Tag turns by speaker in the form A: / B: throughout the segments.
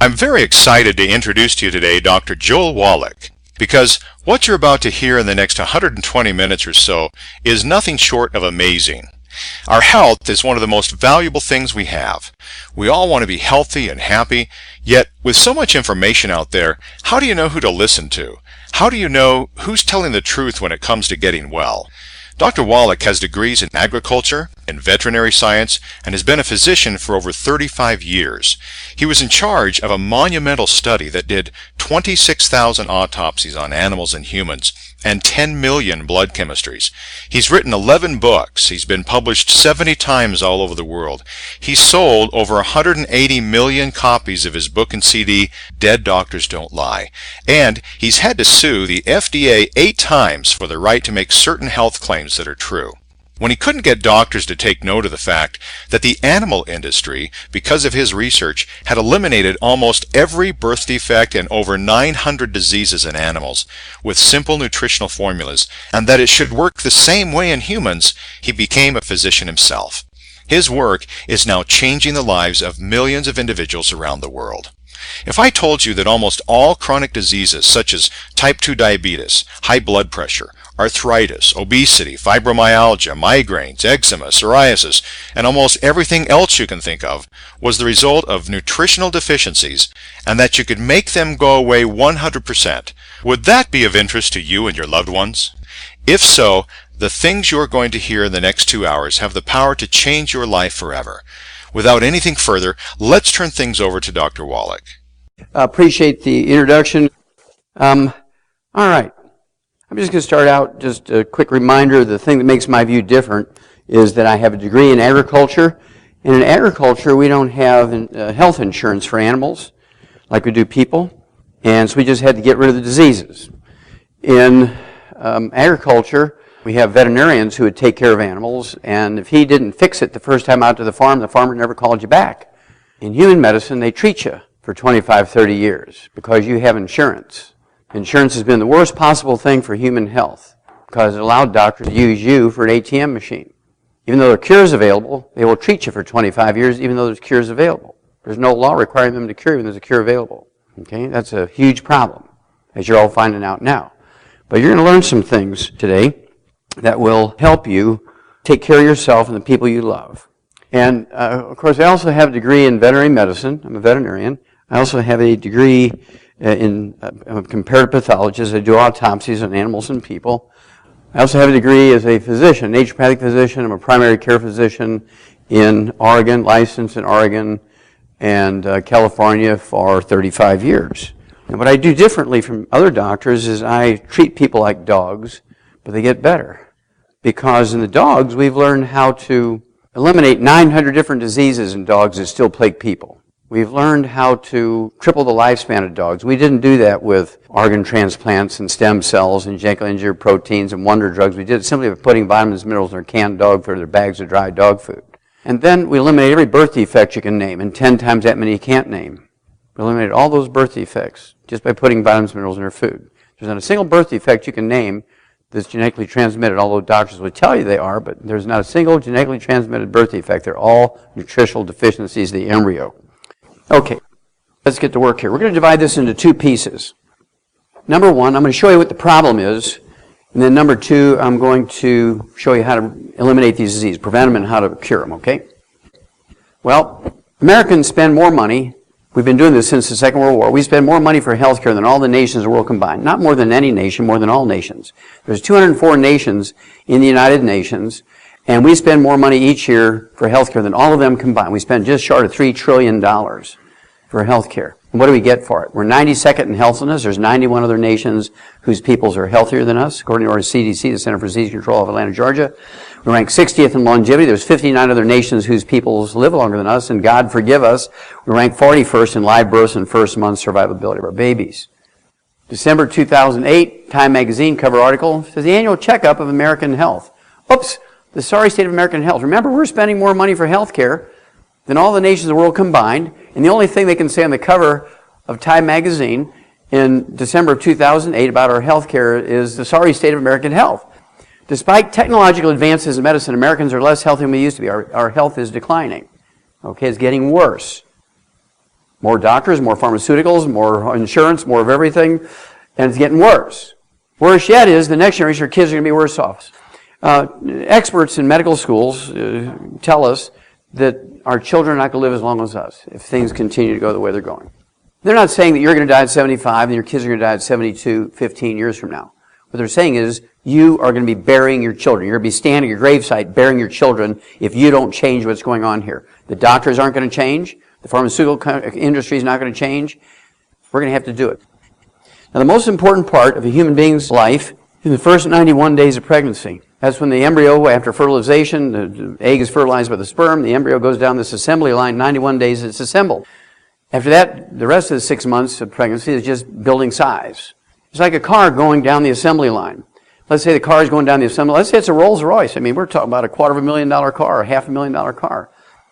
A: I'm very excited to introduce to you today Dr. Joel Wallach, because what you're about to hear in the next 120 minutes or so is nothing short of amazing. Our health is one of the most valuable things we have. We all want to be healthy and happy, yet with so much information out there, how do you know who to listen to? How do you know who's telling the truth when it comes to getting well? Dr. Wallach has degrees in agriculture, in veterinary science, and has been a physician for over 35 years. He was in charge of a monumental study that did 26,000 autopsies on animals and humans and 10 million blood chemistries. He's written 11 books. He's been published 70 times all over the world. He's sold over 180 million copies of his book and CD, Dead Doctors Don't Lie. And he's had to sue the FDA 8 times for the right to make certain health claims that are true. When he couldn't get doctors to take note of the fact that the animal industry, because of his research, had eliminated almost every birth defect and over 900 diseases in animals with simple nutritional formulas, and that it should work the same way in humans, he became a physician himself. His work is now changing the lives of millions of individuals around the world. If I told you that almost all chronic diseases such as type 2 diabetes, high blood pressure, arthritis, obesity, fibromyalgia, migraines, eczema, psoriasis, and almost everything else you can think of was the result of nutritional deficiencies, and that you could make them go away 100%, would that be of interest to you and your loved ones? If so, the things you're going to hear in the next 2 hours have the power to change your life forever. Without anything further, let's turn things over to Dr. Wallach.
B: Appreciate the introduction. All right. I'm just going to start out, just a quick reminder, the thing that makes my view different is that I have a degree in agriculture. And in agriculture, we don't have health insurance for animals like we do people. And so we just had to get rid of the diseases. In agriculture, we have veterinarians who would take care of animals, and if he didn't fix it the first time out to the farmer never called you back. In human medicine, they treat you for 25, 30 years because you have insurance. Insurance has been the worst possible thing for human health because it allowed doctors to use you for an ATM machine. Even though there are cures available, they will treat you for 25 years even though there's cures available. There's no law requiring them to cure you when there's a cure available. Okay, that's a huge problem, as you're all finding out now. But you're going to learn some things today that will help you take care of yourself and the people you love. And, of course, I also have a degree in veterinary medicine. I'm a veterinarian. I also have a degree in comparative pathologist. I do autopsies on animals and people. I also have a degree as a physician, naturopathic physician. I'm a primary care physician in Oregon, licensed in Oregon and California for 35 years. And what I do differently from other doctors is I treat people like dogs, but they get better. Because in the dogs, we've learned how to eliminate 900 different diseases in dogs that still plague people. We've learned how to triple the lifespan of dogs. We didn't do that with organ transplants and stem cells and genetically engineered proteins and wonder drugs. We did it simply by putting vitamins and minerals in their canned dog food or their bags of dry dog food. And then we eliminated every birth defect you can name and 10 times that many you can't name. We eliminated all those birth defects just by putting vitamins and minerals in their food. There's not a single birth defect you can name that's genetically transmitted, although doctors would tell you they are, but there's not a single genetically transmitted birth defect. They're all nutritional deficiencies of the embryo. Okay, let's get to work here. We're going to divide this into 2 pieces. Number 1, I'm going to show you what the problem is, and then number 2, I'm going to show you how to eliminate these diseases, prevent them and how to cure them, okay? Well, Americans spend more money. We've been doing this since the Second World War. We spend more money for health care than all the nations of the world combined. Not more than any nation, more than all nations. There's 204 nations in the United Nations, and we spend more money each year for health care than all of them combined. We spend just short of $3 trillion for health care. And what do we get for it? We're 92nd in healthiness. There's 91 other nations whose peoples are healthier than us, according to our CDC, the Center for Disease Control of Atlanta, Georgia. We rank 60th in longevity. There's 59 other nations whose peoples live longer than us, and God forgive us, we rank 41st in live births and first month survivability of our babies. December 2008, Time magazine cover article says the annual checkup of American health. Oops, the sorry state of American health. Remember, we're spending more money for health care than all the nations of the world combined, and the only thing they can say on the cover of Time magazine in December of 2008 about our health care is the sorry state of American health. Despite technological advances in medicine, Americans are less healthy than we used to be. Our health is declining. Okay, it's getting worse. More doctors, more pharmaceuticals, more insurance, more of everything, and it's getting worse. Worse yet is the next generation of kids are going to be worse off. Experts in medical schools tell us that our children are not going to live as long as us if things continue to go the way they're going. They're not saying that you're going to die at 75 and your kids are going to die at 72, 15 years from now. What they're saying is you are going to be burying your children. You're going to be standing at your gravesite burying your children if you don't change what's going on here. The doctors aren't going to change. The pharmaceutical industry is not going to change. We're going to have to do it. Now, the most important part of a human being's life is the first 91 days of pregnancy. That's when the embryo, after fertilization, the egg is fertilized by the sperm, the embryo goes down this assembly line, 91 days it's assembled. After that, the rest of the 6 months of pregnancy is just building size. It's like a car going down the assembly line. Let's say the car is going down the assembly line. Let's say it's a Rolls Royce. I mean, we're talking about a $250,000 car or $500,000 car.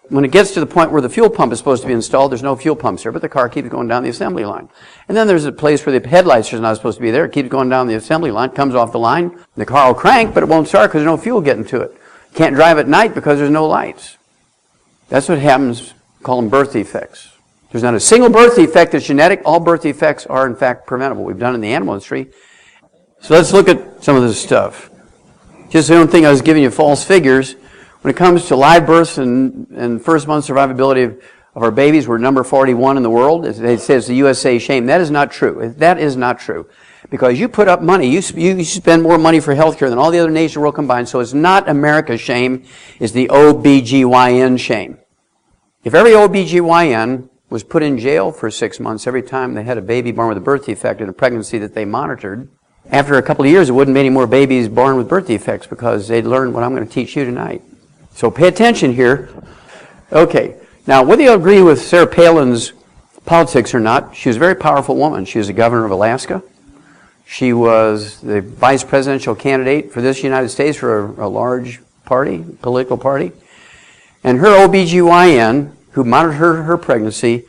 B: When it gets to the point where the fuel pump is supposed to be installed, there's no fuel pumps there, but the car keeps going down the assembly line. And then there's a place where the headlights are not supposed to be there. It keeps going down the assembly line, comes off the line. The car will crank, but it won't start because there's no fuel getting to it. Can't drive at night because there's no lights. That's what happens, call them birth defects. There's not a single birth defect that's genetic. All birth defects are, in fact, preventable. We've done it in the animal industry. So let's look at some of this stuff. Just so you don't think I was giving you false figures. When it comes to live births and first month survivability of our babies, we're number 41 in the world. They say it's the USA shame. That is not true. That is not true. Because you put up money, you spend more money for health care than all the other nations of the world combined. So it's not America's shame, it's the OBGYN shame. If every OBGYN was put in jail for 6 months every time they had a baby born with a birth defect in a pregnancy that they monitored, after a couple of years, there wouldn't be any more babies born with birth defects because they'd learned what I'm going to teach you tonight. So pay attention here. Okay, now whether you agree with Sarah Palin's politics or not, she was a very powerful woman. She was the governor of Alaska. She was the vice presidential candidate for this United States for a large party, political party. And her OBGYN, who monitored her pregnancy,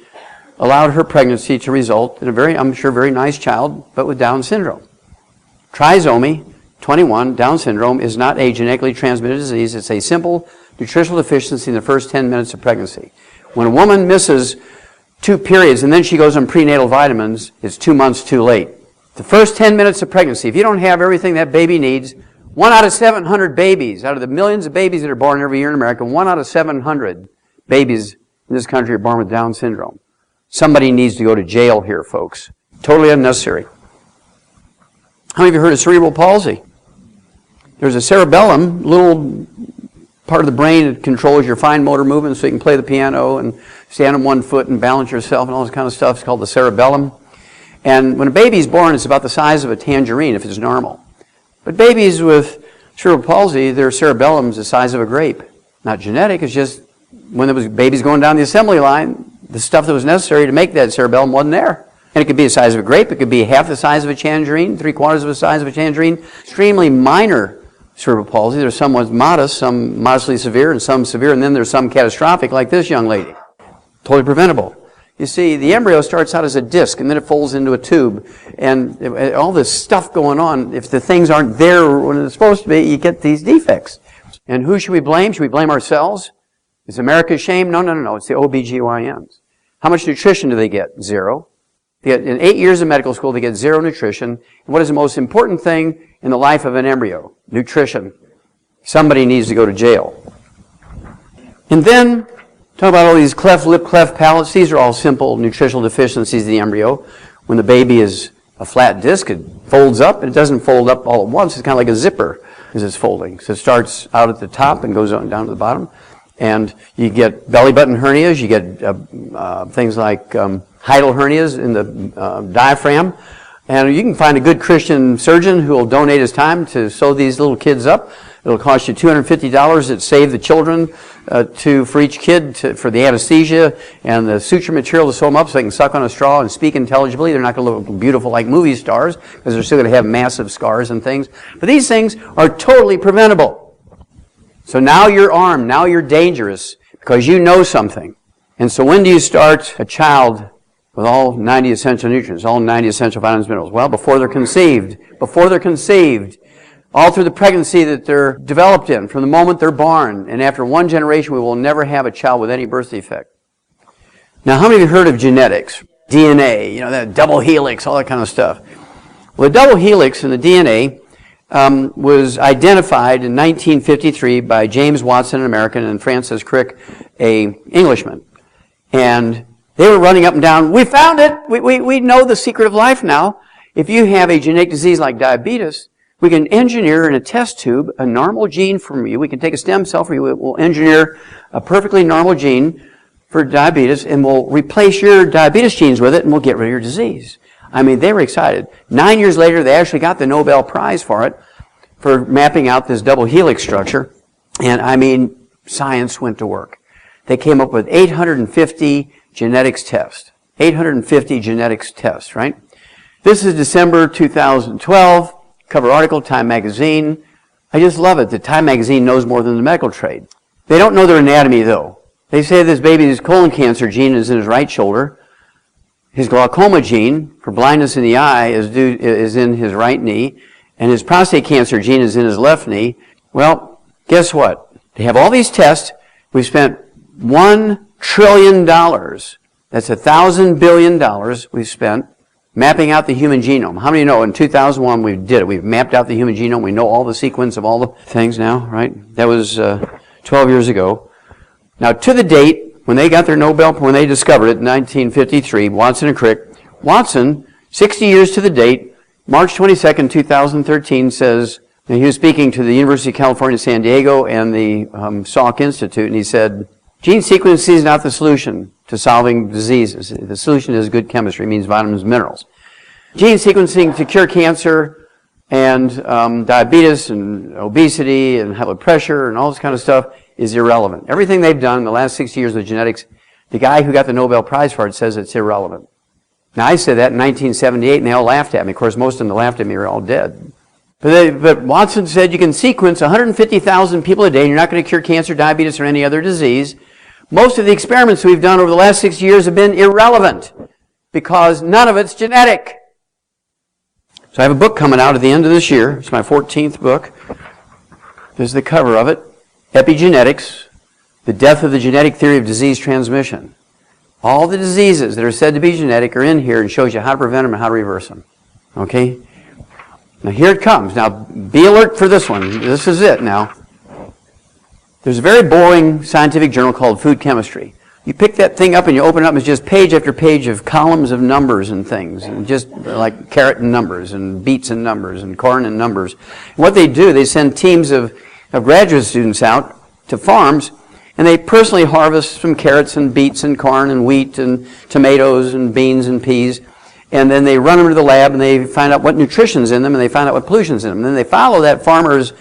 B: allowed her pregnancy to result in a very, I'm sure, very nice child, but with Down syndrome. Trisomy 21, Down syndrome, is not a genetically transmitted disease. It's a simple nutritional deficiency in the first 10 minutes of pregnancy. When a woman misses 2 periods and then she goes on prenatal vitamins, it's 2 months too late. The first 10 minutes of pregnancy, if you don't have everything that baby needs, 1 out of 700 babies, out of the millions of babies that are born every year in America, 1 out of 700 babies in this country are born with Down syndrome. Somebody needs to go to jail here, folks. Totally unnecessary. How many of you heard of cerebral palsy? There's a cerebellum, little part of the brain that controls your fine motor movements so you can play the piano and stand on one foot and balance yourself and all this kind of stuff. It's called the cerebellum. And when a baby's born, it's about the size of a tangerine if it's normal. But babies with cerebral palsy, their cerebellum is the size of a grape. Not genetic, it's just when there was babies going down the assembly line, the stuff that was necessary to make that cerebellum wasn't there. And it could be the size of a grape, it could be half the size of a tangerine, 3/4 of the size of a tangerine. Extremely minor cerebral palsy. There's some modest, some modestly severe, and some severe, and then there's some catastrophic, like this young lady. Totally preventable. You see, the embryo starts out as a disc, and then it folds into a tube. And all this stuff going on, if the things aren't there when it's supposed to be, you get these defects. And who should we blame? Should we blame ourselves? Is America's shame? No. It's the OBGYNs. How much nutrition do they get? 0. They get, in 8 years of medical school, they get 0 nutrition. And what is the most important thing in the life of an embryo? Nutrition. Somebody needs to go to jail. And then, talk about all these cleft lip, cleft palates. These are all simple nutritional deficiencies of the embryo. When the baby is a flat disc, it folds up, and it doesn't fold up all at once. It's kind of like a zipper as it's folding. So it starts out at the top and goes on down to the bottom. And you get belly button hernias, you get things like hiatal hernias in the diaphragm. And you can find a good Christian surgeon who will donate his time to sew these little kids up. It'll cost you $250 that save the children for each kid for the anesthesia and the suture material to sew them up so they can suck on a straw and speak intelligibly. They're not going to look beautiful like movie stars because they're still going to have massive scars and things. But these things are totally preventable. So now you're armed, now you're dangerous because you know something. And so when do you start a child with all 90 essential nutrients, all 90 essential vitamins and minerals? Well, before they're conceived. Before they're conceived. All through the pregnancy that they're developed in, from the moment they're born. And after 1 generation, we will never have a child with any birth defect. Now, how many of you heard of genetics? DNA, that double helix, all that kind of stuff. Well, the double helix in the DNA was identified in 1953 by James Watson, an American, and Francis Crick, an Englishman. And they were running up and down, we found it! We know the secret of life now. If you have a genetic disease like diabetes, we can engineer in a test tube a normal gene from you. We can take a stem cell for you. We'll engineer a perfectly normal gene for diabetes, and we'll replace your diabetes genes with it, and we'll get rid of your disease. I mean, they were excited. 9 years later, they actually got the Nobel Prize for it, for mapping out this double helix structure. And I mean, science went to work. They came up with 850 genetics tests. 850 genetics tests, right? This is December 2012, cover article, Time Magazine. I just love it that Time Magazine knows more than the medical trade. They don't know their anatomy, though. They say this baby's colon cancer gene is in his right shoulder. His glaucoma gene for blindness in the eye is in his right knee, and his prostate cancer gene is in his left knee. Well, guess what? They have all these tests. We've spent $1 trillion. That's $1,000 billion we've spent mapping out the human genome. How many know in 2001 we did it? We've mapped out the human genome. We know all the sequence of all the things now, right? That was 12 years ago. Now, to the date, when they got their Nobel, when they discovered it in 1953, Watson and Crick, Watson, 60 years to the date, March 22nd, 2013, says, and he was speaking to the University of California, San Diego, and the Salk Institute, and he said, gene sequencing is not the solution to solving diseases. The solution is good chemistry, means vitamins and minerals. Gene sequencing to cure cancer and diabetes and obesity and high blood pressure and all this kind of stuff is irrelevant. Everything they've done in the last 60 years with genetics, the guy who got the Nobel Prize for it says it's irrelevant. Now, I said that in 1978, and they all laughed at me. Of course, most of them that laughed at me are all dead. But Watson said you can sequence 150,000 people a day, and you're not going to cure cancer, diabetes, or any other disease. Most of the experiments we've done over the last 6 years have been irrelevant because none of it's genetic. So I have a book coming out at the end of this year. It's my 14th book. This is the cover of it. Epigenetics, the death of the genetic theory of disease transmission. All the diseases that are said to be genetic are in here and shows you how to prevent them and how to reverse them. Okay? Now here it comes. Now be alert for this one. This is it now. There's a very boring scientific journal called Food Chemistry. You pick that thing up and you open it up and it's just page after page of columns of numbers and things. And just like carrot and numbers and beets and numbers and corn and numbers. What they do, they send teams of graduate students out to farms, and they personally harvest some carrots and beets and corn and wheat and tomatoes and beans and peas, and then they run them to the lab and they find out what nutrition's in them and they find out what pollution's in them. And then they follow that farmer's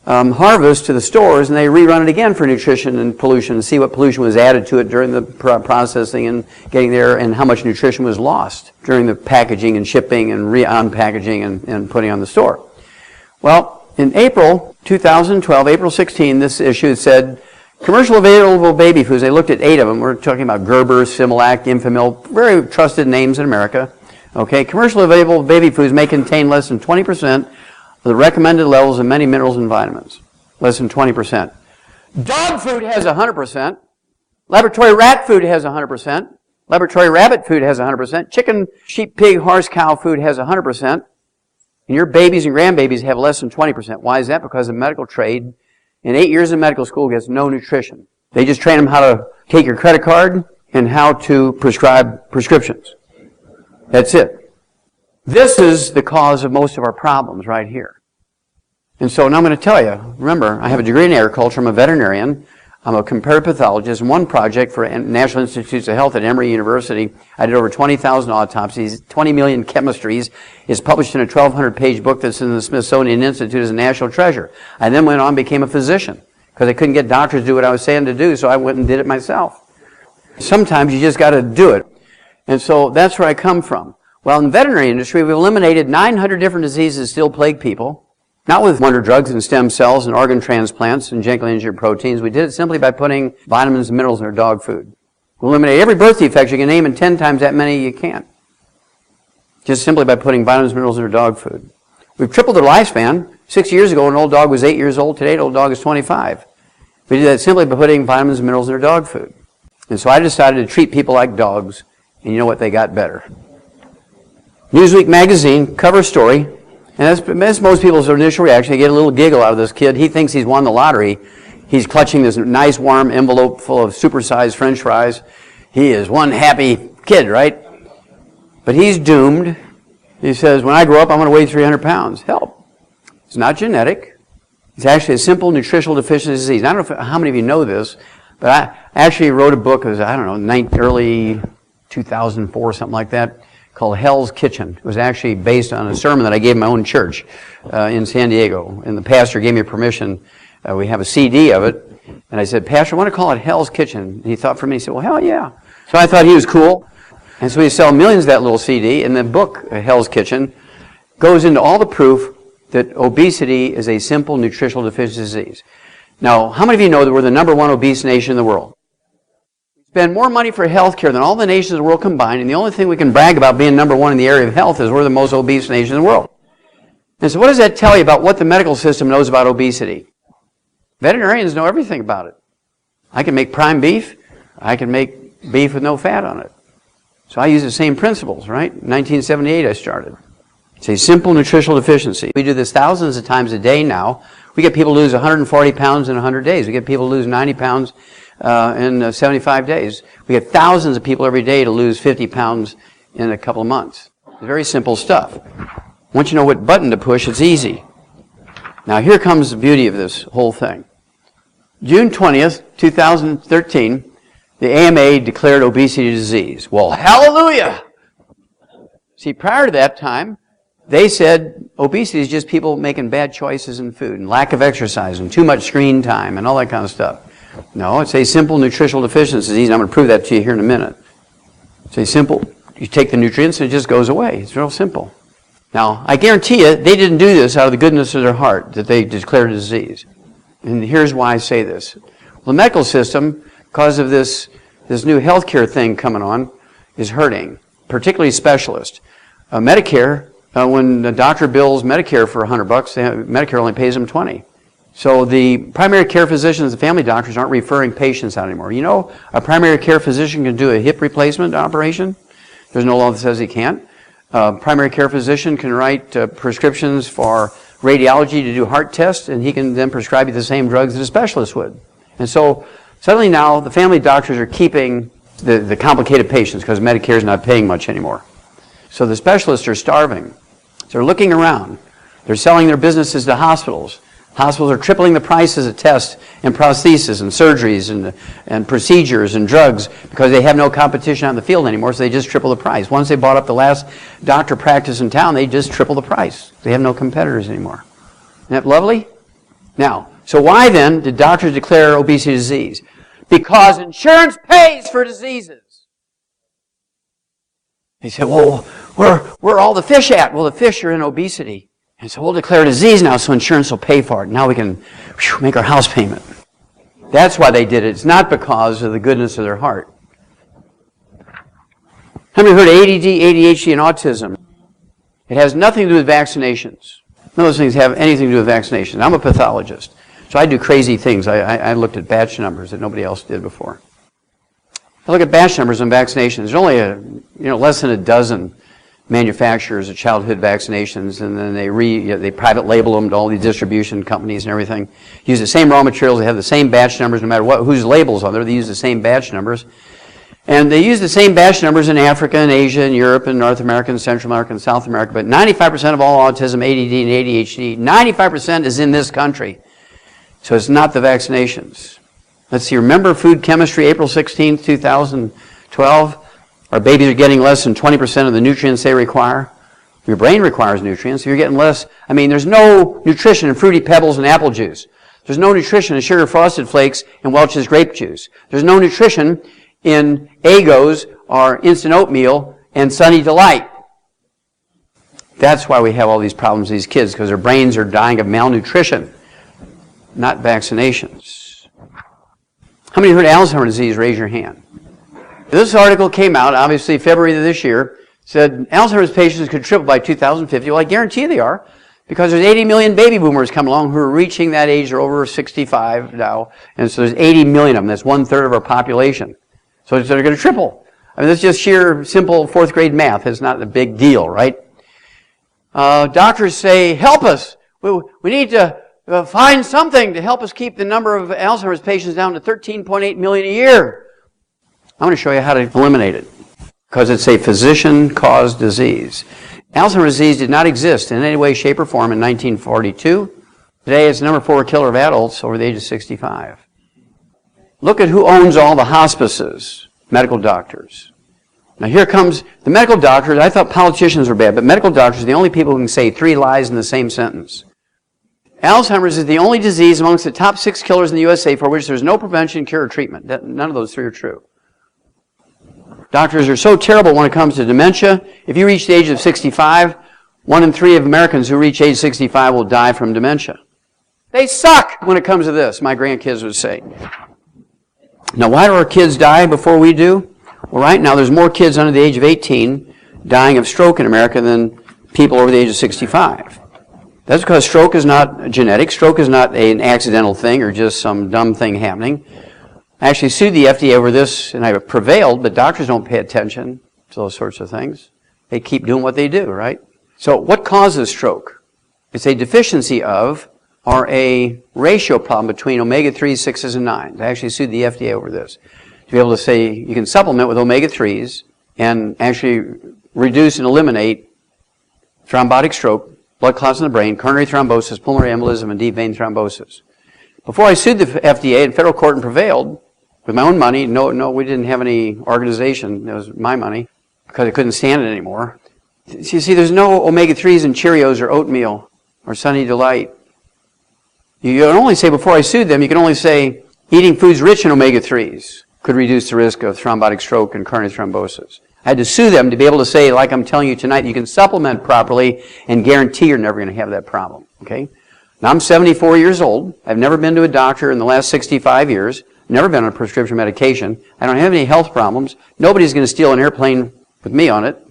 B: harvest to the stores and they rerun it again for nutrition and pollution and see what pollution was added to it during the processing and getting there and how much nutrition was lost during the packaging and shipping and re-unpackaging and putting on the store. Well, in April 2012, April 16, this issue said, commercial available baby foods, they looked at 8 of them. We're talking about Gerber, Similac, Enfamil, very trusted names in America. Okay, commercial available baby foods may contain less than 20% of the recommended levels of many minerals and vitamins. Less than 20%. Dog food has 100%. Laboratory rat food has 100%. Laboratory rabbit food has 100%. Chicken, sheep, pig, horse, cow food has 100%. And your babies and grandbabies have less than 20%. Why is that? Because the medical trade, in 8 years of medical school, gets no nutrition. They just train them how to take your credit card and how to prescribe prescriptions. That's it. This is the cause of most of our problems right here. And so now I'm going to tell you, remember, I have a degree in agriculture. I'm a veterinarian. I'm a comparative pathologist. One project for National Institutes of Health at Emory University, I did over 20,000 autopsies, 20 million chemistries. It's published in a 1,200-page book that's in the Smithsonian Institute as a national treasure. I then went on and became a physician because I couldn't get doctors to do what I was saying to do, so I went and did it myself. Sometimes you just got to do it. And so that's where I come from. Well, in the veterinary industry, we've eliminated 900 different diseases that still plague people. Not with wonder drugs and stem cells and organ transplants and genetically engineered proteins. We did it simply by putting vitamins and minerals in our dog food. We eliminate every birth defect you can name and 10 times that many you can't. Just simply by putting vitamins and minerals in our dog food. We've tripled their lifespan. 6 years ago, an old dog was 8 years old. Today, an old dog is 25. We did that simply by putting vitamins and minerals in our dog food. And so I decided to treat people like dogs, and you know what? They got better. Newsweek magazine, cover story, and that's most people's initial reaction. They get a little giggle out of this kid. He thinks he's won the lottery. He's clutching this nice warm envelope full of supersized French fries. He is one happy kid, right? But he's doomed. He says, when I grow up, I'm going to weigh 300 pounds. Help. It's not genetic. It's actually a simple nutritional deficiency disease. I don't know how many of you know this, but I actually wrote a book, I don't know, early 2004, something like that, called Hell's Kitchen. It was actually based on a sermon that I gave in my own church in San Diego. And the pastor gave me permission. We have a CD of it. And I said, Pastor, I want to call it Hell's Kitchen. And he thought for me, he said, well, hell yeah. So I thought he was cool. And so he sold millions of that little CD. And the book, Hell's Kitchen, goes into all the proof that obesity is a simple nutritional deficiency disease. Now, how many of you know that we're the #1 obese nation in the world? We spend more money for health care than all the nations of the world combined, and the only thing we can brag about being #1 in the area of health is we're the most obese nation in the world. And so what does that tell you about what the medical system knows about obesity? Veterinarians know everything about it. I can make prime beef. I can make beef with no fat on it. So I use the same principles, right? In 1978 I started. It's a simple nutritional deficiency. We do this thousands of times a day now. We get people to lose 140 pounds in 100 days. We get people to lose 90 pounds in 75 days. We get thousands of people every day to lose 50 pounds in a couple of months. It's very simple stuff. Once you know what button to push, it's easy. Now here comes the beauty of this whole thing. June 20th, 2013, the AMA declared obesity a disease. Well, hallelujah! See, prior to that time, they said obesity is just people making bad choices in food and lack of exercise and too much screen time and all that kind of stuff. No, it's a simple nutritional deficiency disease. I'm going to prove that to you here in a minute. It's a simple, you take the nutrients and it just goes away. It's real simple. Now, I guarantee you, they didn't do this out of the goodness of their heart that they declared a disease. And here's why I say this. Well, the medical system, because of this new healthcare thing coming on, is hurting, particularly specialists. Medicare, when the doctor bills Medicare for $100, Medicare only pays them $20. So the primary care physicians, the family doctors aren't referring patients out anymore. You know, a primary care physician can do a hip replacement operation. There's no law that says he can't. Primary care physician can write prescriptions for radiology to do heart tests, and he can then prescribe you the same drugs that a specialist would. And so suddenly now the family doctors are keeping the complicated patients because Medicare is not paying much anymore. So the specialists are starving. So they're looking around. They're selling their businesses to hospitals. Hospitals are tripling the prices of tests and prostheses and surgeries and procedures and drugs because they have no competition out in the field anymore, so they just triple the price. Once they bought up the last doctor practice in town, they just triple the price. They have no competitors anymore. Isn't that lovely? Now, so why then did doctors declare obesity a disease? Because insurance pays for diseases. They said, well, where are all the fish at? Well, the fish are in obesity. And so we'll declare a disease now so insurance will pay for it. Now we can make our house payment. That's why they did it. It's not because of the goodness of their heart. How many heard of ADD, ADHD, and autism? It has nothing to do with vaccinations. None of those things have anything to do with vaccinations. I'm a pathologist, so I do crazy things. I looked at batch numbers that nobody else did before. I look at batch numbers on vaccinations. There's only less than a dozen manufacturers of childhood vaccinations, and then they private label them to all these distribution companies and everything. Use the same raw materials. They have the same batch numbers no matter whose labels on there. They use the same batch numbers. And they use the same batch numbers in Africa and Asia and Europe and North America and Central America and South America. But 95% of all autism, ADD, and ADHD, 95% is in this country. So it's not the vaccinations. Let's see, remember food chemistry, April 16th, 2012? Our babies are getting less than 20% of the nutrients they require. Your brain requires nutrients. So you're getting less. I mean, there's no nutrition in Fruity Pebbles and apple juice. There's no nutrition in Sugar Frosted Flakes and Welch's grape juice. There's no nutrition in Eggos or instant oatmeal and Sunny Delight. That's why we have all these problems with these kids, because their brains are dying of malnutrition, not vaccinations. How many heard of Alzheimer's disease? Raise your hand. This article came out, obviously, February of this year, said Alzheimer's patients could triple by 2050. Well, I guarantee they are, because there's 80 million baby boomers coming along who are reaching that age. They're over 65 now, and so there's 80 million of them. That's 1/3 of our population. So they're going to triple. I mean, that's just sheer, simple fourth grade math. It's not a big deal, right? Doctors say, help us. We need to find something to help us keep the number of Alzheimer's patients down to 13.8 million a year. I'm going to show you how to eliminate it, because it's a physician-caused disease. Alzheimer's disease did not exist in any way, shape, or form in 1942. Today, it's the number 4 killer of adults over the age of 65. Look at who owns all the hospices. Medical doctors. Now here comes the medical doctors. I thought politicians were bad, but medical doctors are the only people who can say 3 lies in the same sentence. Alzheimer's is the only disease amongst the top 6 killers in the USA for which there's no prevention, cure, or treatment. None of those 3 are true. Doctors are so terrible when it comes to dementia. If you reach the age of 65, 1 in 3 of Americans who reach age 65 will die from dementia. They suck when it comes to this, my grandkids would say. Now, why do our kids die before we do? Well, right now, there's more kids under the age of 18 dying of stroke in America than people over the age of 65. That's because stroke is not genetic. Stroke is not an accidental thing or just some dumb thing happening. I actually sued the FDA over this, and I prevailed, but doctors don't pay attention to those sorts of things. They keep doing what they do, right? So what causes stroke? It's a deficiency of, or a ratio problem between omega-3s, 6s, and 9s. I actually sued the FDA over this. To be able to say you can supplement with omega-3s and actually reduce and eliminate thrombotic stroke, blood clots in the brain, coronary thrombosis, pulmonary embolism, and deep vein thrombosis. Before I sued the FDA in federal court and prevailed, with my own money, no, we didn't have any organization. It was my money because I couldn't stand it anymore. So you see, there's no omega-3s in Cheerios or oatmeal or Sunny Delight. You can only say, before I sued them, you can only say eating foods rich in omega-3s could reduce the risk of thrombotic stroke and coronary thrombosis. I had to sue them to be able to say, like I'm telling you tonight, you can supplement properly and guarantee you're never going to have that problem. Okay? Now, I'm 74 years old. I've never been to a doctor in the last 65 years. Never been on prescription medication. I don't have any health problems. Nobody's going to steal an airplane with me on it.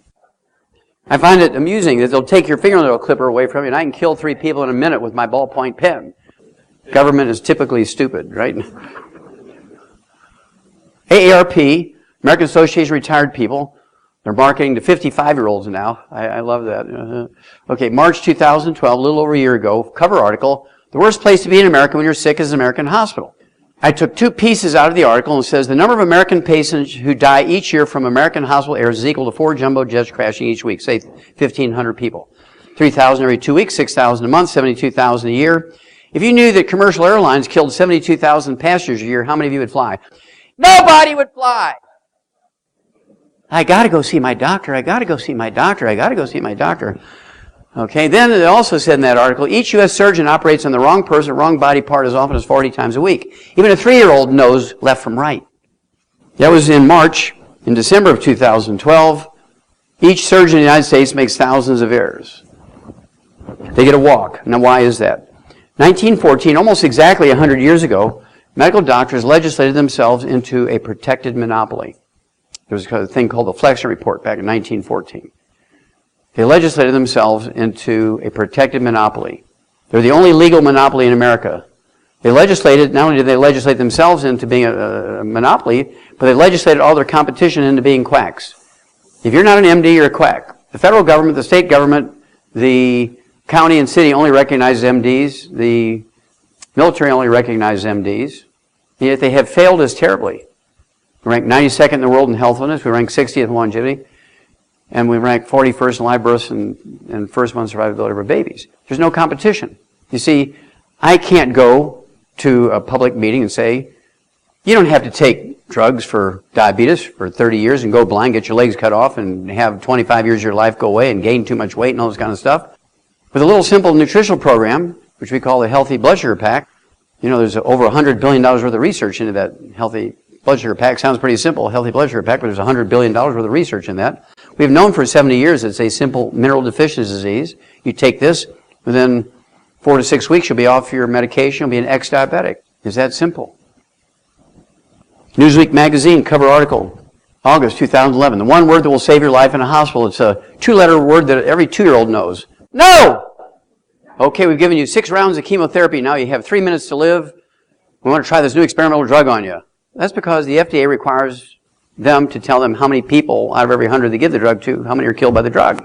B: I find it amusing that they'll take your fingernail clipper away from you, and I can kill 3 people in a minute with my ballpoint pen. Government is typically stupid, right? AARP, American Association of Retired People, they're marketing to 55-year-olds now. I love that. Okay, March 2012, a little over a year ago, cover article, the worst place to be in America when you're sick is an American hospital. I took 2 pieces out of the article and it says the number of American patients who die each year from American hospital errors is equal to 4 jumbo jets crashing each week, say 1,500 people. 3,000 every 2 weeks, 6,000 a month, 72,000 a year. If you knew that commercial airlines killed 72,000 passengers a year, how many of you would fly? Nobody would fly. I got to go see my doctor. I got to go see my doctor. I got to go see my doctor. Okay, then it also said in that article, each U.S. surgeon operates on the wrong person, wrong body part as often as 40 times a week. Even a 3-year-old knows left from right. That was in March. In December of 2012, each surgeon in the United States makes thousands of errors. They get a walk. Now, why is that? 1914, almost exactly 100 years ago, medical doctors legislated themselves into a protected monopoly. There was a thing called the Flexner Report back in 1914. They legislated themselves into a protected monopoly. They're the only legal monopoly in America. They legislated, not only did they legislate themselves into being a monopoly, but they legislated all their competition into being quacks. If you're not an MD, you're a quack. The federal government, the state government, the county and city only recognize MDs. The military only recognizes MDs. And yet they have failed us terribly. We rank 92nd in the world in healthfulness. We rank 60th in longevity. And we rank 41st in live births and first month survivability of our babies. There's no competition. You see, I can't go to a public meeting and say, you don't have to take drugs for diabetes for 30 years and go blind, get your legs cut off, and have 25 years of your life go away and gain too much weight and all this kind of stuff. With a little simple nutritional program, which we call the Healthy Blood Sugar Pack, you know, there's over $100 billion worth of research into that Healthy Blood Sugar Pack. Sounds pretty simple, Healthy Blood Sugar Pack, but there's $100 billion worth of research in that. We've known for 70 years it's a simple mineral deficiency disease. You take this, within 4 to 6 weeks you'll be off your medication, you'll be an ex-diabetic. It's that simple. Newsweek magazine cover article, August 2011. The one word that will save your life in a hospital. It's a 2-letter word that every 2-year-old knows. No! Okay, we've given you 6 rounds of chemotherapy. Now you have 3 minutes to live. We want to try this new experimental drug on you. That's because the FDA requires them to tell them how many people out of every 100 they give the drug to, how many are killed by the drug.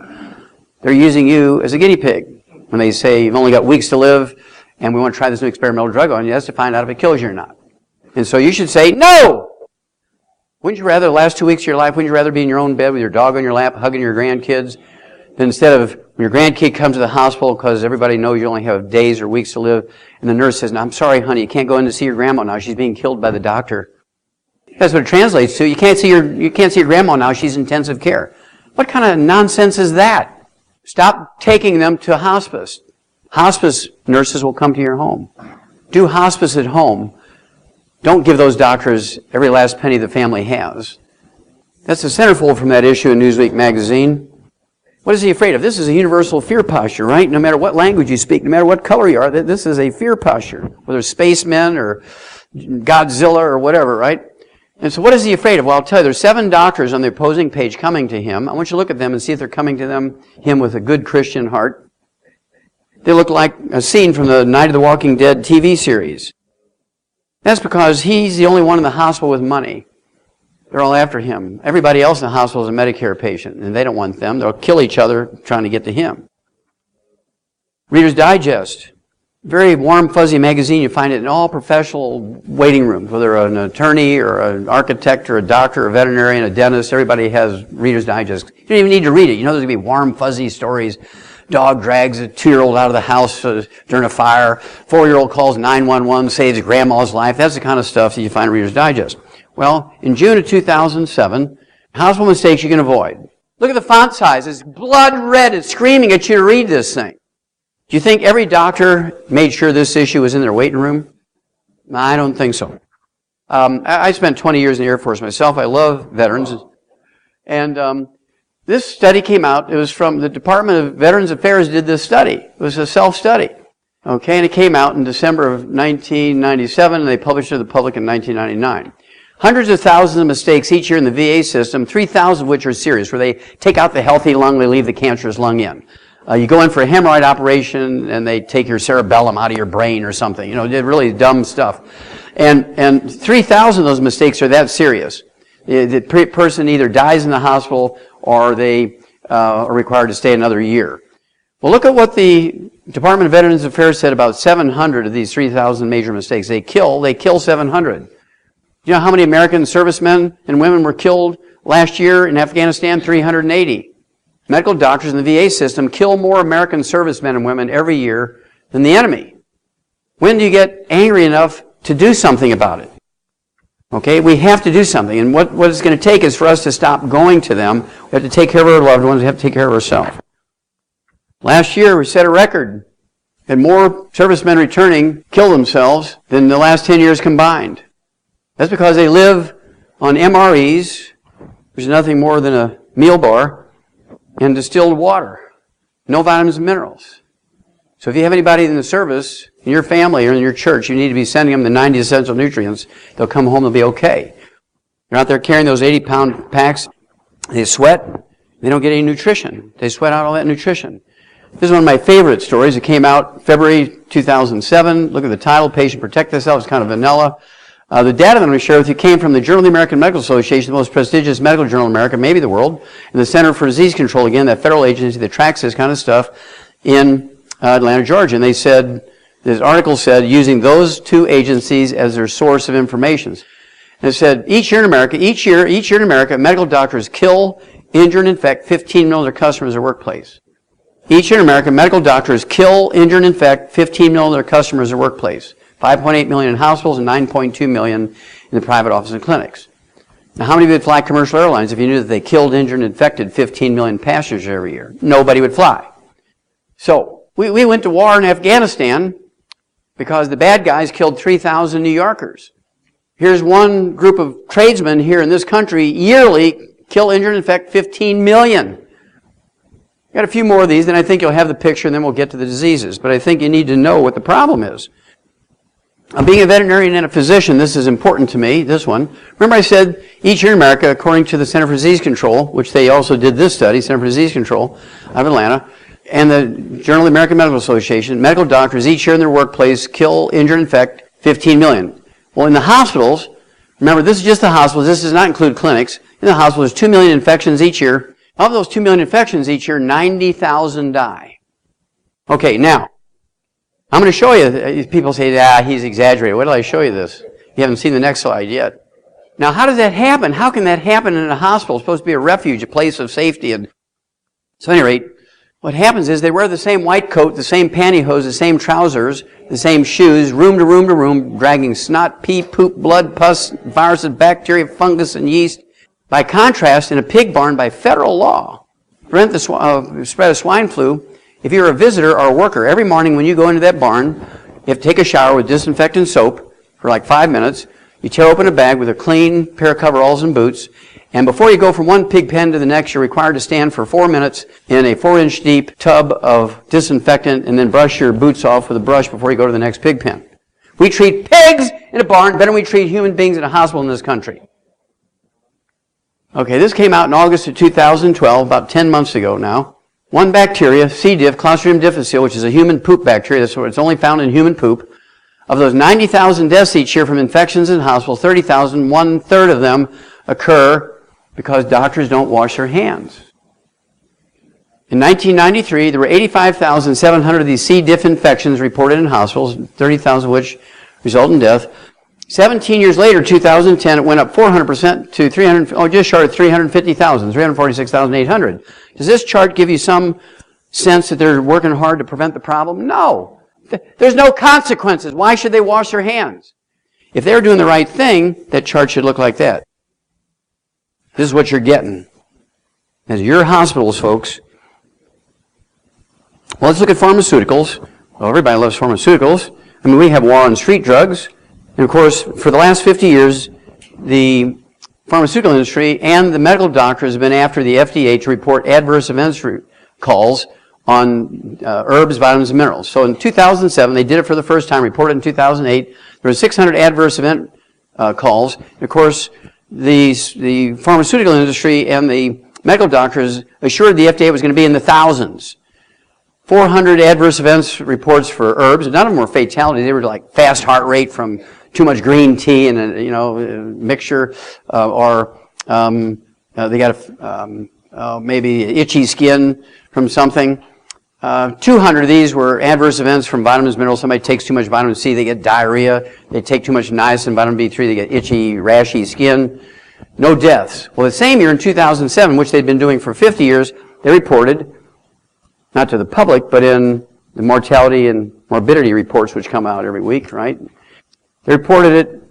B: They're using you as a guinea pig. When they say you've only got weeks to live and we want to try this new experimental drug on you, that's to find out if it kills you or not. And so you should say, no! Wouldn't you rather the last 2 weeks of your life, wouldn't you rather be in your own bed with your dog on your lap, hugging your grandkids, than instead of when your grandkid comes to the hospital because everybody knows you only have days or weeks to live, and the nurse says, no, I'm sorry, honey, you can't go in to see your grandma now. She's being killed by the doctor. That's what it translates to. You can't see your grandma now. She's in intensive care. What kind of nonsense is that? Stop taking them to hospice. Hospice nurses will come to your home. Do hospice at home. Don't give those doctors every last penny the family has. That's the centerfold from that issue in Newsweek magazine. What is he afraid of? This is a universal fear posture, right? No matter what language you speak, no matter what color you are, this is a fear posture. Whether it's spacemen or Godzilla or whatever, right? And so what is he afraid of? Well, I'll tell you, there's 7 doctors on the opposing page coming to him. I want you to look at them and see if they're coming to him with a good Christian heart. They look like a scene from the Night of the Walking Dead TV series. That's because he's the only one in the hospital with money. They're all after him. Everybody else in the hospital is a Medicare patient, and they don't want them. They'll kill each other trying to get to him. Reader's Digest. Very warm, fuzzy magazine. You find it in all professional waiting rooms, whether an attorney or an architect or a doctor or a veterinarian, a dentist. Everybody has Reader's Digest. You don't even need to read it. You know there's going to be warm, fuzzy stories. Dog drags a 2-year-old out of the house during a fire. 4-year-old calls 911, saves grandma's life. That's the kind of stuff that you find in Reader's Digest. Well, in June of 2007, hospital mistakes you can avoid. Look at the font size. It's blood red. It's screaming at you to read this thing. Do you think every doctor made sure this issue was in their waiting room? I don't think so. I spent 20 years in the Air Force myself. I love veterans. And this study came out. It was from the Department of Veterans Affairs did this study. It was a self-study. Okay, and it came out in December of 1997, and they published it to the public in 1999. Hundreds of thousands of mistakes each year in the VA system, 3,000 of which are serious, where they take out the healthy lung, they leave the cancerous lung in. You go in for a hemorrhoid operation, and they take your cerebellum out of your brain or something. You know, really dumb stuff. And 3,000 of those mistakes are that serious. The person either dies in the hospital or they are required to stay another year. Well, look at what the Department of Veterans Affairs said about 700 of these 3,000 major mistakes. They kill 700. Do you know how many American servicemen and women were killed last year in Afghanistan? 380. Medical doctors in the VA system kill more American servicemen and women every year than the enemy. When do you get angry enough to do something about it? Okay, we have to do something. And what it's going to take is for us to stop going to them. We have to take care of our loved ones. We have to take care of ourselves. Last year, we set a record that more servicemen returning kill themselves than the last 10 years combined. That's because they live on MREs, which is nothing more than a meal bar, and distilled water. No vitamins and minerals. So if you have anybody in the service, in your family or in your church, you need to be sending them the 90 essential nutrients. They'll come home, they'll be okay. They're out there carrying those 80-pound packs. They sweat. They don't get any nutrition. They sweat out all that nutrition. This is one of my favorite stories. It came out February 2007. Look at the title, Patient Protect Thyself. It's kind of vanilla. The data that I'm going to share with you came from the Journal of the American Medical Association, the most prestigious medical journal in America, maybe the world, and the Center for Disease Control, again, that federal agency that tracks this kind of stuff in Atlanta, Georgia. And they said, this article said, using those 2 agencies as their source of information. And it said, each year in America, medical doctors kill, injure, and infect 15 million of their customers at their workplace. Each year in America, medical doctors kill, injure, and infect 15 million of their customers at their workplace. 5.8 million in hospitals and 9.2 million in the private offices and clinics. Now, how many would fly commercial airlines if you knew that they killed, injured, and infected 15 million passengers every year? Nobody would fly. So, we went to war in Afghanistan because the bad guys killed 3,000 New Yorkers. Here's one group of tradesmen here in this country yearly kill, injure, and infect 15 million. Got a few more of these, and I think you'll have the picture, and then we'll get to the diseases. But I think you need to know what the problem is. Being a veterinarian and a physician, this is important to me, this one. Remember I said each year in America, according to the Center for Disease Control, which they also did this study, Center for Disease Control out of Atlanta, and the Journal of the American Medical Association, medical doctors each year in their workplace kill, injure, and infect 15 million. Well, in the hospitals, Remember, this is just the hospitals. This does not include clinics. In the hospital, there's 2 million infections each year. Of those 2 million infections each year, 90,000 die. Okay, now, I'm going to show you. People say, he's exaggerated. Why did I show you this? You haven't seen the next slide yet. Now, how does that happen? How can that happen in a hospital? It's supposed to be a refuge, a place of safety. And so at any rate, what happens is they wear the same white coat, the same pantyhose, the same trousers, the same shoes, room to room to room, dragging snot, pee, poop, blood, pus, viruses, bacteria, fungus, and yeast. By contrast, in a pig barn, by federal law, to prevent the spread of swine flu, if you're a visitor or a worker, every morning when you go into that barn, you have to take a shower with disinfectant soap for like 5 minutes. You tear open a bag with a clean pair of coveralls and boots, and before you go from one pig pen to the next, you're required to stand for 4 minutes in a 4-inch deep tub of disinfectant and then brush your boots off with a brush before you go to the next pig pen. We treat pigs in a barn better than we treat human beings in a hospital in this country. Okay, this came out in August of 2012, about 10 months ago now. One bacteria, C. diff, Clostridium difficile, which is a human poop bacteria, that's it's only found in human poop. Of those 90,000 deaths each year from infections in hospitals, 30,000, 1/3 of them occur because doctors don't wash their hands. In 1993, there were 85,700 of these C. diff infections reported in hospitals, 30,000 of which result in death. 17 years later, 2010, it went up 400% to just short of 350,000, 346,800. Does this chart give you some sense that they're working hard to prevent the problem? No. There's no consequences. Why should they wash their hands? If they're doing the right thing, that chart should look like that. This is what you're getting. As your hospitals, folks. Well, let's look at pharmaceuticals. Well, everybody loves pharmaceuticals. I mean, we have war on street drugs. And of course, for the last 50 years, the pharmaceutical industry and the medical doctors have been after the FDA to report adverse events calls on herbs, vitamins, and minerals. So in 2007, they did it for the first time, reported in 2008. There were 600 adverse event calls. And of course, the pharmaceutical industry and the medical doctors assured the FDA it was going to be in the thousands. 400 adverse events reports for herbs. None of them were fatalities. They were like fast heart rate from too much green tea and a mixture, or they got maybe itchy skin from something. 200 of these were adverse events from vitamins, minerals. Somebody takes too much vitamin C, they get diarrhea. They take too much niacin, vitamin B3, they get itchy, rashy skin. No deaths. Well, the same year in 2007, which they'd been doing for 50 years, they reported, not to the public, but in the mortality and morbidity reports which come out every week, right? They reported it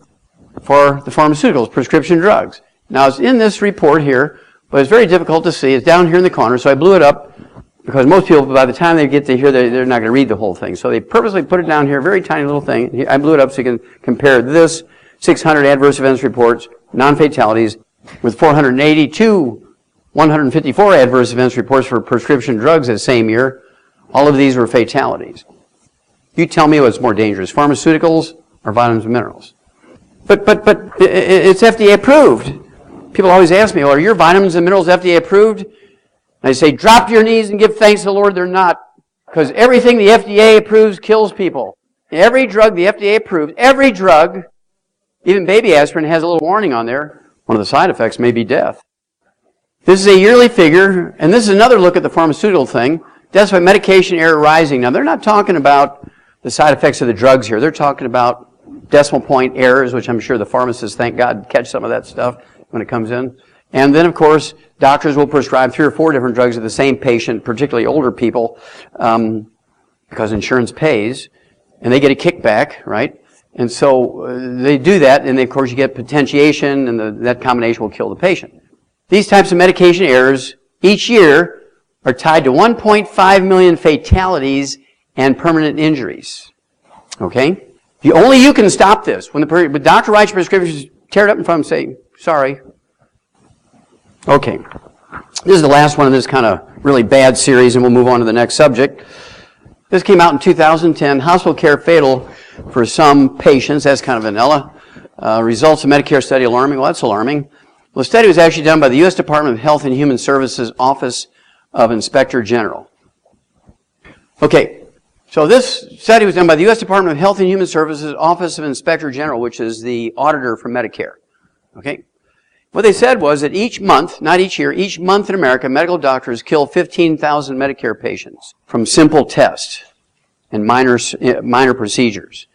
B: for the pharmaceuticals, prescription drugs. Now, it's in this report here, but it's very difficult to see. It's down here in the corner, so I blew it up because most people, by the time they get to here, they're not going to read the whole thing. So they purposely put it down here, very tiny little thing. I blew it up so you can compare this 600 adverse events reports, non-fatalities, with 482, 154 adverse events reports for prescription drugs that same year. All of these were fatalities. You tell me what's more dangerous, pharmaceuticals or vitamins and minerals. But it's FDA approved. People always ask me, well, are your vitamins and minerals FDA approved? And I say, drop your knees and give thanks to the Lord they're not. Because everything the FDA approves kills people. Every drug the FDA approves, every drug, even baby aspirin, has a little warning on there. One of the side effects may be death. This is a yearly figure, and this is another look at the pharmaceutical thing. Deaths by medication error rising. Now, they're not talking about the side effects of the drugs here. They're talking about decimal point errors, which I'm sure the pharmacists, thank God, catch some of that stuff when it comes in. And then, of course, doctors will prescribe 3 or 4 different drugs to the same patient, particularly older people, because insurance pays, and they get a kickback, right? And so they do that, and of course you get potentiation, and that combination will kill the patient. These types of medication errors each year are tied to 1.5 million fatalities and permanent injuries. Okay? Only you can stop this. When the doctor writes prescriptions, tear it up in front of them and say, sorry. Okay. This is the last one of this kind of really bad series, and we'll move on to the next subject. This came out in 2010. Hospital care fatal for some patients. That's kind of vanilla. Results of Medicare study alarming. Well, that's alarming. Well, the study was actually done by the U.S. Department of Health and Human Services Office of Inspector General. Okay. So this study was done by the U.S. Department of Health and Human Services Office of Inspector General, which is the auditor for Medicare. Okay? What they said was that each month, not each year, each month in America, medical doctors kill 15,000 Medicare patients from simple tests and minor procedures.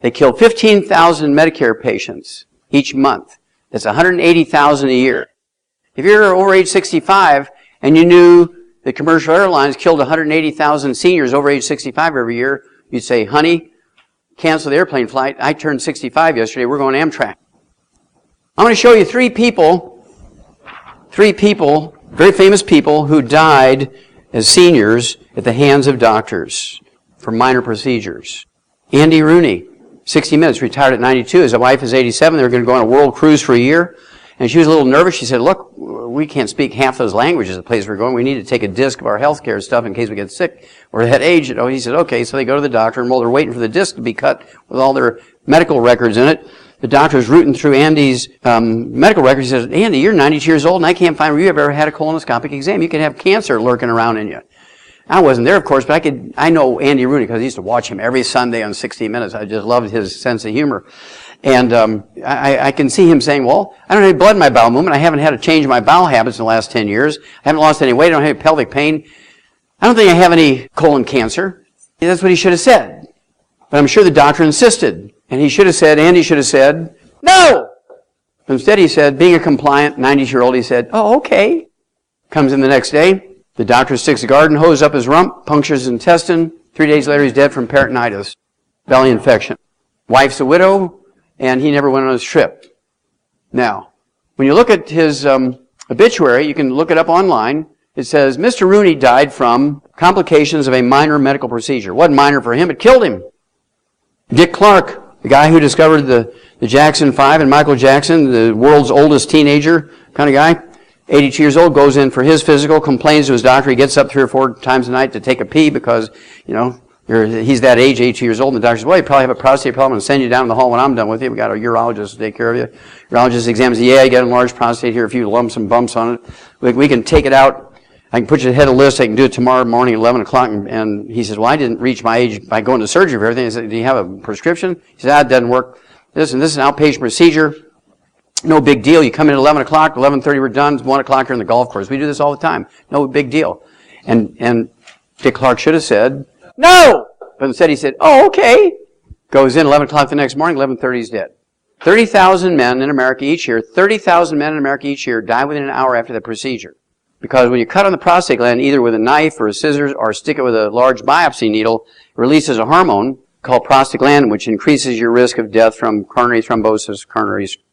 B: They kill 15,000 Medicare patients each month. That's 180,000 a year. If you're over age 65 and you knew that commercial airlines killed 180,000 seniors over age 65 every year, you'd say, honey, cancel the airplane flight. I turned 65 yesterday. We're going Amtrak. I'm going to show you three people, very famous people who died as seniors at the hands of doctors for minor procedures. Andy Rooney, 60 Minutes, retired at 92. His wife is 87. They were going to go on a world cruise for a year. And she was a little nervous. She said, look, we can't speak half those languages at the place we're going. We need to take a disc of our health care stuff in case we get sick or at that age. He said, okay. So they go to the doctor, and while they're waiting for the disc to be cut with all their medical records in it, the doctor's rooting through Andy's medical records. He says, Andy, you're 92 years old, and I can't find where you have ever had a colonoscopic exam. You could have cancer lurking around in you. I wasn't there, of course, but I know Andy Rooney because I used to watch him every Sunday on 60 Minutes. I just loved his sense of humor. And I can see him saying, well, I don't have any blood in my bowel movement. I haven't had to change my bowel habits in the last 10 years. I haven't lost any weight. I don't have any pelvic pain. I don't think I have any colon cancer. That's what he should have said. But I'm sure the doctor insisted. And Andy should have said, no! But instead he said, being a compliant 90-year-old, he said, oh, okay. Comes in the next day. The doctor sticks a garden hose up his rump, punctures his intestine. 3 days later, he's dead from peritonitis, belly infection. Wife's a widow, and he never went on his trip. Now, when you look at his obituary, you can look it up online. It says, Mr. Rooney died from complications of a minor medical procedure. Wasn't minor for him, it killed him. Dick Clark, the guy who discovered the Jackson 5 and Michael Jackson, the world's oldest teenager kind of guy, 82 years old, goes in for his physical, complains to his doctor. He gets up 3 or 4 times a night to take a pee because, he's that age, 82 years old, and the doctor says, well, you probably have a prostate problem. I'm going to send you down the hall when I'm done with you. We got a urologist to take care of you. Urologist examines, you got an enlarged prostate here, a few lumps and bumps on it. We can take it out. I can put you ahead of the list. I can do it tomorrow morning at 11 o'clock. And he says, well, I didn't reach my age by going to surgery for everything. I said, do you have a prescription? He said, it doesn't work. This is an outpatient procedure. No big deal. You come in at 11 o'clock, 11:30 we're done, 1 o'clock you're in the golf course. We do this all the time. No big deal. And Dick Clark should have said, no! But instead he said, oh, okay. Goes in 11 o'clock the next morning, 11:30 he's dead. 30,000 men in America each year, die within an hour after the procedure. Because when you cut on the prostate gland, either with a knife or a scissors or stick it with a large biopsy needle, it releases a hormone called prostaglandin, which increases your risk of death from coronary thrombosis,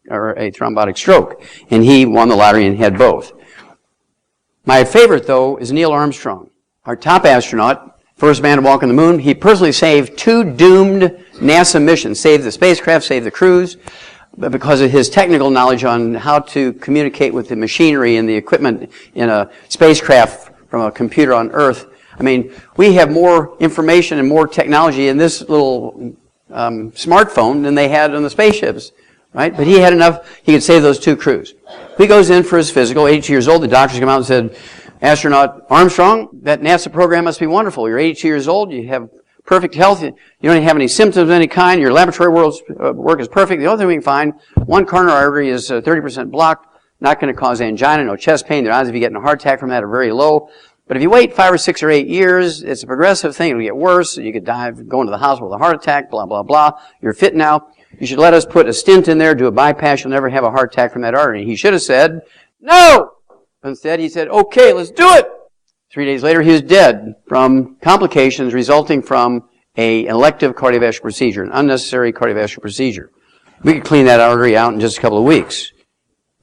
B: or a thrombotic stroke. And he won the lottery and had both. My favorite, though, is Neil Armstrong, our top astronaut, first man to walk on the moon. He personally saved 2 doomed NASA missions, saved the spacecraft, saved the crews, because of his technical knowledge on how to communicate with the machinery and the equipment in a spacecraft from a computer on Earth. I mean, we have more information and more technology in this little smartphone than they had on the spaceships, right? But he had enough, he could save those 2 crews. He goes in for his physical, 82 years old. The doctors come out and said, astronaut Armstrong, that NASA program must be wonderful. You're 82 years old, you have perfect health, you don't have any symptoms of any kind, your laboratory work is perfect. The only thing we can find, one coronary artery is 30% blocked, not going to cause angina, no chest pain. The odds of you getting a heart attack from that are very low. But if you wait 5 or 6 or 8 years, it's a progressive thing. It'll get worse. You could die, go into the hospital with a heart attack, blah, blah, blah. You're fit now. You should let us put a stent in there, do a bypass. You'll never have a heart attack from that artery. He should have said, no! Instead, he said, okay, let's do it! 3 days later, he was dead from complications resulting from an elective cardiovascular procedure, an unnecessary cardiovascular procedure. We could clean that artery out in just a couple of weeks.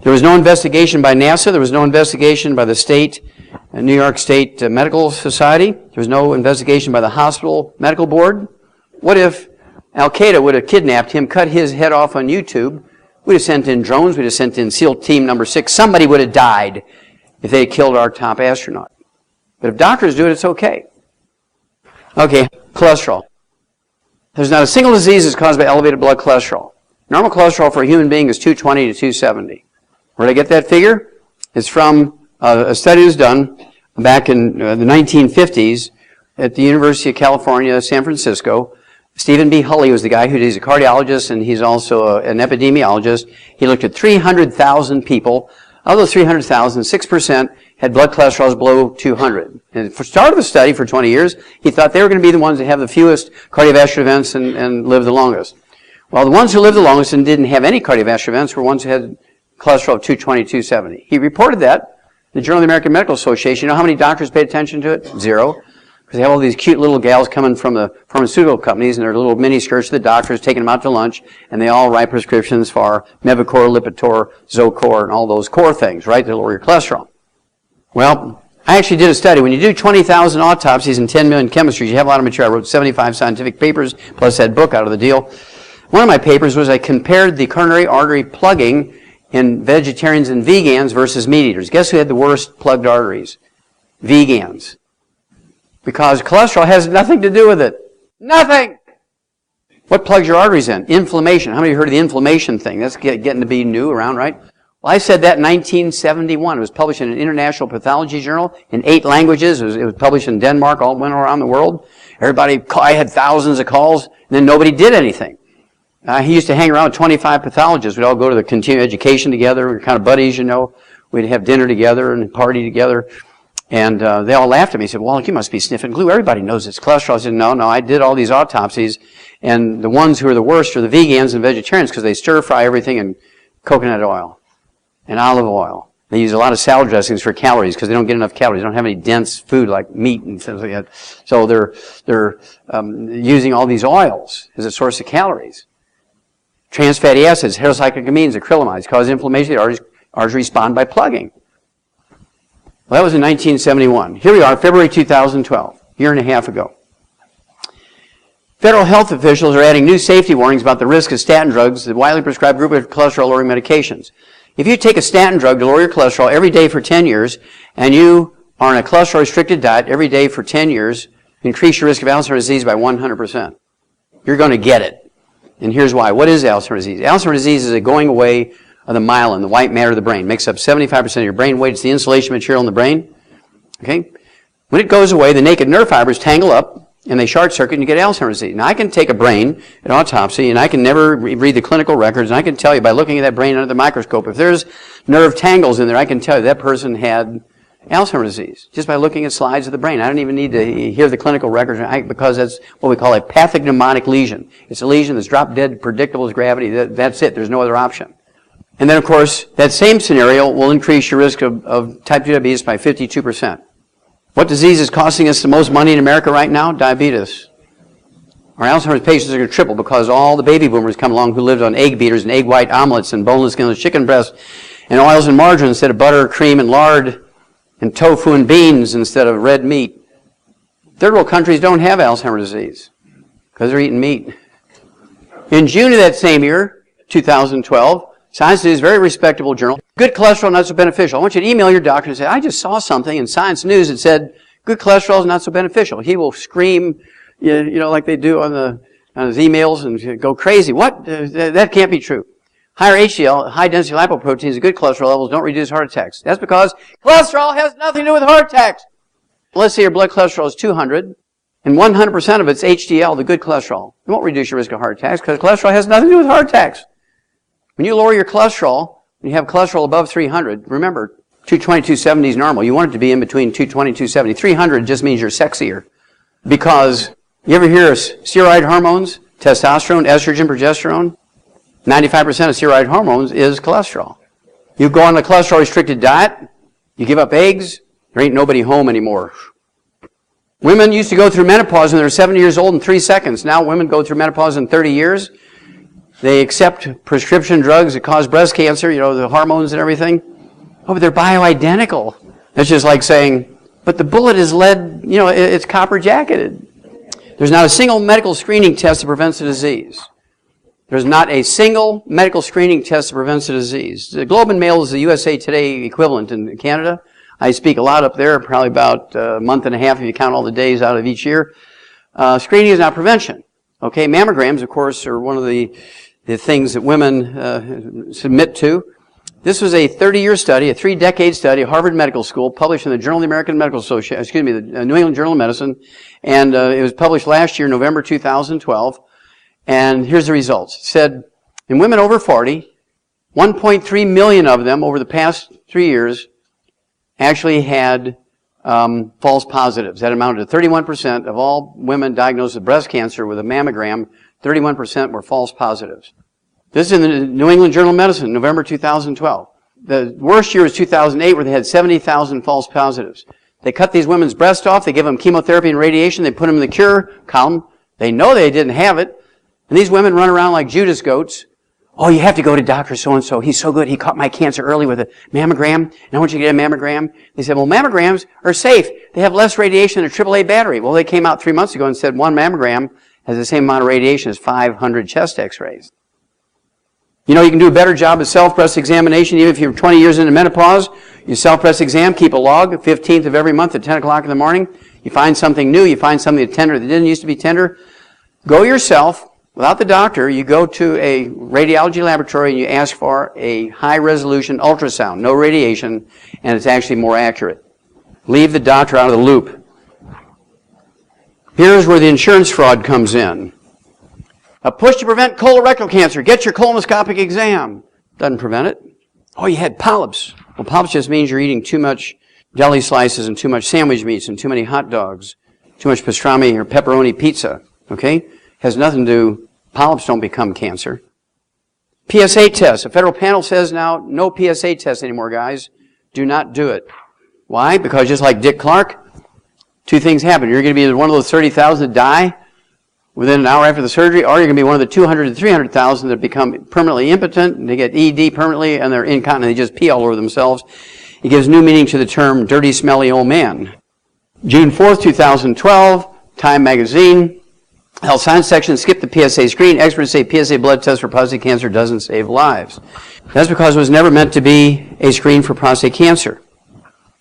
B: There was no investigation by NASA. There was no investigation by the New York State Medical Society. There was no investigation by the hospital medical board. What if Al-Qaeda would have kidnapped him, cut his head off on YouTube? We'd have sent in drones. We'd have sent in SEAL Team Number 6. Somebody would have died if they had killed our top astronaut. But if doctors do it, it's okay. Okay, cholesterol. There's not a single disease that's caused by elevated blood cholesterol. Normal cholesterol for a human being is 220 to 270. Where did I get that figure? It's from a study that was done back in the 1950s at the University of California, San Francisco. Stephen B. Hulley was the guy he's a cardiologist, and he's also an epidemiologist. He looked at 300,000 people. Of those 300,000, 6% had blood cholesterols below 200. And for start of the study for 20 years, he thought they were going to be the ones that have the fewest cardiovascular events and live the longest. Well, the ones who lived the longest and didn't have any cardiovascular events were ones who had cholesterol of 220, 270. He reported that in the Journal of the American Medical Association. You know how many doctors paid attention to it? Zero. Because they have all these cute little gals coming from the pharmaceutical companies in their little mini skirts to the doctors, taking them out to lunch, and they all write prescriptions for Mevacor, Lipitor, Zocor, and all those core things, right, to lower your cholesterol. Well, I actually did a study. When you do 20,000 autopsies and 10 million chemistries, you have a lot of material. I wrote 75 scientific papers, plus that book out of the deal. One of my papers was I compared the coronary artery plugging in vegetarians and vegans versus meat eaters. Guess who had the worst plugged arteries? Vegans. Because cholesterol has nothing to do with it. Nothing! What plugs your arteries in? Inflammation. How many of you heard of the inflammation thing? That's getting to be new around, right? Well, I said that in 1971. It was published in an international pathology journal in 8 languages. It was published in Denmark, all went around the world. I had thousands of calls, and then nobody did anything. He used to hang around with 25 pathologists. We'd all go to the continuing education together. We were kind of buddies, you know. We'd have dinner together and party together. And they all laughed at me. He said, "Wallach, you must be sniffing glue. Everybody knows it's cholesterol." I said, no, I did all these autopsies. And the ones who are the worst are the vegans and vegetarians because they stir fry everything in coconut oil and olive oil. They use a lot of salad dressings for calories because they don't get enough calories. They don't have any dense food like meat and things like that. So they're using all these oils as a source of calories. Trans fatty acids, heterocyclic acrylamides cause inflammation. The arteries respond by plugging. Well, that was in 1971. Here we are, February 2012, a year and a half ago. Federal health officials are adding new safety warnings about the risk of statin drugs, the widely prescribed group of cholesterol-lowering medications. If you take a statin drug to lower your cholesterol every day for 10 years, and you are on a cholesterol-restricted diet every day for 10 years, you increase your risk of Alzheimer's disease by 100%. You're going to get it. And here's why. What is Alzheimer's disease? Alzheimer's disease is a going away of the myelin, the white matter of the brain. It makes up 75% of your brain weight. It's the insulation material in the brain. Okay? When it goes away, the naked nerve fibers tangle up, and they short circuit, and you get Alzheimer's disease. Now, I can take a brain, an autopsy, and I can never read the clinical records, and I can tell you by looking at that brain under the microscope, if there's nerve tangles in there, I can tell you that person had Alzheimer's disease, just by looking at slides of the brain. I don't even need to hear the clinical records because that's what we call a pathognomonic lesion. It's a lesion that's drop dead, predictable as gravity. That's it. There's no other option. And then, of course, that same scenario will increase your risk of type 2 diabetes by 52%. What disease is costing us the most money in America right now? Diabetes. Our Alzheimer's patients are going to triple because all the baby boomers come along who lived on egg beaters and egg white omelets and boneless, skinless chicken breasts and oils and margarine instead of butter, cream, and lard, and tofu and beans instead of red meat. Third world countries don't have Alzheimer's disease because they're eating meat. In June of that same year, 2012, Science News, very respectable journal. Good cholesterol not so beneficial. I want you to email your doctor and say, I just saw something in Science News that said good cholesterol is not so beneficial. He will scream, you know, like they do on his emails and go crazy. What? That can't be true. Higher HDL, high density lipoproteins, and good cholesterol levels don't reduce heart attacks. That's because cholesterol has nothing to do with heart attacks. Let's say your blood cholesterol is 200, and 100% of it's HDL, the good cholesterol. It won't reduce your risk of heart attacks because cholesterol has nothing to do with heart attacks. When you lower your cholesterol, when you have cholesterol above 300, remember, 220, 270 is normal. You want it to be in between 220 and 270. 300 just means you're sexier. Because you ever hear of steroid hormones, testosterone, estrogen, progesterone? 95% of steroid hormones is cholesterol. You go on a cholesterol-restricted diet, you give up eggs, there ain't nobody home anymore. Women used to go through menopause when they were 70 years old in 3 seconds. Now women go through menopause in 30 years. They accept prescription drugs that cause breast cancer, you know, the hormones and everything. Oh, but they're bioidentical. That's just like saying, but the bullet is lead, you know, it's copper jacketed. There's not a single medical screening test that prevents the disease. There's not a single medical screening test that prevents the disease. The Globe and Mail is the USA Today equivalent in Canada. I speak a lot up there, probably about a month and a half if you count all the days out of each year. Screening is not prevention. Okay, mammograms, of course, are one of the things that women submit to. This was a 30-year study, a 3-decade study, Harvard Medical School, published in the Journal of the American Medical Association, the New England Journal of Medicine, and it was published last year, November 2012. And here's the results. It said, in women over 40, 1.3 million of them over the past 3 years actually had false positives. That amounted to 31% of all women diagnosed with breast cancer with a mammogram. 31% were false positives. This is in the New England Journal of Medicine, November 2012. The worst year was 2008, where they had 70,000 false positives. They cut these women's breasts off, they give them chemotherapy and radiation, they put them in the cure column. They know they didn't have it. And these women run around like Judas goats. Oh, you have to go to Dr. So-and-so. He's so good. He caught my cancer early with a mammogram, and I want you to get a mammogram. They said, well, mammograms are safe. They have less radiation than a AAA battery. Well, they came out 3 months ago and said one mammogram has the same amount of radiation as 500 chest x-rays. You know, you can do a better job of self-breast examination even if you're 20 years into menopause. You self-breast exam, keep a log, 15th of every month at 10 o'clock in the morning. You find something new, you find something tender that didn't used to be tender. Go yourself, without the doctor, you go to a radiology laboratory and you ask for a high-resolution ultrasound, no radiation, and it's actually more accurate. Leave the doctor out of the loop. Here's where the insurance fraud comes in. A push to prevent colorectal cancer. Get your colonoscopic exam. Doesn't prevent it. Oh, you had polyps. Well, polyps just means you're eating too much deli slices and too much sandwich meats and too many hot dogs, too much pastrami or pepperoni pizza. Okay? Has nothing to do, polyps don't become cancer. PSA test. A federal panel says now, no PSA test anymore, guys. Do not do it. Why? Because just like Dick Clark, two things happen. You're going to be one of those 30,000 that die within an hour after the surgery, or you're going to be one of the 200 to 300,000 that become permanently impotent, and they get ED permanently, and they're incontinent, they just pee all over themselves. It gives new meaning to the term dirty, smelly old man. June 4th, 2012, Time Magazine, Health Science section, skip the PSA screen. Experts say PSA blood test for prostate cancer doesn't save lives. That's because it was never meant to be a screen for prostate cancer.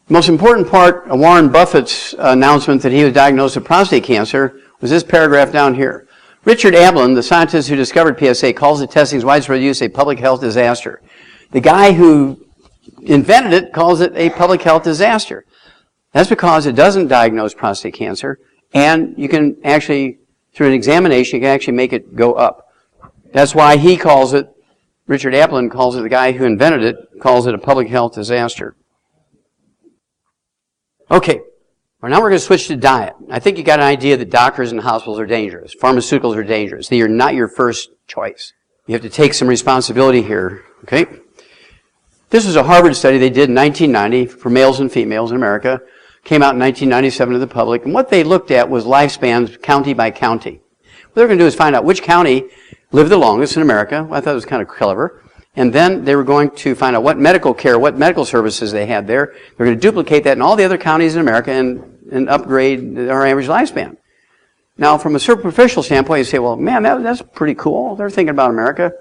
B: The most important part of Warren Buffett's announcement that he was diagnosed with prostate cancer was this paragraph down here. Richard Ablin, the scientist who discovered PSA, calls the testing's widespread use a public health disaster. The guy who invented it calls it a public health disaster. That's because it doesn't diagnose prostate cancer, and you can actually, through an examination, you can actually make it go up. That's why he calls it, Richard Ablin calls it, the guy who invented it, calls it a public health disaster. Okay. Well, now we're going to switch to diet. I think you got an idea that doctors and hospitals are dangerous. Pharmaceuticals are dangerous. They are not your first choice. You have to take some responsibility here. Okay? This was a Harvard study they did in 1990 for males and females in America. Came out in 1997 to the public. And what they looked at was lifespans county by county. What they're going to do is find out which county lived the longest in America. Well, I thought it was kind of clever. And then they were going to find out what medical care, what medical services they had there. They're going to duplicate that in all the other counties in America and upgrade our average lifespan. Now, from a superficial standpoint, you say, well, man, that's pretty cool. They're thinking about America.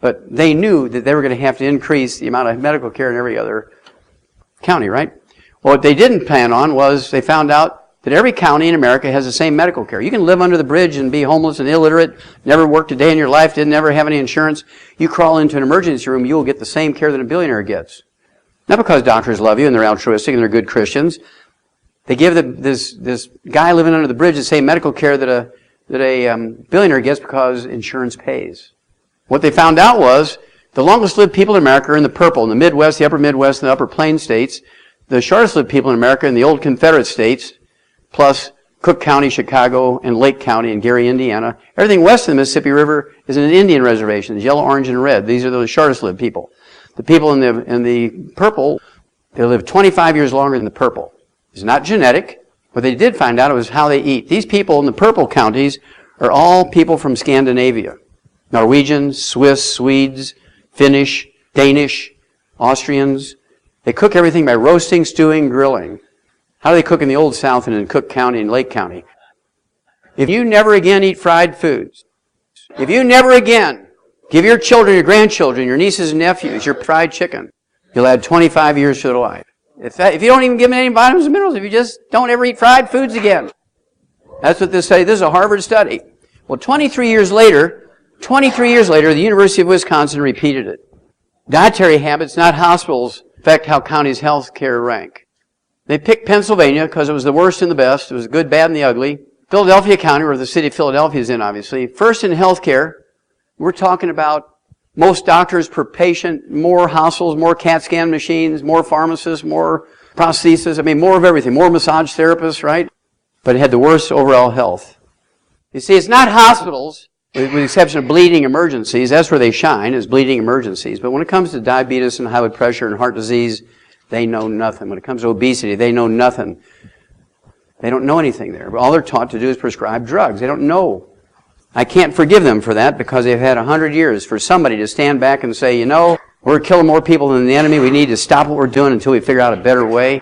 B: But they knew that they were going to have to increase the amount of medical care in every other county, right? Well, what they didn't plan on was they found out that every county in America has the same medical care. You can live under the bridge and be homeless and illiterate, never worked a day in your life, didn't ever have any insurance. You crawl into an emergency room, you will get the same care that a billionaire gets. Not because doctors love you and they're altruistic and they're good Christians. They give this guy living under the bridge the same medical care that a billionaire gets because insurance pays. What they found out was the longest lived people in America are in the purple, in the Midwest, the upper Midwest, and the upper Plain states. The shortest lived people in America in the old Confederate states, plus Cook County, Chicago, and Lake County and Gary, Indiana. Everything west of the Mississippi River is an Indian reservation. It's yellow, orange, and red. These are the shortest lived people. The people in the purple, they live 25 years longer than the purple. It's not genetic. What they did find out was how they eat. These people in the purple counties are all people from Scandinavia. Norwegians, Swiss, Swedes, Finnish, Danish, Austrians. They cook everything by roasting, stewing, grilling. How do they cook in the Old South and in Cook County and Lake County? If you never again eat fried foods, if you never again give your children, your grandchildren, your nieces and nephews your fried chicken, you'll add 25 years to their life. If you don't even give them any vitamins and minerals, if you just don't ever eat fried foods again. That's what this study, this is a Harvard study. Well, 23 years later, the University of Wisconsin repeated it. Dietary habits, not hospitals, affect how counties' health care rank. They picked Pennsylvania because it was the worst and the best. It was the good, bad, and the ugly. Philadelphia County, where the city of Philadelphia is in, obviously. First in health care, we're talking about most doctors per patient, more hospitals, more CAT scan machines, more pharmacists, more prosthesis. I mean, more of everything. More massage therapists, right? But it had the worst overall health. You see, it's not hospitals, with the exception of bleeding emergencies. That's where they shine, is bleeding emergencies. But when it comes to diabetes and high blood pressure and heart disease, they know nothing. When it comes to obesity, they know nothing. They don't know anything there. But all they're taught to do is prescribe drugs. They don't know. I can't forgive them for that because they've had 100 years for somebody to stand back and say, you know, we're killing more people than the enemy. We need to stop what we're doing until we figure out a better way.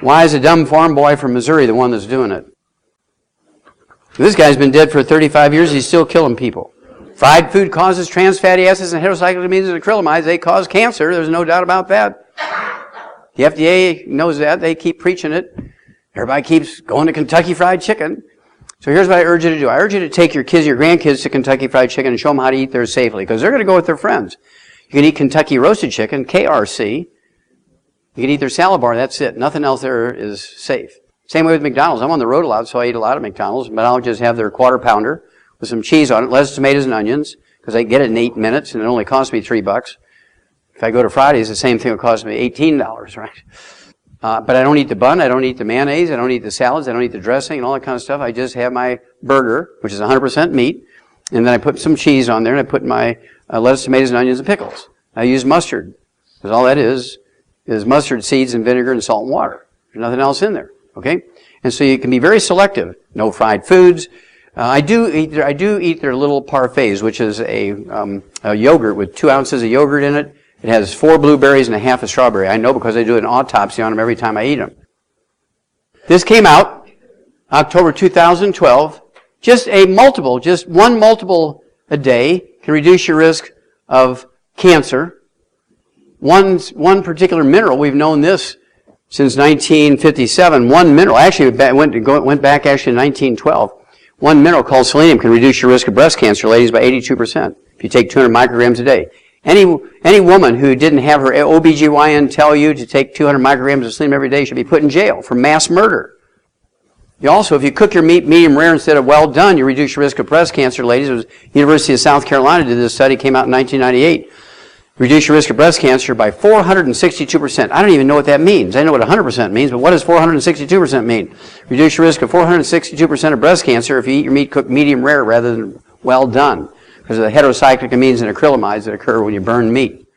B: Why is a dumb farm boy from Missouri the one that's doing it? This guy's been dead for 35 years. He's still killing people. Fried food causes trans fatty acids and heterocyclamines and acrylamides. They cause cancer. There's no doubt about that. The FDA knows that. They keep preaching it. Everybody keeps going to Kentucky Fried Chicken. So here's what I urge you to do. I urge you to take your kids, your grandkids to Kentucky Fried Chicken and show them how to eat there safely because they're going to go with their friends. You can eat Kentucky Roasted Chicken, KRC. You can eat their salad bar. That's it. Nothing else there is safe. Same way with McDonald's. I'm on the road a lot, so I eat a lot of McDonald's, but I'll just have their quarter pounder with some cheese on it, lettuce, tomatoes, and onions because I get it in 8 minutes and it only costs me $3. If I go to Fridays, the same thing will cost me $18, right? But I don't eat the bun, I don't eat the mayonnaise, I don't eat the salads, I don't eat the dressing and all that kind of stuff. I just have my burger, which is 100% meat, and then I put some cheese on there and I put my lettuce, tomatoes, and onions and pickles. I use mustard because all that is mustard seeds and vinegar and salt and water. There's nothing else in there, okay? And so you can be very selective. No fried foods. I do eat their little parfaits, which is a yogurt with 2 ounces of yogurt in it. It has 4 blueberries and a half a strawberry. I know because I do an autopsy on them every time I eat them. This came out October 2012. Just one multiple a day can reduce your risk of cancer. One particular mineral, we've known this since 1957. One mineral, actually went back actually to 1912. One mineral called selenium can reduce your risk of breast cancer, ladies, by 82% if you take 200 micrograms a day. Any woman who didn't have her OBGYN tell you to take 200 micrograms of selenium every day should be put in jail for mass murder. You also, if you cook your meat medium rare instead of well done, you reduce your risk of breast cancer, ladies. It was University of South Carolina did this study, came out in 1998. Reduce your risk of breast cancer by 462%. I don't even know what that means. I know what 100% means, but what does 462% mean? Reduce your risk of 462% of breast cancer if you eat your meat cooked medium rare rather than well done, because of the heterocyclic amines and acrylamides that occur when you burn meat.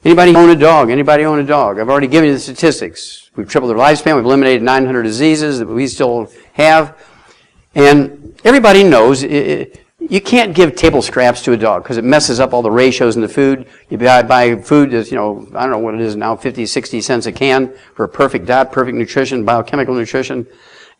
B: Anybody own a dog? Anybody own a dog? I've already given you the statistics. We've tripled their lifespan. We've eliminated 900 diseases that we still have. And everybody knows you can't give table scraps to a dog because it messes up all the ratios in the food. You buy food that's, I don't know what it is now, 50, 60 cents a can for a perfect diet, perfect nutrition, biochemical nutrition.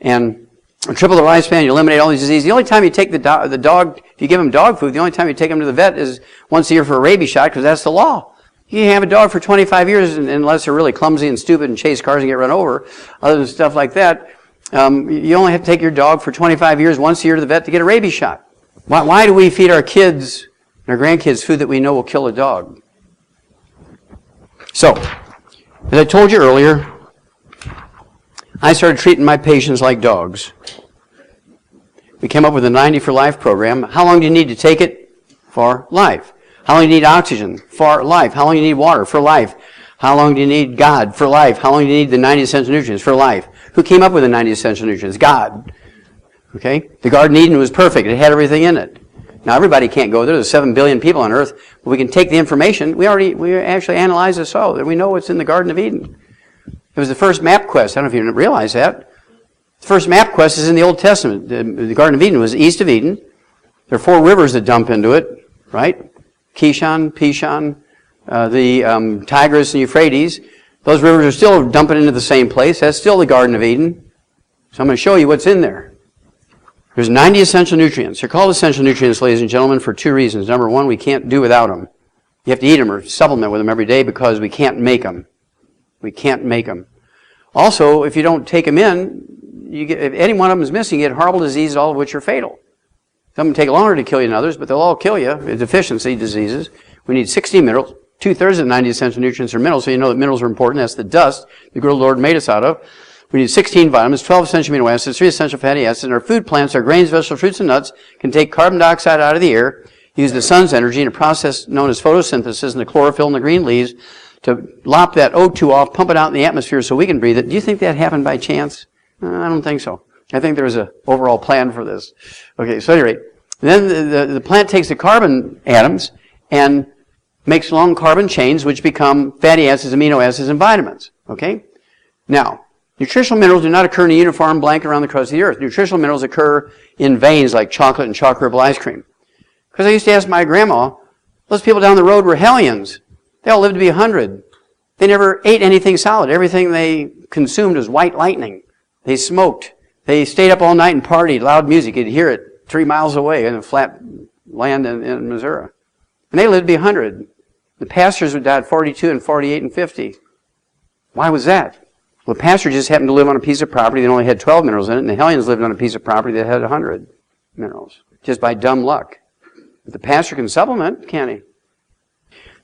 B: And triple the lifespan, you eliminate all these diseases. The only time you take the dog, if you give him dog food, the only time you take him to the vet is once a year for a rabies shot because that's the law. You can have a dog for 25 years unless they're really clumsy and stupid and chase cars and get run over. Other than stuff like that, you only have to take your dog for 25 years once a year to the vet to get a rabies shot. Why do we feed our kids and our grandkids food that we know will kill a dog? So, as I told you earlier, I started treating my patients like dogs. We came up with a 90 for life program. How long do you need to take it? For life. How long do you need oxygen? For life. How long do you need water? For life. How long do you need God? For life. How long do you need the 90 essential nutrients? For life. Who came up with the 90 essential nutrients? God. Okay? The Garden of Eden was perfect. It had everything in it. Now, everybody can't go there. There's 7 billion people on earth. But we can take the information. We actually analyzed this all. We know what's in the Garden of Eden. It was the first map quest. I don't know if you realize that. The first map quest is in the Old Testament. The Garden of Eden was east of Eden. There are 4 rivers that dump into it, right? Kishon, Pishon, the Tigris and Euphrates. Those rivers are still dumping into the same place. That's still the Garden of Eden. So I'm going to show you what's in there. There's 90 essential nutrients. They're called essential nutrients, ladies and gentlemen, for 2 reasons. Number 1, we can't do without them. You have to eat them or supplement with them every day because we can't make them. We can't make them. Also, if you don't take them in, if any one of them is missing, you get horrible diseases, all of which are fatal. Some take longer to kill you than others, but they'll all kill you. Deficiency diseases. We need 60 minerals. 2/3 of the 90 essential nutrients are minerals, so you know that minerals are important. That's the dust the good Lord made us out of. We need 16 vitamins, 12 essential amino acids, 3 essential fatty acids, and our food plants, our grains, vegetables, fruits, and nuts can take carbon dioxide out of the air, use the sun's energy in a process known as photosynthesis and the chlorophyll in the green leaves to lop that O2 off, pump it out in the atmosphere so we can breathe it. Do you think that happened by chance? I don't think so. I think there was an overall plan for this. Okay, so at any rate, then the plant takes the carbon atoms and makes long carbon chains which become fatty acids, amino acids, and vitamins. Okay? Now, nutritional minerals do not occur in a uniform blanket around the crust of the earth. Nutritional minerals occur in veins like chocolate and chocolate ripple ice cream. Because I used to ask my grandma, those people down the road were hellions. They all lived to be 100. They never ate anything solid. Everything they consumed was white lightning. They smoked. They stayed up all night and partied, loud music. You'd hear it 3 miles away in a flat land in Missouri. And they lived to be 100. The pastors would die at 42 and 48 and 50. Why was that? Well, the pastor just happened to live on a piece of property that only had 12 minerals in it, and the hellions lived on a piece of property that had 100 minerals, just by dumb luck. But the pastor can supplement, can't he?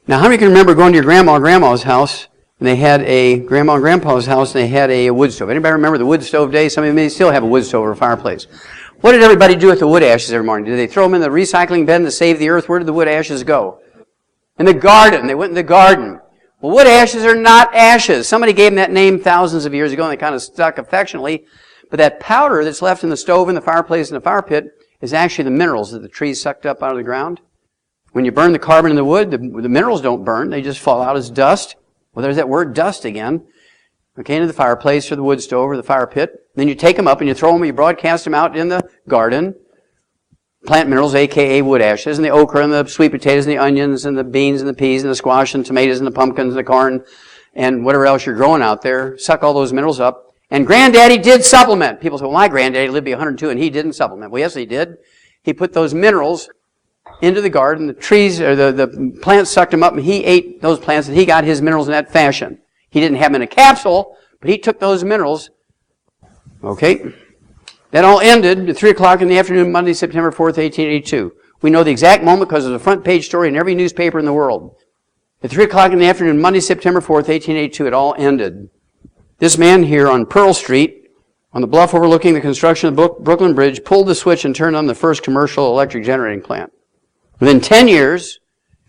B: Now, how many can remember going to your grandma and grandma's house, and they had a grandma and grandpa's house, and they had a wood stove? Anybody remember the wood stove days? Some of you may still have a wood stove or a fireplace. What did everybody do with the wood ashes every morning? Did they throw them in the recycling bin to save the earth? Where did the wood ashes go? In the garden. They went in the garden. Well, wood ashes are not ashes. Somebody gave them that name thousands of years ago, and they kind of stuck affectionately. But that powder that's left in the stove, in the fireplace, in the fire pit is actually the minerals that the trees sucked up out of the ground. When you burn the carbon in the wood, the minerals don't burn. They just fall out as dust. Well, there's that word dust again. Okay, into the fireplace or the wood stove or the fire pit. Then you take them up and you throw them, you broadcast them out in the garden. Plant minerals, a.k.a. wood ashes, and the okra and the sweet potatoes and the onions and the beans and the peas and the squash and tomatoes and the pumpkins and the corn and whatever else you're growing out there. Suck all those minerals up. And Granddaddy did supplement. People say, well, my granddaddy lived to be 102 and he didn't supplement. Well, yes, he did. He put those minerals into the garden. The trees, or the plants sucked them up, and he ate those plants, and he got his minerals in that fashion. He didn't have them in a capsule, but he took those minerals. Okay. That all ended at 3 o'clock in the afternoon, Monday, September 4th, 1882. We know the exact moment because there's a front page story in every newspaper in the world. At 3 o'clock in the afternoon, Monday, September 4th, 1882, it all ended. This man here on Pearl Street, on the bluff overlooking the construction of the Brooklyn Bridge, pulled the switch and turned on the first commercial electric generating plant. Within 10 years,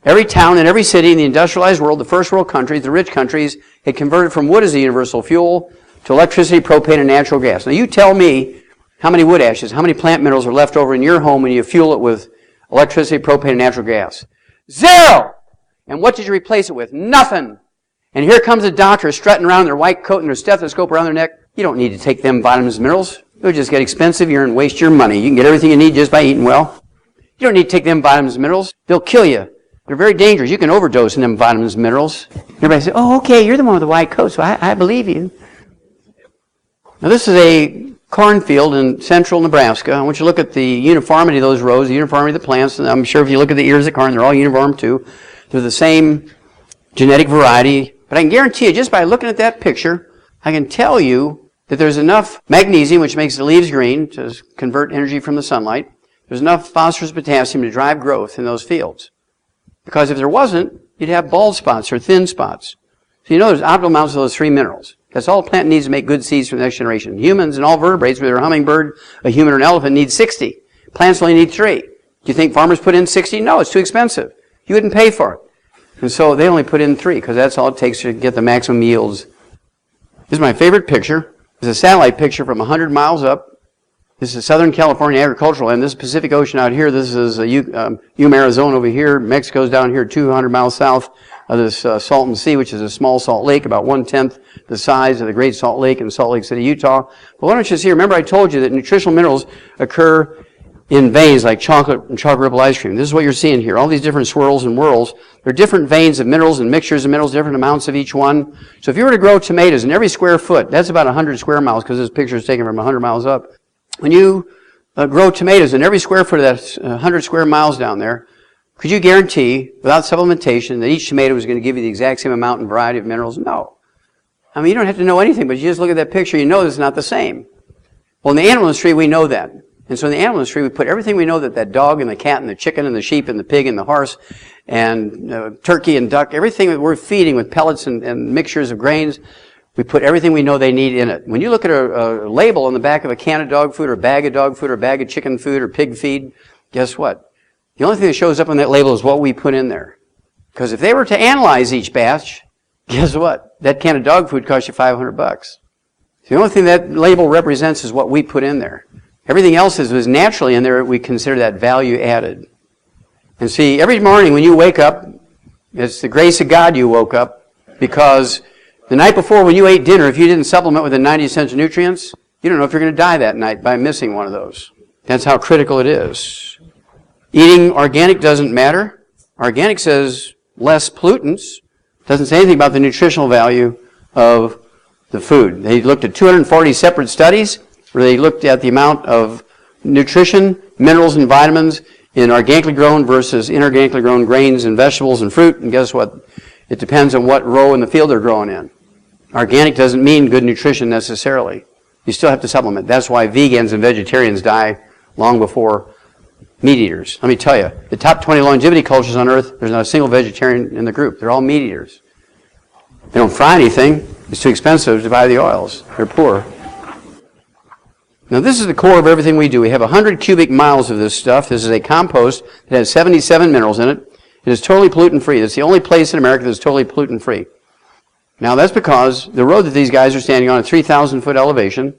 B: every town and every city in the industrialized world, the first world countries, the rich countries, had converted from wood as a universal fuel to electricity, propane, and natural gas. Now you tell me how many wood ashes, how many plant minerals are left over in your home when you fuel it with electricity, propane, and natural gas? 0! And what did you replace it with? Nothing. And here comes a doctor strutting around in their white coat and their stethoscope around their neck. You don't need to take them vitamins and minerals. They'll just get expensive. You're and waste your money. You can get everything you need just by eating well. You don't need to take them vitamins and minerals. They'll kill you. They're very dangerous. You can overdose in them vitamins and minerals. Everybody says, oh, okay, you're the one with the white coat, so I believe you. Now, this is a cornfield in central Nebraska. I want you to look at the uniformity of those rows, the uniformity of the plants. And I'm sure if you look at the ears of corn, they're all uniform too. They're the same genetic variety. But I can guarantee you, just by looking at that picture, I can tell you that there's enough magnesium, which makes the leaves green, to convert energy from the sunlight. There's enough phosphorus, potassium to drive growth in those fields. Because if there wasn't, you'd have bald spots or thin spots. So you know there's optimal amounts of those 3 minerals. That's all a plant needs to make good seeds for the next generation. Humans and all vertebrates, whether a hummingbird, a human, or an elephant, need 60. Plants only need 3. Do you think farmers put in 60? No, it's too expensive. You wouldn't pay for it. And so they only put in 3, because that's all it takes to get the maximum yields. This is my favorite picture. It's a satellite picture from 100 miles up. This is Southern California agricultural land. This is Pacific Ocean out here. This is Yuma, Arizona over here. Mexico's down here 200 miles south of this Salton Sea, which is a small salt lake, about 1/10 the size of the Great Salt Lake in Salt Lake City, Utah. But why don't you see, remember I told you that nutritional minerals occur in veins like chocolate and chocolate ripple ice cream. This is what you're seeing here. All these different swirls and whirls. There are different veins of minerals and mixtures of minerals, different amounts of each one. So if you were to grow tomatoes in every square foot, that's about 100 square miles, because this picture is taken from 100 miles up. When you grow tomatoes in every square foot of that 100 square miles down there, could you guarantee, without supplementation, that each tomato is going to give you the exact same amount and variety of minerals? No. I mean, you don't have to know anything, but you just look at that picture, you know it's not the same. Well, in the animal industry, we know that. And so in the animal industry, we put everything we know that that dog and the cat and the chicken and the sheep and the pig and the horse and turkey and duck, everything that we're feeding with pellets and mixtures of grains, we put everything we know they need in it. When you look at a label on the back of a can of dog food or a bag of dog food or a bag of chicken food or pig feed, guess what? The only thing that shows up on that label is what we put in there. Because if they were to analyze each batch, guess what? That can of dog food costs you $500. The only thing that label represents is what we put in there. Everything else is naturally in there. We consider that value added. And see, every morning when you wake up, it's the grace of God you woke up, because the night before when you ate dinner, if you didn't supplement with the 90 essential nutrients, you don't know if you're going to die that night by missing one of those. That's how critical it is. Eating organic doesn't matter. Organic says less pollutants. Doesn't say anything about the nutritional value of the food. They looked at 240 separate studies where they looked at the amount of nutrition, minerals, and vitamins in organically grown versus inorganically grown grains and vegetables and fruit. And guess what? It depends on what row in the field they're growing in. Organic doesn't mean good nutrition necessarily. You still have to supplement. That's why vegans and vegetarians die long before meat eaters. Let me tell you, the top 20 longevity cultures on earth, there's not a single vegetarian in the group. They're all meat eaters. They don't fry anything. It's too expensive to buy the oils. They're poor. Now this is the core of everything we do. We have 100 cubic miles of this stuff. This is a compost that has 77 minerals in it. It is totally pollutant free. It's the only place in America that's totally pollutant free. Now that's because the road that these guys are standing on at 3,000 foot elevation.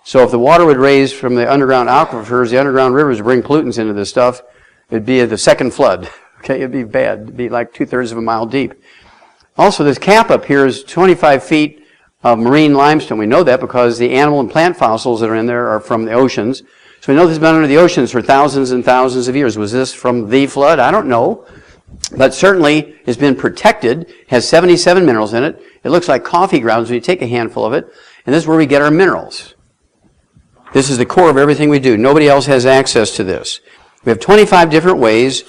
B: So if the water would raise from the underground aquifers, the underground rivers would bring pollutants into this stuff, it'd be the second flood. Okay, it'd be bad. It'd be like 2/3 of a mile deep. Also, this cap up here is 25 feet of marine limestone. We know that because the animal and plant fossils that are in there are from the oceans. So we know this has been under the oceans for thousands and thousands of years. Was this from the flood? I don't know. But certainly it's been protected, has 77 minerals in it. It looks like coffee grounds when you take a handful of it. And this is where we get our minerals. This is the core of everything we do. Nobody else has access to this. We have 25 different ways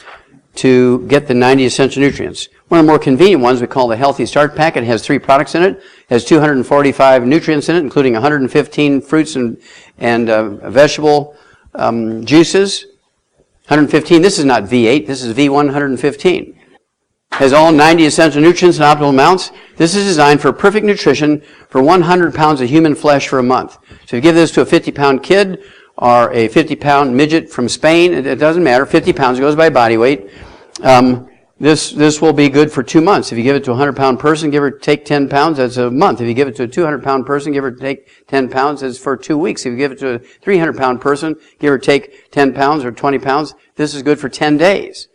B: to get the 90 essential nutrients. One of the more convenient ones we call the Healthy Start Pack. It has 3 products in it. It has 245 nutrients in it, including 115 fruits and vegetable juices. 115, this is not V8, this is V115. Has all 90 essential nutrients in optimal amounts. This is designed for perfect nutrition for 100 pounds of human flesh for a month. So if you give this to a 50-pound kid or a 50-pound midget from Spain, it doesn't matter, 50 pounds, it goes by body weight. This will be good for 2 months. If you give it to a 100-pound person, give or take 10 pounds, that's a month. If you give it to a 200-pound person, give or take 10 pounds, that's for 2 weeks. If you give it to a 300-pound person, give or take 10 pounds or 20 pounds, this is good for 10 days.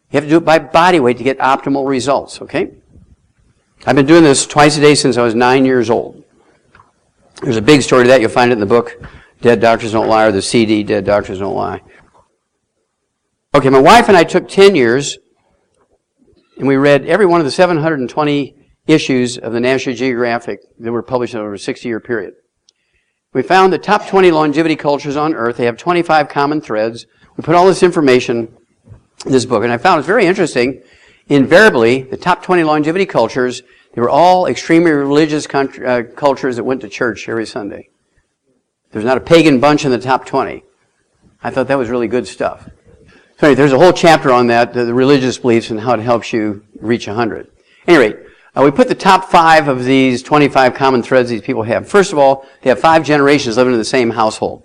B: You have to do it by body weight to get optimal results, okay? I've been doing this twice a day since I was 9 years old. There's a big story to that. You'll find it in the book, Dead Doctors Don't Lie, or the CD, Dead Doctors Don't Lie. Okay, my wife and I took 10 years, and we read every one of the 720 issues of the National Geographic that were published over a 60-year period. We found the top 20 longevity cultures on Earth. They have 25 common threads. We put all this information in this book, and I found it's very interesting. Invariably, the top 20 longevity cultures, they were all extremely religious cultures that went to church every Sunday. There's not a pagan bunch in the top 20. I thought that was really good stuff. So anyway, there's a whole chapter on that, the religious beliefs and how it helps you reach 100. Anyway, we put the top 5 of these 25 common threads these people have. First of all, they have 5 generations living in the same household.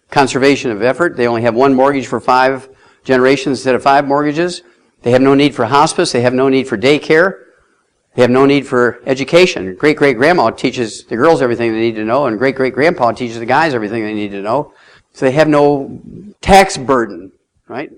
B: Conservation of effort. They only have 1 mortgage for 5 generations instead of 5 mortgages. They have no need for hospice. They have no need for daycare. They have no need for education. Great-great-grandma teaches the girls everything they need to know, and great-great-grandpa teaches the guys everything they need to know. So they have no tax burden, right?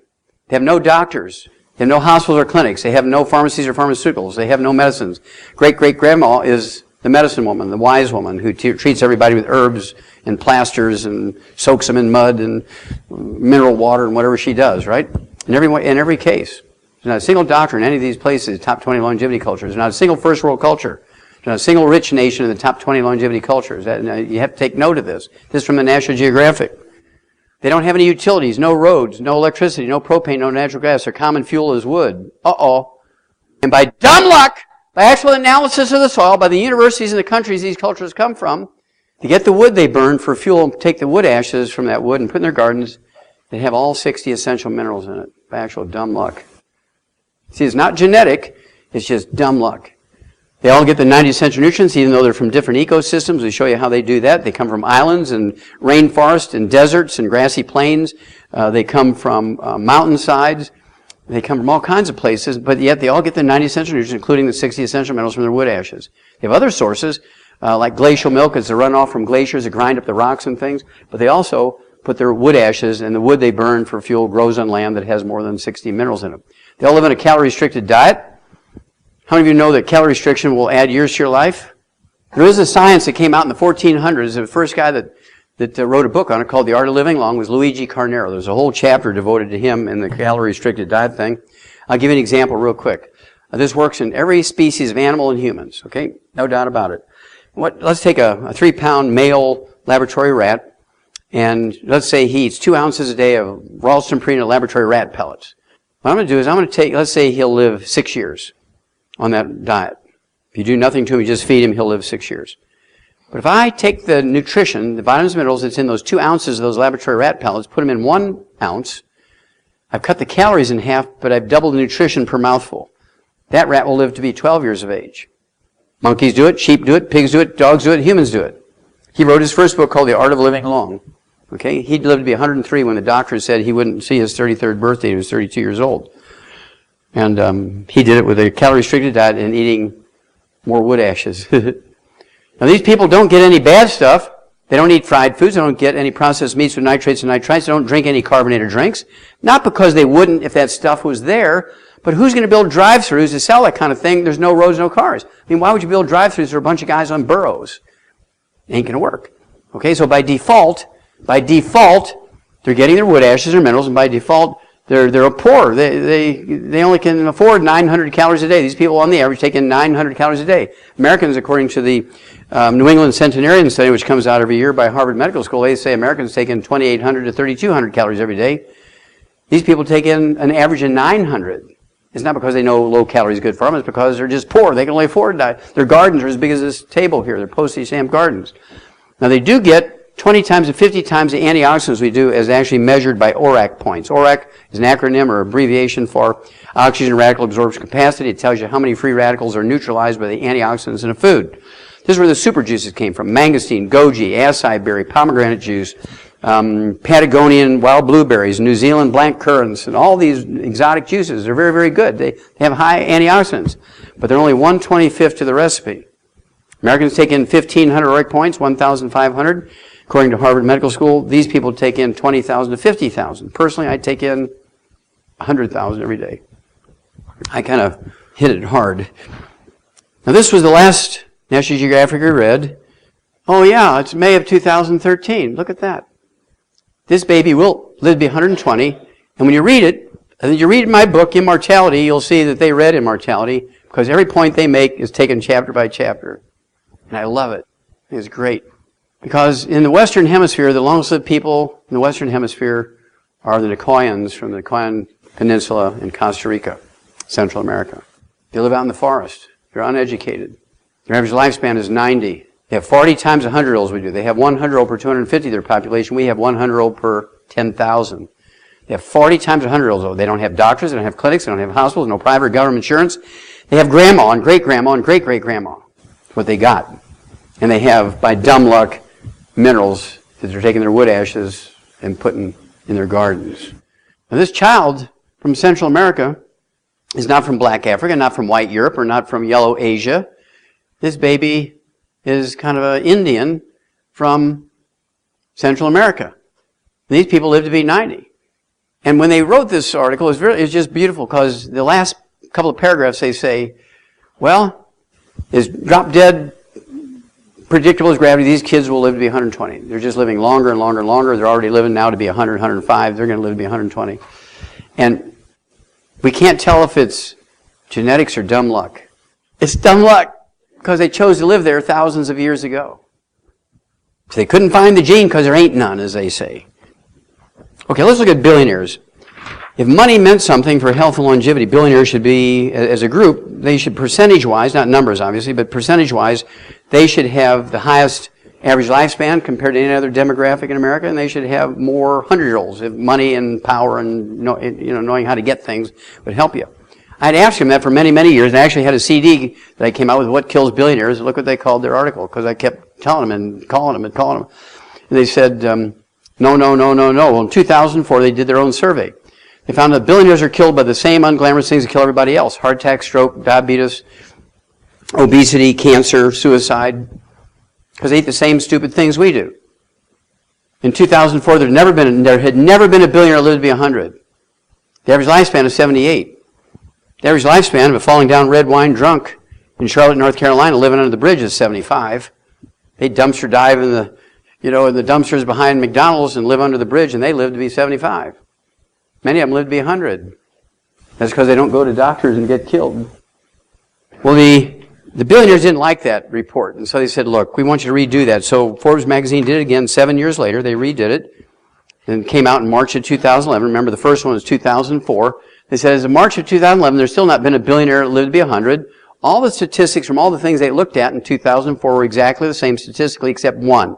B: They have no doctors. They have no hospitals or clinics. They have no pharmacies or pharmaceuticals. They have no medicines. Great-great-grandma is the medicine woman, the wise woman, who treats everybody with herbs and plasters and soaks them in mud and mineral water and whatever she does, right? In every case. There's not a single doctor in any of these places, top 20 longevity cultures. There's not a single first world culture. There's not a single rich nation in the top 20 longevity cultures. You have to take note of this. This is from the National Geographic. They don't have any utilities, no roads, no electricity, no propane, no natural gas. Their common fuel is wood. Uh-oh. And by dumb luck, by actual analysis of the soil, by the universities and the countries these cultures come from, to get the wood they burn for fuel and take the wood ashes from that wood and put in their gardens, that have all 60 essential minerals in it, by actual dumb luck. See, it's not genetic, it's just dumb luck. They all get the 90 essential nutrients, even though they're from different ecosystems. We show you how they do that. They come from islands and rainforests and deserts and grassy plains. They come from mountainsides. They come from all kinds of places, but yet they all get the 90 essential nutrients, including the 60 essential minerals from their wood ashes. They have other sources, like glacial milk. It's the runoff from glaciers that grind up the rocks and things, but they also put their wood ashes, and the wood they burn for fuel grows on land that has more than 60 minerals in it. They all live on a calorie-restricted diet. How many of you know that calorie restriction will add years to your life? There is a science that came out in the 1400s. The first guy that wrote a book on it called The Art of Living Long was Luigi Carnero. There's a whole chapter devoted to him in the calorie-restricted diet thing. I'll give you an example real quick. This works in every species of animal and humans, okay? No doubt about it. Let's take a 3-pound male laboratory rat, and let's say he eats 2 ounces a day of Ralston Purina laboratory rat pellets. What I'm going to do is I'm going to take, let's say he'll live 6 years on that diet. If you do nothing to him, you just feed him, he'll live 6 years. But if I take the nutrition, the vitamins and minerals that's in those 2 ounces of those laboratory rat pellets, put them in 1 ounce, I've cut the calories in half, but I've doubled the nutrition per mouthful. That rat will live to be 12 years of age. Monkeys do it, sheep do it, pigs do it, dogs do it, humans do it. He wrote his first book called The Art of Living Long. Okay, he'd lived to be 103 when the doctor said he wouldn't see his 33rd birthday. He was 32 years old. And he did it with a calorie-restricted diet and eating more wood ashes. Now, these people don't get any bad stuff. They don't eat fried foods. They don't get any processed meats with nitrates and nitrites. They don't drink any carbonated drinks. Not because they wouldn't if that stuff was there, but who's going to build drive-thrus to sell that kind of thing? There's no roads, no cars. I mean, why would you build drive-thrus for a bunch of guys on burros? It ain't going to work. Okay, so by default, they're getting their wood ashes or minerals, and by default, they're poor. They only can afford 900 calories a day. These people, on the average, take in 900 calories a day. Americans, according to the New England Centenarian Study, which comes out every year by Harvard Medical School, they say Americans take in 2,800 to 3,200 calories every day. These people take in an average of 900. It's not because they know low calories is good for them. It's because they're just poor. They can only afford that. Their gardens are as big as this table here. They're postage stamp gardens. Now, they do get 20 times to 50 times the antioxidants we do as actually measured by ORAC points. ORAC is an acronym or abbreviation for oxygen radical absorption capacity. It tells you how many free radicals are neutralized by the antioxidants in a food. This is where the super juices came from. Mangosteen, goji, acai berry, pomegranate juice, Patagonian wild blueberries, New Zealand black currants, and all these exotic juices. They're very, very good. They have high antioxidants, but they're only 1/25th to the recipe. Americans take in 1,500 ORAC points, 1,500. According to Harvard Medical School, these people take in 20,000 to 50,000. Personally, I take in 100,000 every day. I kind of hit it hard. Now, this was the last National Geographic I read. Oh, yeah, it's May of 2013. Look at that. This baby will live to be 120. And when you read it, and you read my book, Immortality, you'll see that they read Immortality because every point they make is taken chapter by chapter. And I love it. It's great. Because in the Western Hemisphere, the longest-lived people in the Western Hemisphere are the Nicoyans from the Nicoyan Peninsula in Costa Rica, Central America. They live out in the forest. They're uneducated. Their average lifespan is 90. They have 40 times 100-year-olds we do. They have 100-year-old per 250 of their population. We have 100-year-old per 10,000. They have 40 times 100-year-olds. They don't have doctors. They don't have clinics. They don't have hospitals. No private or government insurance. They have grandma and great-grandma and great-great-grandma. That's what they got. And they have, by dumb luck, minerals that they're taking their wood ashes and putting in their gardens. Now, this child from Central America is not from black Africa, not from white Europe, or not from yellow Asia. This baby is kind of an Indian from Central America. And these people live to be 90. And when they wrote this article, it's just beautiful because the last couple of paragraphs they say, well, is drop dead predictable as gravity, these kids will live to be 120. They're just living longer and longer and longer. They're already living now to be 100, 105. They're going to live to be 120. And we can't tell if it's genetics or dumb luck. It's dumb luck because they chose to live there thousands of years ago. So they couldn't find the gene because there ain't none, as they say. Okay, let's look at billionaires. If money meant something for health and longevity, billionaires should be, as a group, they should percentage-wise, not numbers obviously, but percentage-wise, they should have the highest average lifespan compared to any other demographic in America, and they should have more 100-year-olds. If money and power and knowing how to get things would help you. I'd asked him that for many, many years, and I actually had a CD that I came out with, What Kills Billionaires. Look what they called their article, because I kept telling them and calling them and calling them. And they said, no. Well, in 2004, they did their own survey. They found that billionaires are killed by the same unglamorous things that kill everybody else. Heart attack, stroke, diabetes, obesity, cancer, suicide, because they eat the same stupid things we do. In 2004, there had never been a billionaire who lived to be 100. The average lifespan is 78. The average lifespan of a falling down red wine drunk in Charlotte, North Carolina, living under the bridge is 75. They dumpster dive in the dumpsters behind McDonald's and live under the bridge, and they live to be 75. Many of them live to be 100. That's because they don't go to doctors and get killed. Well, the billionaires didn't like that report, and so they said, look, we want you to redo that. So Forbes magazine did it again 7 years later. They redid it, and it came out in March of 2011. Remember, the first one was 2004. They said, as of March of 2011, there's still not been a billionaire that lived to be 100. All the statistics from all the things they looked at in 2004 were exactly the same statistically, except one.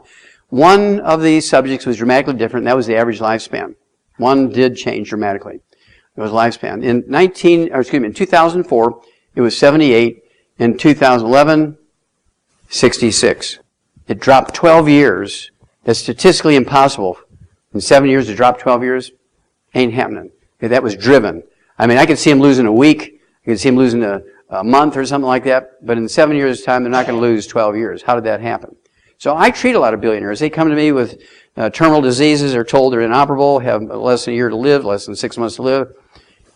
B: One of these subjects was dramatically different, and that was the average lifespan. One did change dramatically. It was lifespan. In 2004, it was 78. In 2011, 66. It dropped 12 years. That's statistically impossible. In 7 years to drop 12 years, ain't happening. Okay, that was driven. I mean, I could see them losing a week. I could see them losing a month or something like that. But in 7 years' time, they're not going to lose 12 years. How did that happen? So I treat a lot of billionaires. They come to me with terminal diseases. They're told they're inoperable, have less than a year to live, less than 6 months to live.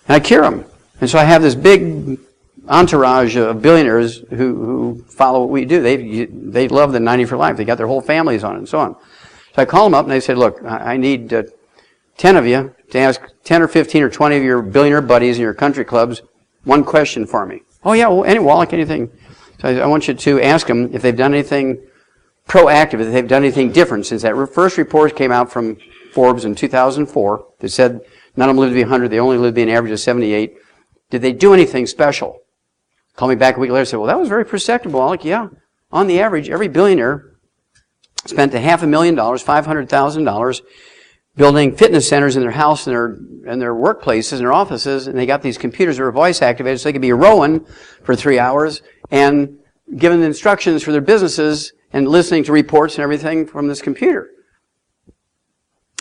B: And I cure them. And so I have this big entourage of billionaires who follow what we do. They love the 90 for life. They got their whole families on it and so on. So I call them up and they said, look, I need 10 of you to ask 10 or 15 or 20 of your billionaire buddies in your country clubs one question for me. Oh, yeah, well, Wallach, anything. So I want you to ask them if they've done anything proactive, if they've done anything different since that first report came out from Forbes in 2004 that said none of them lived to be 100, they only lived to be an average of 78. Did they do anything special? Called me back a week later and said, well, that was very perceptible, Wallach. Yeah, on the average, every billionaire spent $500,000, $500,000 building fitness centers in their house and their workplaces and their offices, and they got these computers that were voice activated so they could be rowing for 3 hours and giving instructions for their businesses and listening to reports and everything from this computer.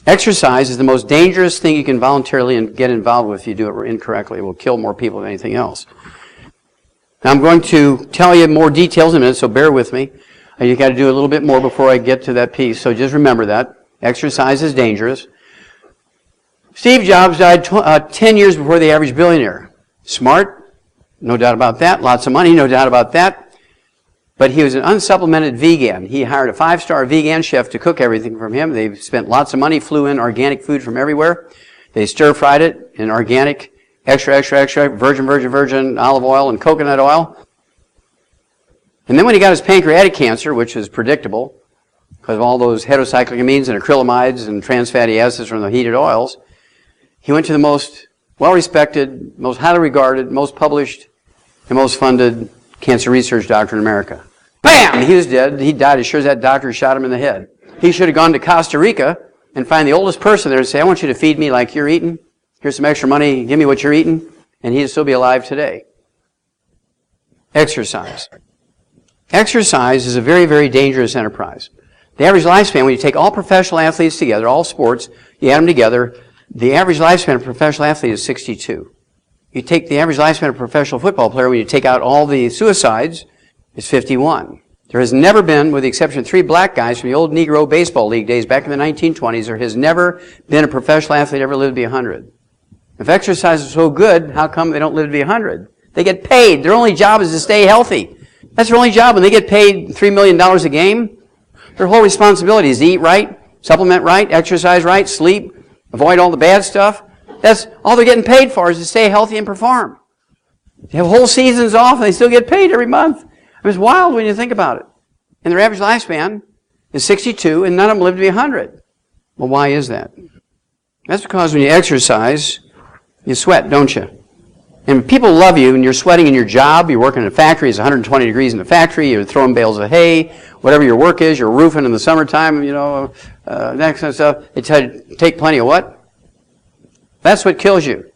B: Exercise is the most dangerous thing you can voluntarily get involved with if you do it incorrectly. It will kill more people than anything else. Now I'm going to tell you more details in a minute, so bear with me. You've got to do a little bit more before I get to that piece, so just remember that. Exercise is dangerous. Steve Jobs died 10 years before the average billionaire. Smart, no doubt about that. Lots of money, no doubt about that. But he was an unsupplemented vegan. He hired a 5-star vegan chef to cook everything from him. They spent lots of money, flew in organic food from everywhere. They stir-fried it in organic, extra, virgin olive oil and coconut oil. And then when he got his pancreatic cancer, which was predictable, because of all those heterocyclamines and acrylamides and trans fatty acids from the heated oils, he went to the most well-respected, most highly regarded, most published, and most funded cancer research doctor in America. Bam! He was dead. He died as sure as that doctor shot him in the head. He should have gone to Costa Rica and find the oldest person there and say, I want you to feed me like you're eating. Here's some extra money. Give me what you're eating. And he'd still be alive today. Exercise. Exercise is a very, very dangerous enterprise. The average lifespan, when you take all professional athletes together, all sports, you add them together, the average lifespan of a professional athlete is 62. You take the average lifespan of a professional football player, when you take out all the suicides, is 51. There has never been, with the exception of 3 black guys from the old Negro Baseball League days back in the 1920s, there has never been a professional athlete ever lived to be 100. If exercise is so good, how come they don't live to be 100? They get paid. Their only job is to stay healthy. That's their only job. When they get paid $3 million a game, their whole responsibility is to eat right, supplement right, exercise right, sleep, avoid all the bad stuff. That's all they're getting paid for, is to stay healthy and perform. They have whole seasons off and they still get paid every month. I mean, it's wild when you think about it. And their average lifespan is 62 and none of them live to be 100. Well, why is that? That's because when you exercise, you sweat, don't you? And people love you, and you're sweating in your job. You're working in a factory. It's 120 degrees in the factory. You're throwing bales of hay, whatever your work is. You're roofing in the summertime, that kind of stuff. They tell you to take plenty of what? That's what kills you.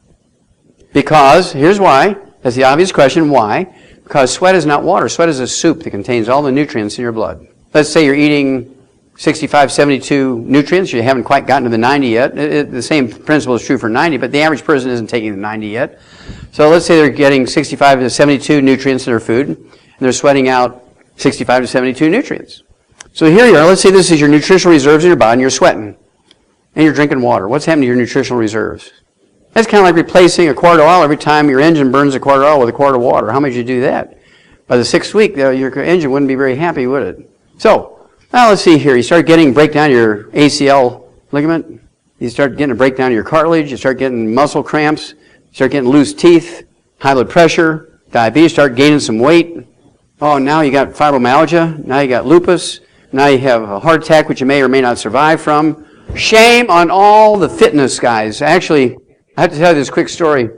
B: Because, here's why. That's the obvious question. Why? Because sweat is not water. Sweat is a soup that contains all the nutrients in your blood. Let's say you're eating 65, 72 nutrients. You haven't quite gotten to the 90 yet. The same principle is true for 90, but the average person isn't taking the 90 yet. So let's say they're getting 65 to 72 nutrients in their food, and they're sweating out 65 to 72 nutrients. So here you are. Let's say this is your nutritional reserves in your body, and you're sweating, and you're drinking water. What's happening to your nutritional reserves? That's kind of like replacing a quart of oil every time your engine burns a quart of oil with a quart of water. How much do you do that? By the 6th week, your engine wouldn't be very happy, would it? So, now let's see here. You start getting breakdown of your ACL ligament. You start getting a breakdown of your cartilage. You start getting muscle cramps. You start getting loose teeth, high blood pressure, diabetes, start gaining some weight. Oh, now you got fibromyalgia. Now you got lupus. Now you have a heart attack, which you may or may not survive from. Shame on all the fitness guys. Actually, I have to tell you this quick story.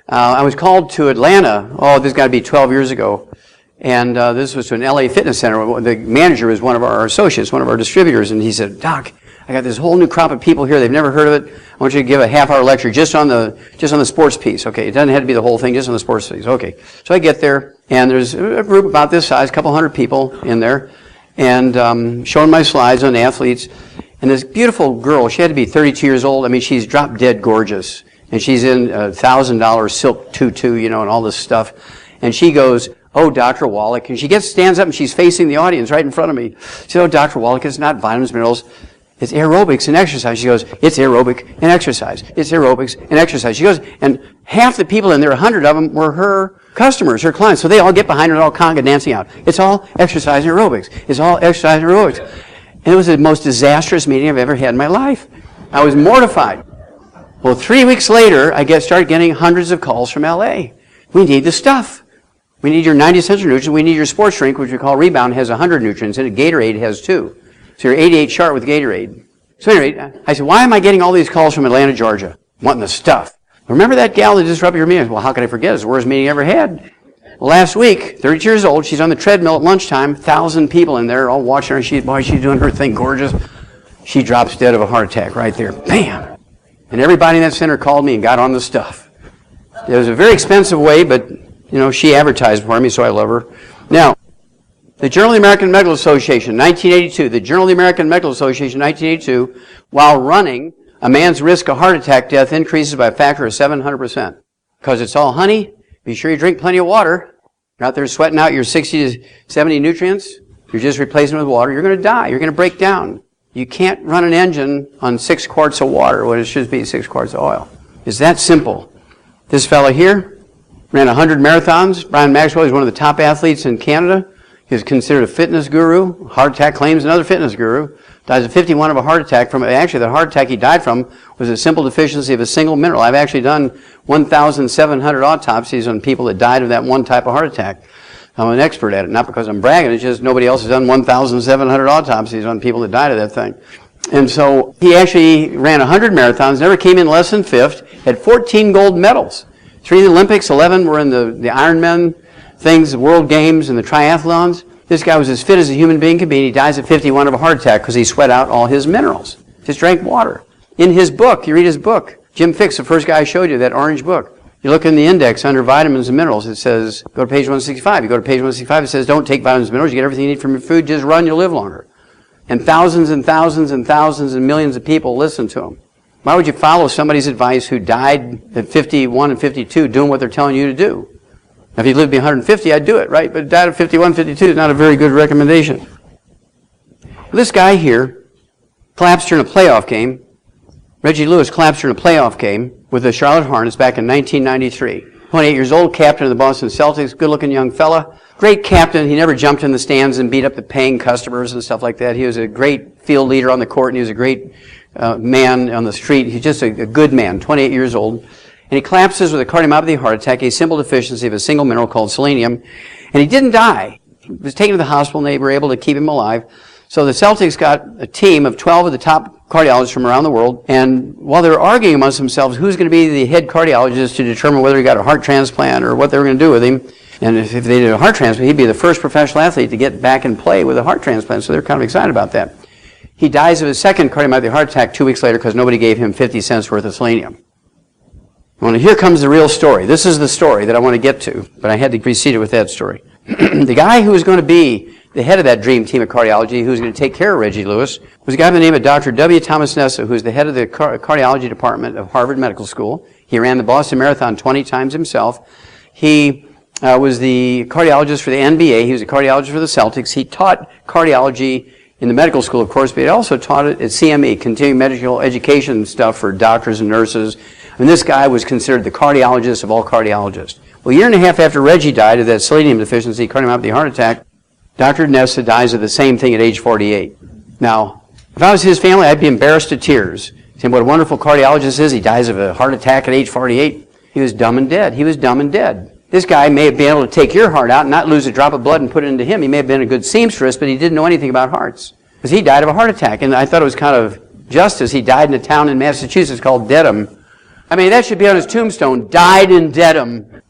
B: I was called to Atlanta. Oh, this got to be 12 years ago. And this was to an LA fitness center. The manager was one of our associates, one of our distributors. And he said, Doc, I got this whole new crop of people here. They've never heard of it. I want you to give a half-hour lecture just on the sports piece. Okay, it doesn't have to be the whole thing, just on the sports piece. Okay, so I get there, and there's a group about this size, a couple hundred people in there, and showing my slides on the athletes. And this beautiful girl, she had to be 32 years old. I mean, she's drop dead gorgeous. And she's in a $1,000 silk tutu, and all this stuff. And she goes, oh, Dr. Wallach. And she stands up, and she's facing the audience right in front of me. She said, oh, Dr. Wallach, it's not vitamins, minerals. It's aerobics and exercise. She goes, it's aerobic and exercise. It's aerobics and exercise. She goes, and half the people in there, 100 of them, were her customers, her clients. So they all get behind her and all conga dancing out. It's all exercise and aerobics. It's all exercise and aerobics. And it was the most disastrous meeting I've ever had in my life. I was mortified. Well, 3 weeks later, I started getting hundreds of calls from LA. We need the stuff. We need your 90 essential nutrients. We need your sports drink, which we call Rebound, has 100 nutrients in it. Gatorade has 2. So you're 88 sharp with Gatorade. So anyway, I said, why am I getting all these calls from Atlanta, Georgia, wanting the stuff? Remember that gal that disrupted your meeting? Well, how could I forget? It's the worst meeting I ever had. Last week, 32 years old, she's on the treadmill at lunchtime, 1,000 people in there all watching her. She's doing her thing gorgeous. She drops dead of a heart attack right there. Bam! And everybody in that center called me and got on the stuff. It was a very expensive way, but, she advertised for me, so I love her. Now, the Journal of the American Medical Association, 1982. The Journal of the American Medical Association, 1982. While running, a man's risk of heart attack death increases by a factor of 700%. Because it's all honey. Be sure you drink plenty of water. You're out there sweating out your 60 to 70 nutrients. You're just replacing them with water. You're going to die. You're going to break down. You can't run an engine on 6 quarts of water when it should be 6 quarts of oil. It's that simple. This fellow here ran 100 marathons. Brian Maxwell is one of the top athletes in Canada. He was considered a fitness guru. Heart attack claims another fitness guru. Dies at 51 of a heart attack actually the heart attack he died from was a simple deficiency of a single mineral. I've actually done 1,700 autopsies on people that died of that one type of heart attack. I'm an expert at it, not because I'm bragging, it's just nobody else has done 1,700 autopsies on people that died of that thing. And so he actually ran 100 marathons, never came in less than 5th, had 14 gold medals. 3 in the Olympics, 11 were in the Ironman things, the World Games and the triathlons. This guy was as fit as a human being could be, and he dies at 51 of a heart attack because he sweat out all his minerals. Just drank water. In his book, you read his book, Jim Fix, the first guy I showed you, that orange book. You look in the index under vitamins and minerals, it says, go to page 165. You go to page 165, it says, don't take vitamins and minerals. You get everything you need from your food. Just run, you'll live longer. And thousands and thousands and thousands and millions of people listen to him. Why would you follow somebody's advice who died at 51 and 52 doing what they're telling you to do? Now, if he lived to be 150, I'd do it, right? But died at 51, 52 is not a very good recommendation. This guy here collapsed during a playoff game. Reggie Lewis collapsed during a playoff game with the Charlotte Hornets back in 1993. 28 years old, captain of the Boston Celtics, good-looking young fella. Great captain. He never jumped in the stands and beat up the paying customers and stuff like that. He was a great field leader on the court, and he was a great man on the street. He's just a good man, 28 years old. And he collapses with a cardiomyopathy heart attack, a simple deficiency of a single mineral called selenium. And he didn't die. He was taken to the hospital, and they were able to keep him alive. So the Celtics got a team of 12 of the top cardiologists from around the world, and while they were arguing amongst themselves who's going to be the head cardiologist to determine whether he got a heart transplant or what they were going to do with him, and if they did a heart transplant, he'd be the first professional athlete to get back and play with a heart transplant, so they're kind of excited about that. He dies of his second cardiomyopathy heart attack 2 weeks later because nobody gave him 50 cents worth of selenium. Well, here comes the real story. This is the story that I want to get to, but I had to precede it with that story. The guy who was going to be the head of that dream team of cardiology, who was going to take care of Reggie Lewis, was a guy by the name of Dr. W. Thomas Nessa, who's the head of the cardiology department of Harvard Medical School. He ran the Boston Marathon 20 times himself. He was the cardiologist for the NBA. He was a cardiologist for the Celtics. He taught cardiology in the medical school, of course, but he also taught it at CME, continuing medical education stuff for doctors and nurses. And this guy was considered the cardiologist of all cardiologists. Well, a year and a half after Reggie died of that selenium deficiency, cardiomyopathy heart attack, Dr. Nessa dies of the same thing at age 48. Now, if I was his family, I'd be embarrassed to tears. Saying what a wonderful cardiologist is, he dies of a heart attack at age 48. He was dumb and dead. He was dumb and dead. This guy may have been able to take your heart out and not lose a drop of blood and put it into him. He may have been a good seamstress, but he didn't know anything about hearts. Because he died of a heart attack. And I thought it was kind of justice. He died in a town in Massachusetts called Dedham. I mean, that should be on his tombstone. Died in Dedham.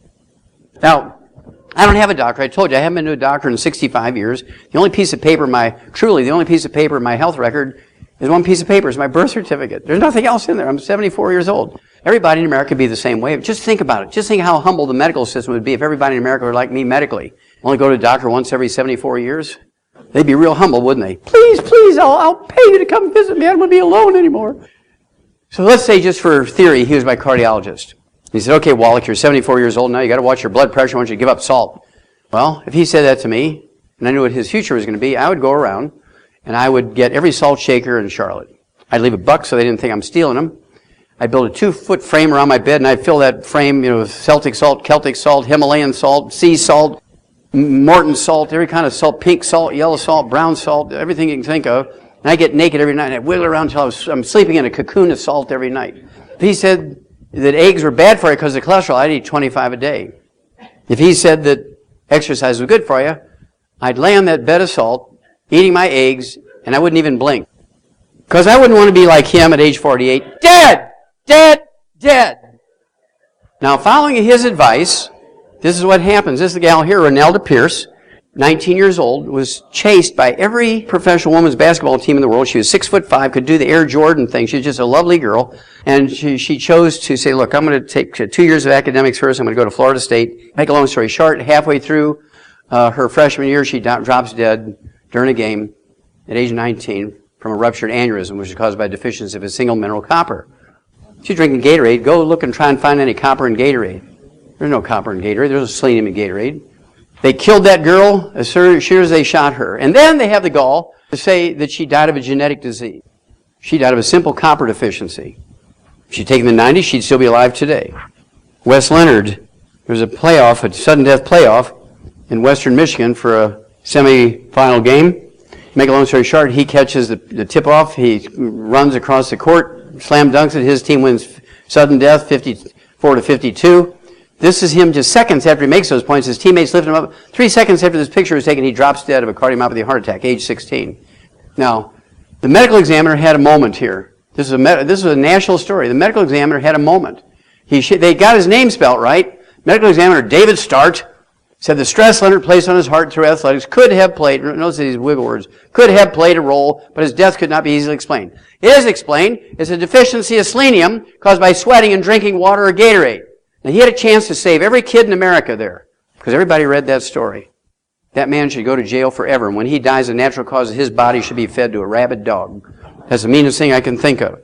B: Now, I don't have a doctor. I told you, I haven't been to a doctor in 65 years. The only piece of paper the only piece of paper in my health record is one piece of paper. It's my birth certificate. There's nothing else in there. I'm 74 years old. Everybody in America would be the same way. Just think about it. Just think how humble the medical system would be if everybody in America were like me medically. Only go to a doctor once every 74 years. They'd be real humble, wouldn't they? Please, please, I'll pay you to come visit me. I don't want to be alone anymore. So let's say, just for theory, he was my cardiologist. He said, okay, Wallach, you're 74 years old now. You got to watch your blood pressure. I want you to give up salt. Well, if he said that to me, and I knew what his future was going to be, I would go around and I would get every salt shaker in Charlotte. I'd leave a buck so they didn't think I'm stealing them. I'd build a 2-foot frame around my bed, and I'd fill that frame, with Celtic salt, Celtic salt, Himalayan salt, sea salt, Morton salt, every kind of salt, pink salt, yellow salt, brown salt, everything you can think of. And I'd get naked every night, and I'd wiggle around until I'm sleeping in a cocoon of salt every night. If he said that eggs were bad for you because of cholesterol, I'd eat 25 a day. If he said that exercise was good for you, I'd lay on that bed of salt, eating my eggs, and I wouldn't even blink. Because I wouldn't want to be like him at age 48. Dead! Dead! Dead! Now, following his advice, this is what happens. This is the gal here, Renelda Pierce, 19 years old, was chased by every professional women's basketball team in the world. She was 6'5", could do the Air Jordan thing. She was just a lovely girl. And she chose to say, look, I'm going to take 2 years of academics first. I'm going to go to Florida State. Make a long story short, halfway through her freshman year, she drops dead during a game at age 19 from a ruptured aneurysm, which is caused by deficiency of a single mineral copper. She's drinking Gatorade. Go look and try and find any copper in Gatorade. There's no copper in Gatorade. There's no selenium in Gatorade. They killed that girl as sure as they shot her. And then they have the gall to say that she died of a genetic disease. She died of a simple copper deficiency. If she'd taken the 90s, she'd still be alive today. Wes Leonard, there was a sudden death playoff in western Michigan for a semifinal game. Make a long story short, he catches the tip-off. He runs across the court, slam dunks it. His team wins sudden death, 54-52. This is him just seconds after he makes those points. His teammates lift him up. 3 seconds after this picture was taken, he drops dead of a cardiomyopathy heart attack, age 16. Now, the medical examiner had a moment here. This is a national story. The medical examiner had a moment. They got his name spelt right. Medical examiner David Start said the stress Leonard placed on his heart through athletics could have played, notice these wiggle words, could have played a role, but his death could not be easily explained. It is explained. It's a deficiency of selenium caused by sweating and drinking water or Gatorade. Now, he had a chance to save every kid in America there, because everybody read that story. That man should go to jail forever, and when he dies, the natural cause of his body should be fed to a rabid dog. That's the meanest thing I can think of.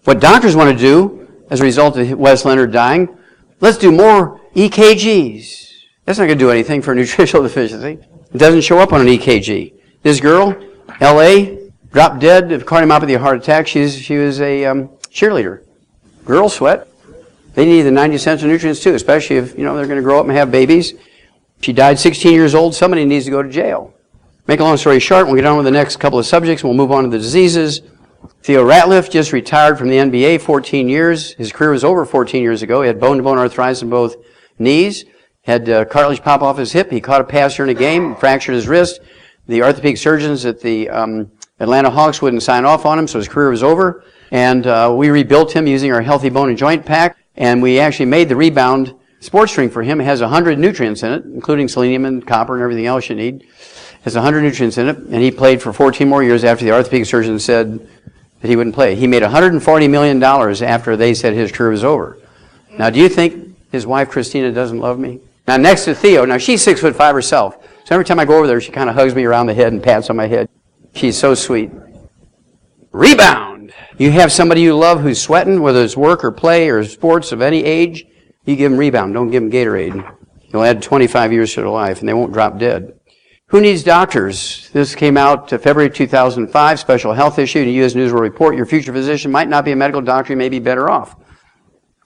B: What doctors want to do, as a result of Wes Leonard dying, let's do more EKGs. That's not going to do anything for a nutritional deficiency. It doesn't show up on an EKG. This girl, L.A., dropped dead of cardiomyopathy heart attack. She was a cheerleader. Girls sweat. They need the 90 cents of nutrients too, especially if they're going to grow up and have babies. She died 16 years old. Somebody needs to go to jail. Make a long story short, we'll get on with the next couple of subjects. We'll move on to the diseases. Theo Ratliff just retired from the NBA, 14 years. His career was over 14 years ago. He had bone-to-bone arthritis in both knees. Had cartilage pop off his hip. He caught a pass during a game, fractured his wrist. The orthopedic surgeons at the Atlanta Hawks wouldn't sign off on him, so his career was over. And we rebuilt him using our Healthy Bone and Joint Pack, and we actually made the Rebound sports drink for him. It has 100 nutrients in it, including selenium and copper and everything else you need. It has 100 nutrients in it, and he played for 14 more years after the orthopedic surgeon said that he wouldn't play. He made $140 million after they said his career was over. Now, do you think his wife, Christina, doesn't love me? Now, next to Theo, now she's 6'5" herself. So every time I go over there, she kind of hugs me around the head and pats on my head. She's so sweet. Rebound! You have somebody you love who's sweating, whether it's work or play or sports of any age, you give them Rebound. Don't give them Gatorade. You'll add 25 years to their life, and they won't drop dead. Who needs doctors? This came out February 2005, special health issue in the U.S. News will report your future physician might not be a medical doctor, you may be better off.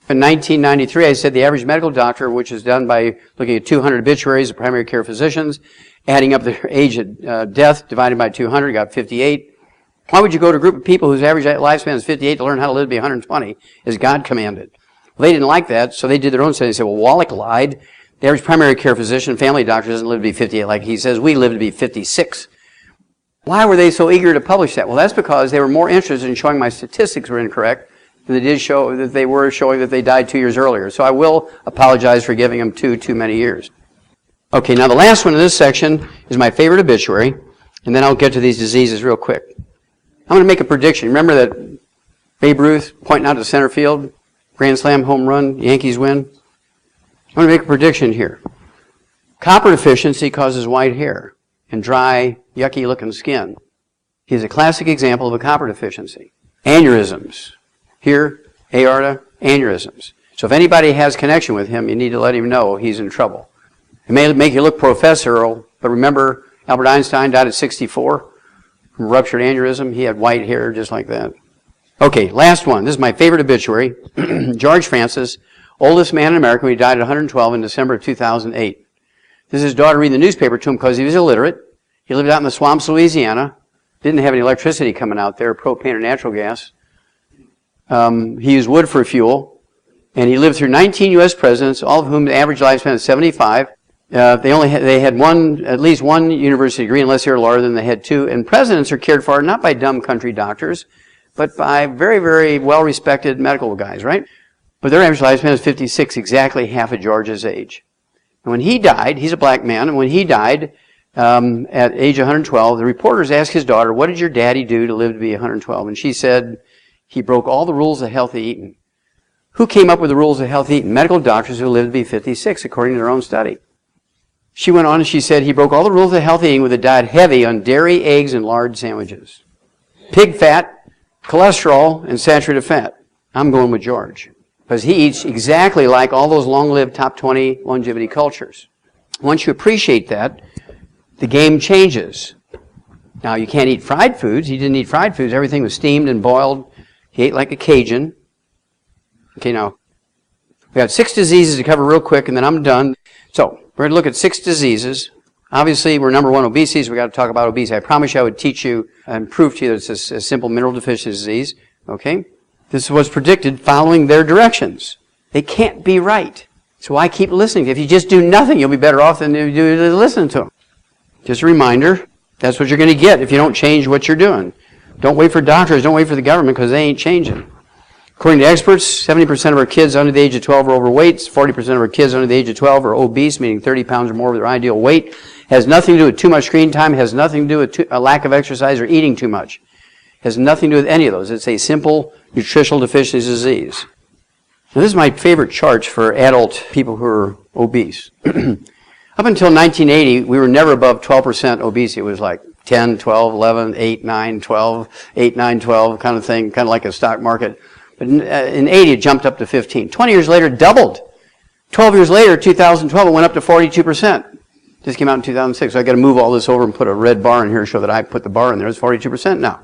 B: In 1993, I said the average medical doctor, which is done by looking at 200 obituaries of primary care physicians, adding up their age of death, divided by 200, got 58. Why would you go to a group of people whose average lifespan is 58 to learn how to live to be 120, as God commanded? Well, they didn't like that, so they did their own study. They said, well, Wallach lied. The average primary care physician, family doctor, doesn't live to be 58 like he says. We live to be 56. Why were they so eager to publish that? Well, that's because they were more interested in showing my statistics were incorrect than they did show that they were showing that they died 2 years earlier. So I will apologize for giving them too many years. Okay, now the last one in this section is my favorite obituary, and then I'll get to these diseases real quick. I'm going to make a prediction. Remember that Babe Ruth pointing out to center field, grand slam, home run, Yankees win? I'm going to make a prediction here. Copper deficiency causes white hair and dry, yucky-looking skin. He's a classic example of a copper deficiency. Aneurysms. Here, aorta, aneurysms. So if anybody has connection with him, you need to let him know he's in trouble. It may make you look professorial, but remember Albert Einstein died at 64 from ruptured aneurysm. He had white hair just like that. Okay, last one. This is my favorite obituary. George Francis, oldest man in America. He died at 112 in December of 2008. This is his daughter reading the newspaper to him because he was illiterate. He lived out in the swamps, Louisiana. Didn't have any electricity coming out there, propane or natural gas. He used wood for fuel. And he lived through 19 U.S. presidents, all of whom the average lifespan is 75. They had at least one university degree, unless they were a lawyer, then they had two. And presidents are cared for not by dumb country doctors, but by very, very well-respected medical guys, right? But their average lifespan is 56, exactly half of George's age. And when he died, he's a black man, and when he died at age 112, the reporters asked his daughter, what did your daddy do to live to be 112? And she said, he broke all the rules of healthy eating. Who came up with the rules of healthy eating? Medical doctors who lived to be 56, according to their own study. She went on and she said, he broke all the rules of healthy eating with a diet heavy on dairy, eggs, and lard sandwiches. Pig fat, cholesterol, and saturated fat. I'm going with George. Because he eats exactly like all those long-lived top 20 longevity cultures. Once you appreciate that, the game changes. Now, you can't eat fried foods. He didn't eat fried foods. Everything was steamed and boiled. He ate like a Cajun. Okay, now, we got 6 diseases to cover real quick, and then I'm done. So, we're going to look at 6 diseases. Obviously, we're number 1, obesity, so we've got to talk about obesity. I promise you I would teach you and prove to you that it's a simple mineral deficiency disease. Okay? This was predicted following their directions. They can't be right. So I keep listening. If you just do nothing, you'll be better off than you do to listen to them. Just a reminder, that's what you're going to get if you don't change what you're doing. Don't wait for doctors, don't wait for the government, because they ain't changing. According to experts, 70% of our kids under the age of 12 are overweight. 40% of our kids under the age of 12 are obese, meaning 30 pounds or more of their ideal weight. Has nothing to do with too much screen time, has nothing to do with a lack of exercise or eating too much. Has nothing to do with any of those. It's a simple nutritional deficiency disease. Now, this is my favorite charts for adult people who are obese. Up until 1980, we were never above 12% obesity. It was like 10, 12, 11, 8, 9, 12, 8, 9, 12 kind of thing, kind of like a stock market. But in 80, it jumped up to 15. 20 years later, it doubled. 12 years later, 2012, it went up to 42%. This came out in 2006, so I got to move all this over and put a red bar in here to show that I put the bar in there. It's 42% now.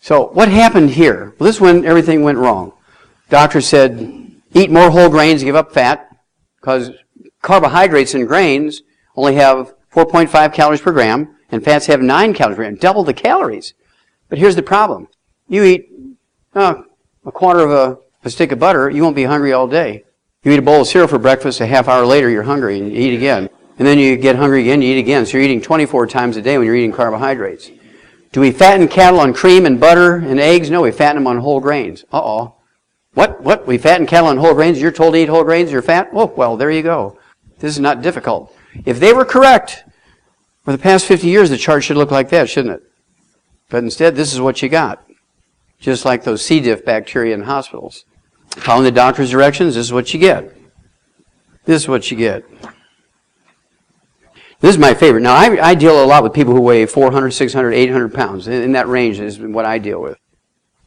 B: So what happened here? Well, this is when everything went wrong. Doctors said, eat more whole grains, give up fat, because carbohydrates in grains only have 4.5 calories per gram, and fats have 9 calories per gram, double the calories. But here's the problem. You eat a quarter of a stick of butter, you won't be hungry all day. You eat a bowl of cereal for breakfast, a half hour later you're hungry, and you eat again. And then you get hungry again, you eat again. So you're eating 24 times a day when you're eating carbohydrates. Do we fatten cattle on cream and butter and eggs? No, we fatten them on whole grains. Uh-oh. What? We fatten cattle on whole grains? You're told to eat whole grains, you're fat? Oh, well, there you go. This is not difficult. If they were correct, for the past 50 years, the chart should look like that, shouldn't it? But instead, this is what you got. Just like those C. diff bacteria in hospitals. Following the doctor's directions, this is what you get. This is what you get. This is my favorite. Now, I deal a lot with people who weigh 400, 600, 800 pounds. In that range is what I deal with.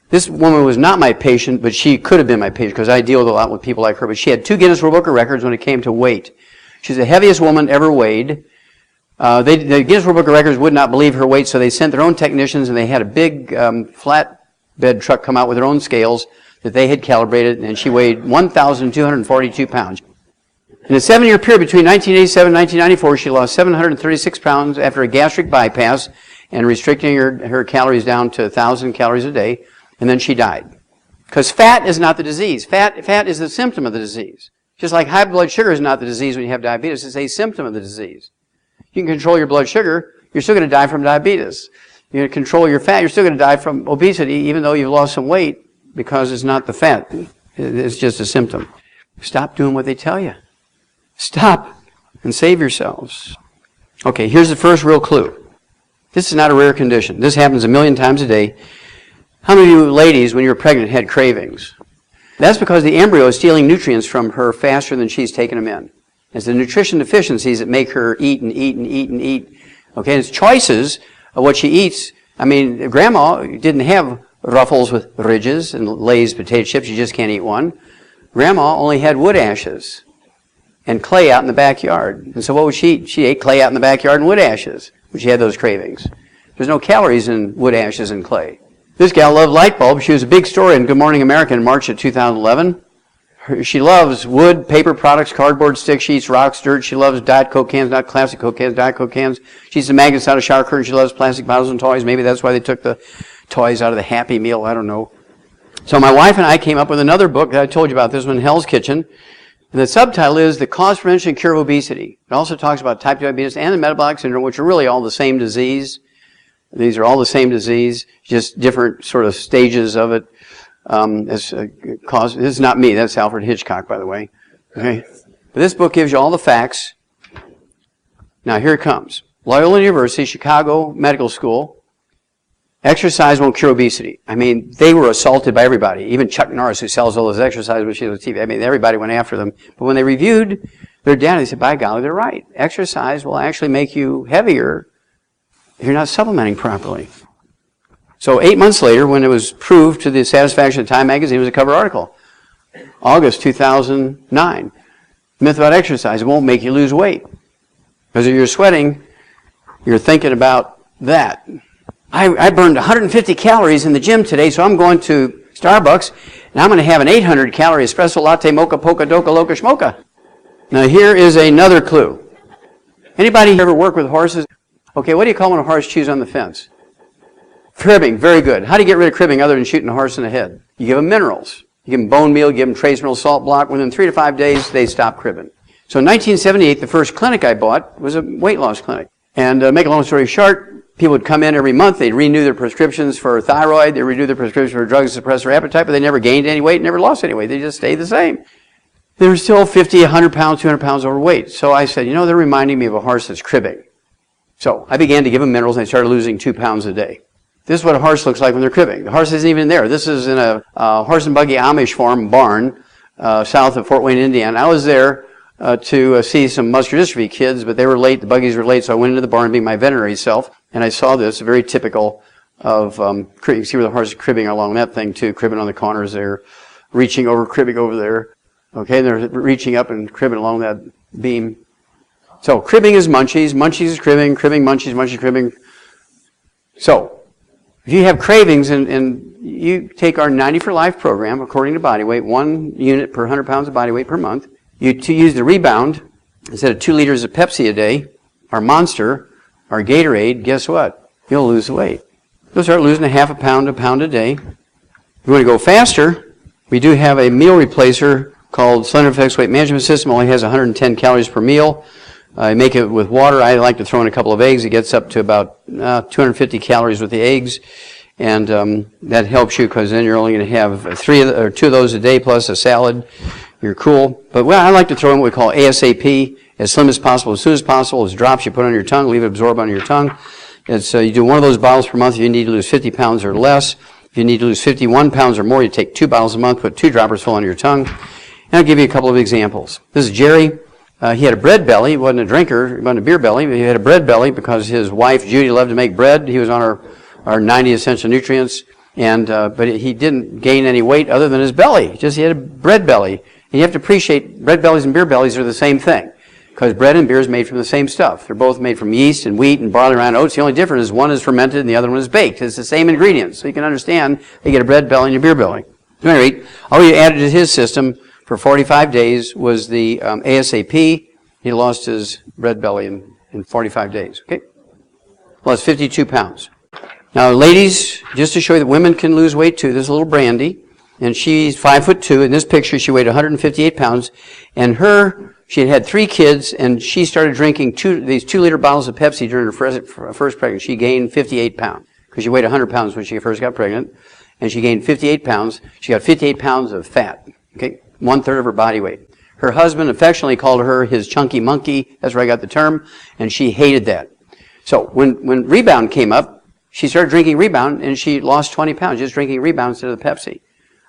B: This woman was not my patient, but she could have been my patient because I deal a lot with people like her. But she had 2 Guinness World Book of Records when it came to weight. She's the heaviest woman ever weighed. The Guinness World Book of Records would not believe her weight, so they sent their own technicians, and they had a big flatbed truck come out with their own scales that they had calibrated, and she weighed 1,242 pounds. In a 7-year period between 1987 and 1994, she lost 736 pounds after a gastric bypass and restricting her calories down to 1,000 calories a day, and then she died. Because fat is not the disease. Fat is the symptom of the disease. Just like high blood sugar is not the disease when you have diabetes, it's a symptom of the disease. You can control your blood sugar, you're still going to die from diabetes. You're going to control your fat, you're still going to die from obesity, even though you've lost some weight, because it's not the fat. It's just a symptom. Stop doing what they tell you. Stop and save yourselves. Okay, here's the first real clue. This is not a rare condition. This happens a million times a day. How many of you ladies, when you were pregnant, had cravings? That's because the embryo is stealing nutrients from her faster than she's taking them in. It's the nutrition deficiencies that make her eat and eat and eat and eat. Okay, and it's choices of what she eats. I mean, Grandma didn't have Ruffles with ridges and Lay's potato chips. You just can't eat one. Grandma only had wood ashes and clay out in the backyard. And so what would she eat? She ate clay out in the backyard and wood ashes when she had those cravings. There's no calories in wood ashes and clay. This gal loved light bulbs. She was a big story in Good Morning America in March of 2011. She loves wood, paper products, cardboard stick sheets, rocks, dirt. She loves Diet Coke cans, not classic Coke cans, Diet Coke cans. She's the magnets out of shower curtains. She loves plastic bottles and toys. Maybe that's why they took the toys out of the Happy Meal. I don't know. So my wife and I came up with another book that I told you about, this one, Hell's Kitchen. And the subtitle is The Cause, Prevention, and Cure of Obesity. It also talks about type 2 diabetes and the metabolic syndrome, which are really all the same disease. These are all the same disease, just different sort of stages of it. This is not me. That's Alfred Hitchcock, by the way. Okay. But this book gives you all the facts. Now, here it comes. Loyola University, Chicago Medical School. Exercise won't cure obesity. I mean, they were assaulted by everybody. Even Chuck Norris, who sells all those exercise machines on TV. I mean, everybody went after them. But when they reviewed their data, they said, by golly, they're right. Exercise will actually make you heavier if you're not supplementing properly. So 8 months later, when it was proved to the satisfaction of Time magazine, it was a cover article. August 2009. Myth about exercise, it won't make you lose weight. Because if you're sweating, you're thinking about that. I burned 150 calories in the gym today, so I'm going to Starbucks, and I'm going to have an 800-calorie espresso latte, mocha, polka, doka, loca, schmoka. Now here is another clue. Anybody ever work with horses? Okay, what do you call when a horse chews on the fence? Cribbing, very good. How do you get rid of cribbing other than shooting a horse in the head? You give them minerals. You give them bone meal, give them trace mineral salt block. Within 3 to 5 days, they stop cribbing. So in 1978, the first clinic I bought was a weight loss clinic. And make a long story short, people would come in every month. They'd renew their prescriptions for thyroid. They'd renew their prescriptions for drugs to suppress their appetite, but they never gained any weight, never lost any weight. They just stayed the same. They were still 50, 100 pounds, 200 pounds overweight. So I said, they're reminding me of a horse that's cribbing. So I began to give them minerals, and they started losing 2 pounds a day. This is what a horse looks like when they're cribbing. The horse isn't even there. This is in a horse and buggy Amish farm barn south of Fort Wayne, Indiana. I was there to see some muscular dystrophy kids, but they were late. The buggies were late, so I went into the barn being my veterinary self, and I saw this, very typical of you see where the horse is cribbing along that thing too, cribbing on the corners there, reaching over, cribbing over there. Okay, and they're reaching up and cribbing along that beam. So cribbing is munchies, munchies is cribbing, cribbing, munchies, munchies, cribbing. So if you have cravings and you take our 90 for Life program according to body weight, 1 unit per 100 pounds of body weight per month, you use the Rebound instead of 2 liters of Pepsi a day, our Monster, our Gatorade, guess what? You'll lose the weight. You'll start losing a half a pound a day. If you want to go faster, we do have a meal replacer called Slender Flex Weight Management System. Only has 110 calories per meal. You make it with water. I like to throw in a couple of eggs. It gets up to about 250 calories with the eggs. And that helps you because then you're only going to have 2 of those a day plus a salad. You're cool. But I like to throw in what we call ASAP, as slim as possible, as soon as possible. It's drops you put on your tongue, leave it absorb on your tongue. It's, you do 1 of those bottles per month if you need to lose 50 pounds or less. If you need to lose 51 pounds or more, you take 2 bottles a month, put 2 droppers full on your tongue. And I'll give you a couple of examples. This is Jerry. He had a bread belly. He wasn't a drinker. He wasn't a beer belly. But he had a bread belly because his wife, Judy, loved to make bread. He was on our 90 essential nutrients. But he didn't gain any weight other than his belly. Just he had a bread belly. And you have to appreciate bread bellies and beer bellies are the same thing. Because bread and beer is made from the same stuff. They're both made from yeast and wheat and barley, rye, and oats. The only difference is one is fermented and the other one is baked. It's the same ingredients. So you can understand you get a bread belly and a beer belly. At any rate, all he added to his system for 45 days was the ASAP. He lost his bread belly in 45 days. Okay? Lost 52 pounds. Now, ladies, just to show you that women can lose weight too, there's a little Brandy. And she's 5'2". In this picture, she weighed 158 pounds. And she had 3 kids, and she started drinking these 2-liter bottles of Pepsi during her first pregnancy. She gained 58 pounds because she weighed 100 pounds when she first got pregnant. And she gained 58 pounds. She got 58 pounds of fat, okay, 1/3 of her body weight. Her husband affectionately called her his chunky monkey. That's where I got the term. And she hated that. So when Rebound came up, she started drinking Rebound, and she lost 20 pounds just drinking Rebound instead of the Pepsi.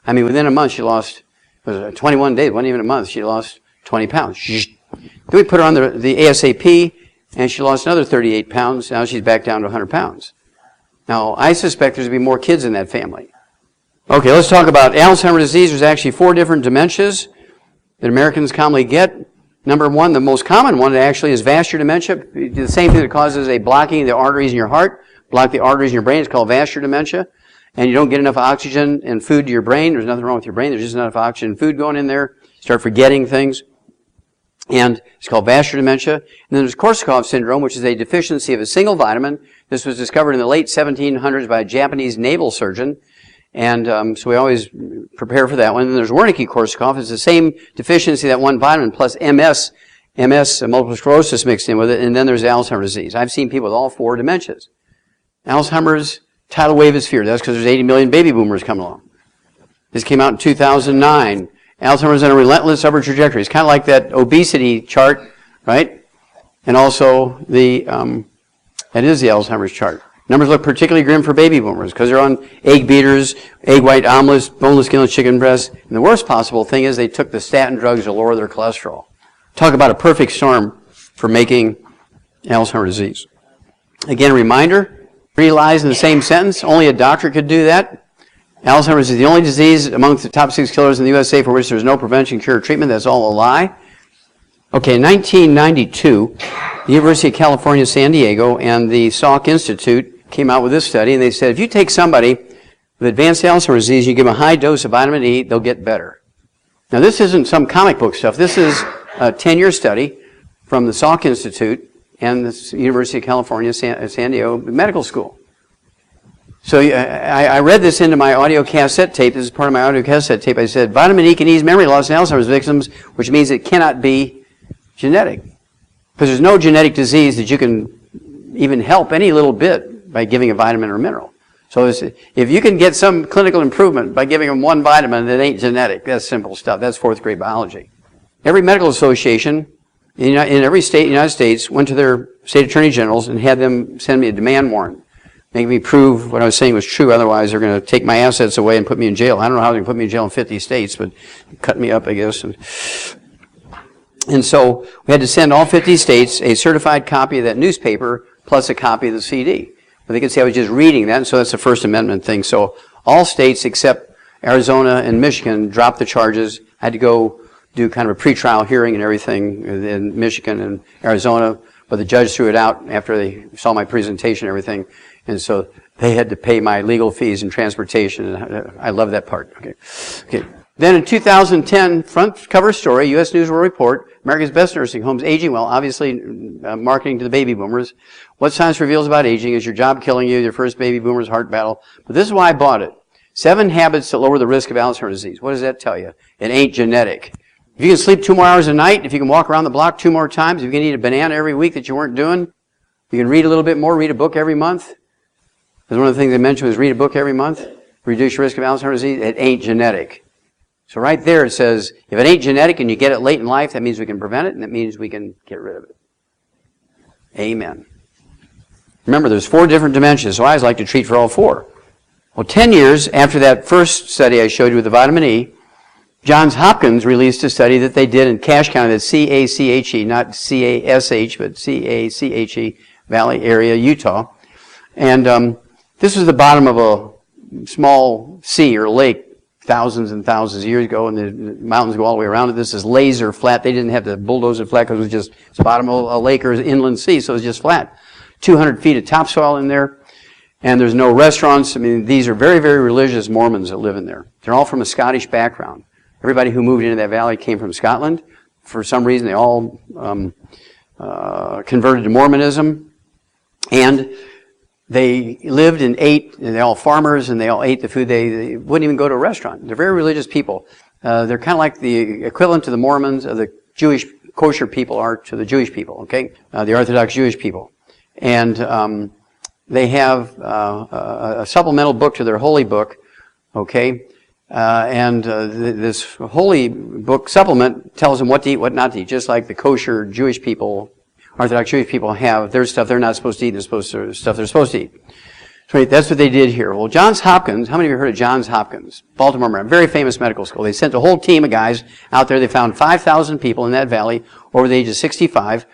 B: I mean, within a month, she lost, it was 21 days, wasn't even a month, she lost 20 pounds. Then we put her on the ASAP, and she lost another 38 pounds. Now she's back down to 100 pounds. Now, I suspect there's going to be more kids in that family. Okay, let's talk about Alzheimer's disease. There's actually 4 different dementias that Americans commonly get. Number 1, the most common one actually is vascular dementia. The same thing that causes a blocking of the arteries in your heart, block the arteries in your brain. It's called vascular dementia. And you don't get enough oxygen and food to your brain. There's nothing wrong with your brain. There's just not enough oxygen and food going in there. You start forgetting things. And it's called vascular dementia. And then there's Korsakoff syndrome, which is a deficiency of a single vitamin. This was discovered in the late 1700s by a Japanese naval surgeon. And so we always prepare for that one. And then there's Wernicke-Korsakoff. It's the same deficiency, that one vitamin, plus MS, multiple sclerosis mixed in with it. And then there's Alzheimer's disease. I've seen people with all 4 dementias. Alzheimer's tidal wave is feared. That's because there's 80 million baby boomers coming along. This came out in 2009. Alzheimer's on a relentless upward trajectory. It's kind of like that obesity chart, right? And also that is the Alzheimer's chart. Numbers look particularly grim for baby boomers because they're on egg beaters, egg white omelets, boneless, skinless chicken breasts. And the worst possible thing is they took the statin drugs to lower their cholesterol. Talk about a perfect storm for making Alzheimer's disease. Again, a reminder, 3 lies in the same sentence. Only a doctor could do that. Alzheimer's is the only disease amongst the top 6 killers in the USA for which there's no prevention, cure, or treatment. That's all a lie. Okay, in 1992, the University of California, San Diego, and the Salk Institute came out with this study, and they said if you take somebody with advanced Alzheimer's disease, you give them a high dose of vitamin E, they'll get better. Now, this isn't some comic book stuff. This is a 10-year study from the Salk Institute and the University of California, San Diego Medical School. So I read this into my audio cassette tape. This is part of my audio cassette tape. I said, vitamin E can ease memory loss in Alzheimer's victims, which means it cannot be genetic. Because there's no genetic disease that you can even help any little bit by giving a vitamin or mineral. So if you can get some clinical improvement by giving them 1 vitamin that ain't genetic, that's simple stuff. That's 4th grade biology. Every medical association in every state in the United States went to their state attorney generals and had them send me a demand warrant, making me prove what I was saying was true. Otherwise, they're going to take my assets away and put me in jail. I don't know how they can put me in jail in 50 states, but cut me up, I guess. And so we had to send all 50 states a certified copy of that newspaper plus a copy of the CD. But they could say I was just reading that, and so that's the First Amendment thing. So all states except Arizona and Michigan dropped the charges. I had to go do kind of a pretrial hearing and everything in Michigan and Arizona, but the judge threw it out after they saw my presentation and everything. And so they had to pay my legal fees and transportation, and I love that part. Okay. Then in 2010, front cover story, U.S. News World Report, America's Best Nursing Homes, Aging Well, obviously marketing to the baby boomers. What science reveals about aging? Is your job killing you? Your first baby boomer's heart battle. But this is why I bought it. 7 habits to lower the risk of Alzheimer's disease. What does that tell you? It ain't genetic. If you can sleep 2 more hours a night, if you can walk around the block 2 more times, if you can eat a banana every week that you weren't doing, you can read a little bit more, read a book every month. Because one of the things they mentioned was read a book every month, reduce your risk of Alzheimer's disease. It ain't genetic. So right there it says, if it ain't genetic and you get it late in life, that means we can prevent it, and that means we can get rid of it. Amen. Remember, there's 4 different dementias, so I always like to treat for all 4. Well, 10 years after that first study I showed you with the vitamin E, Johns Hopkins released a study that they did in Cache County, that's C-A-C-H-E, not C-A-S-H, but C-A-C-H-E, Valley area, Utah. And this was the bottom of a small sea or lake thousands and thousands of years ago, and the mountains go all the way around it. This is laser flat. They didn't have to bulldoze it flat because it was just the bottom of a lake or inland sea, so it was just flat. 200 feet of topsoil in there, and there's no restaurants. I mean, these are very, very religious Mormons that live in there. They're all from a Scottish background. Everybody who moved into that valley came from Scotland. For some reason, they all converted to Mormonism, and they lived and ate, and they're all farmers, and they all ate the food. They wouldn't even go to a restaurant. They're very religious people. They're kind of like the equivalent to the Mormons of the Jewish kosher people are to the Jewish people, okay? The Orthodox Jewish people. And they have a supplemental book to their holy book, okay? This holy book supplement tells them what to eat, what not to eat, just like the kosher Jewish people, Orthodox Jewish people have their stuff they're not supposed to eat, and stuff they're supposed to eat. So that's what they did here. Well, Johns Hopkins, how many of you heard of Johns Hopkins? Baltimore, Maryland, very famous medical school. They sent a whole team of guys out there. They found 5,000 people in that valley over the age of 65.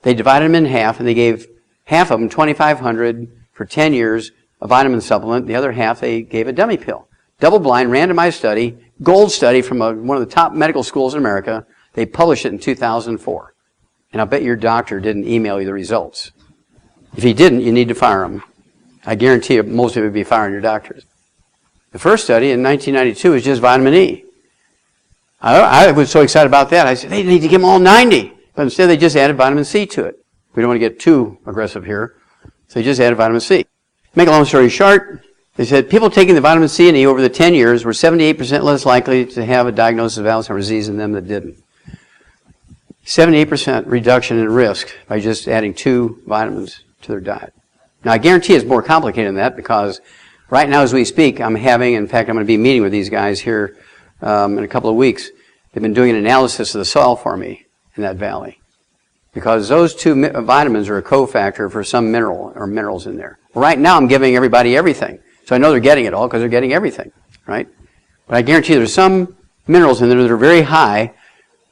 B: They divided them in half, and they gave half of them, 2,500 for 10 years, a vitamin supplement. The other half, they gave a dummy pill. Double-blind, randomized study, gold study from one of the top medical schools in America. They published it in 2004. And I'll bet your doctor didn't email you the results. If he didn't, you need to fire him. I guarantee you most of you would be firing your doctors. The first study in 1992 was just vitamin E. I was so excited about that. I said, they need to give them all 90. But instead, they just added vitamin C to it. We don't want to get too aggressive here. So they just added vitamin C. Make a long story short, they said people taking the vitamin C and E over the 10 years were 78% less likely to have a diagnosis of Alzheimer's disease than them that didn't. 78% reduction in risk by just adding 2 vitamins to their diet. Now, I guarantee it's more complicated than that because right now as we speak, in fact, I'm going to be meeting with these guys here in a couple of weeks. They've been doing an analysis of the soil for me in that valley because those 2 vitamins are a cofactor for some mineral or minerals in there. Right now, I'm giving everybody everything. So I know they're getting it all because they're getting everything, right? But I guarantee there's some minerals in there that are very high.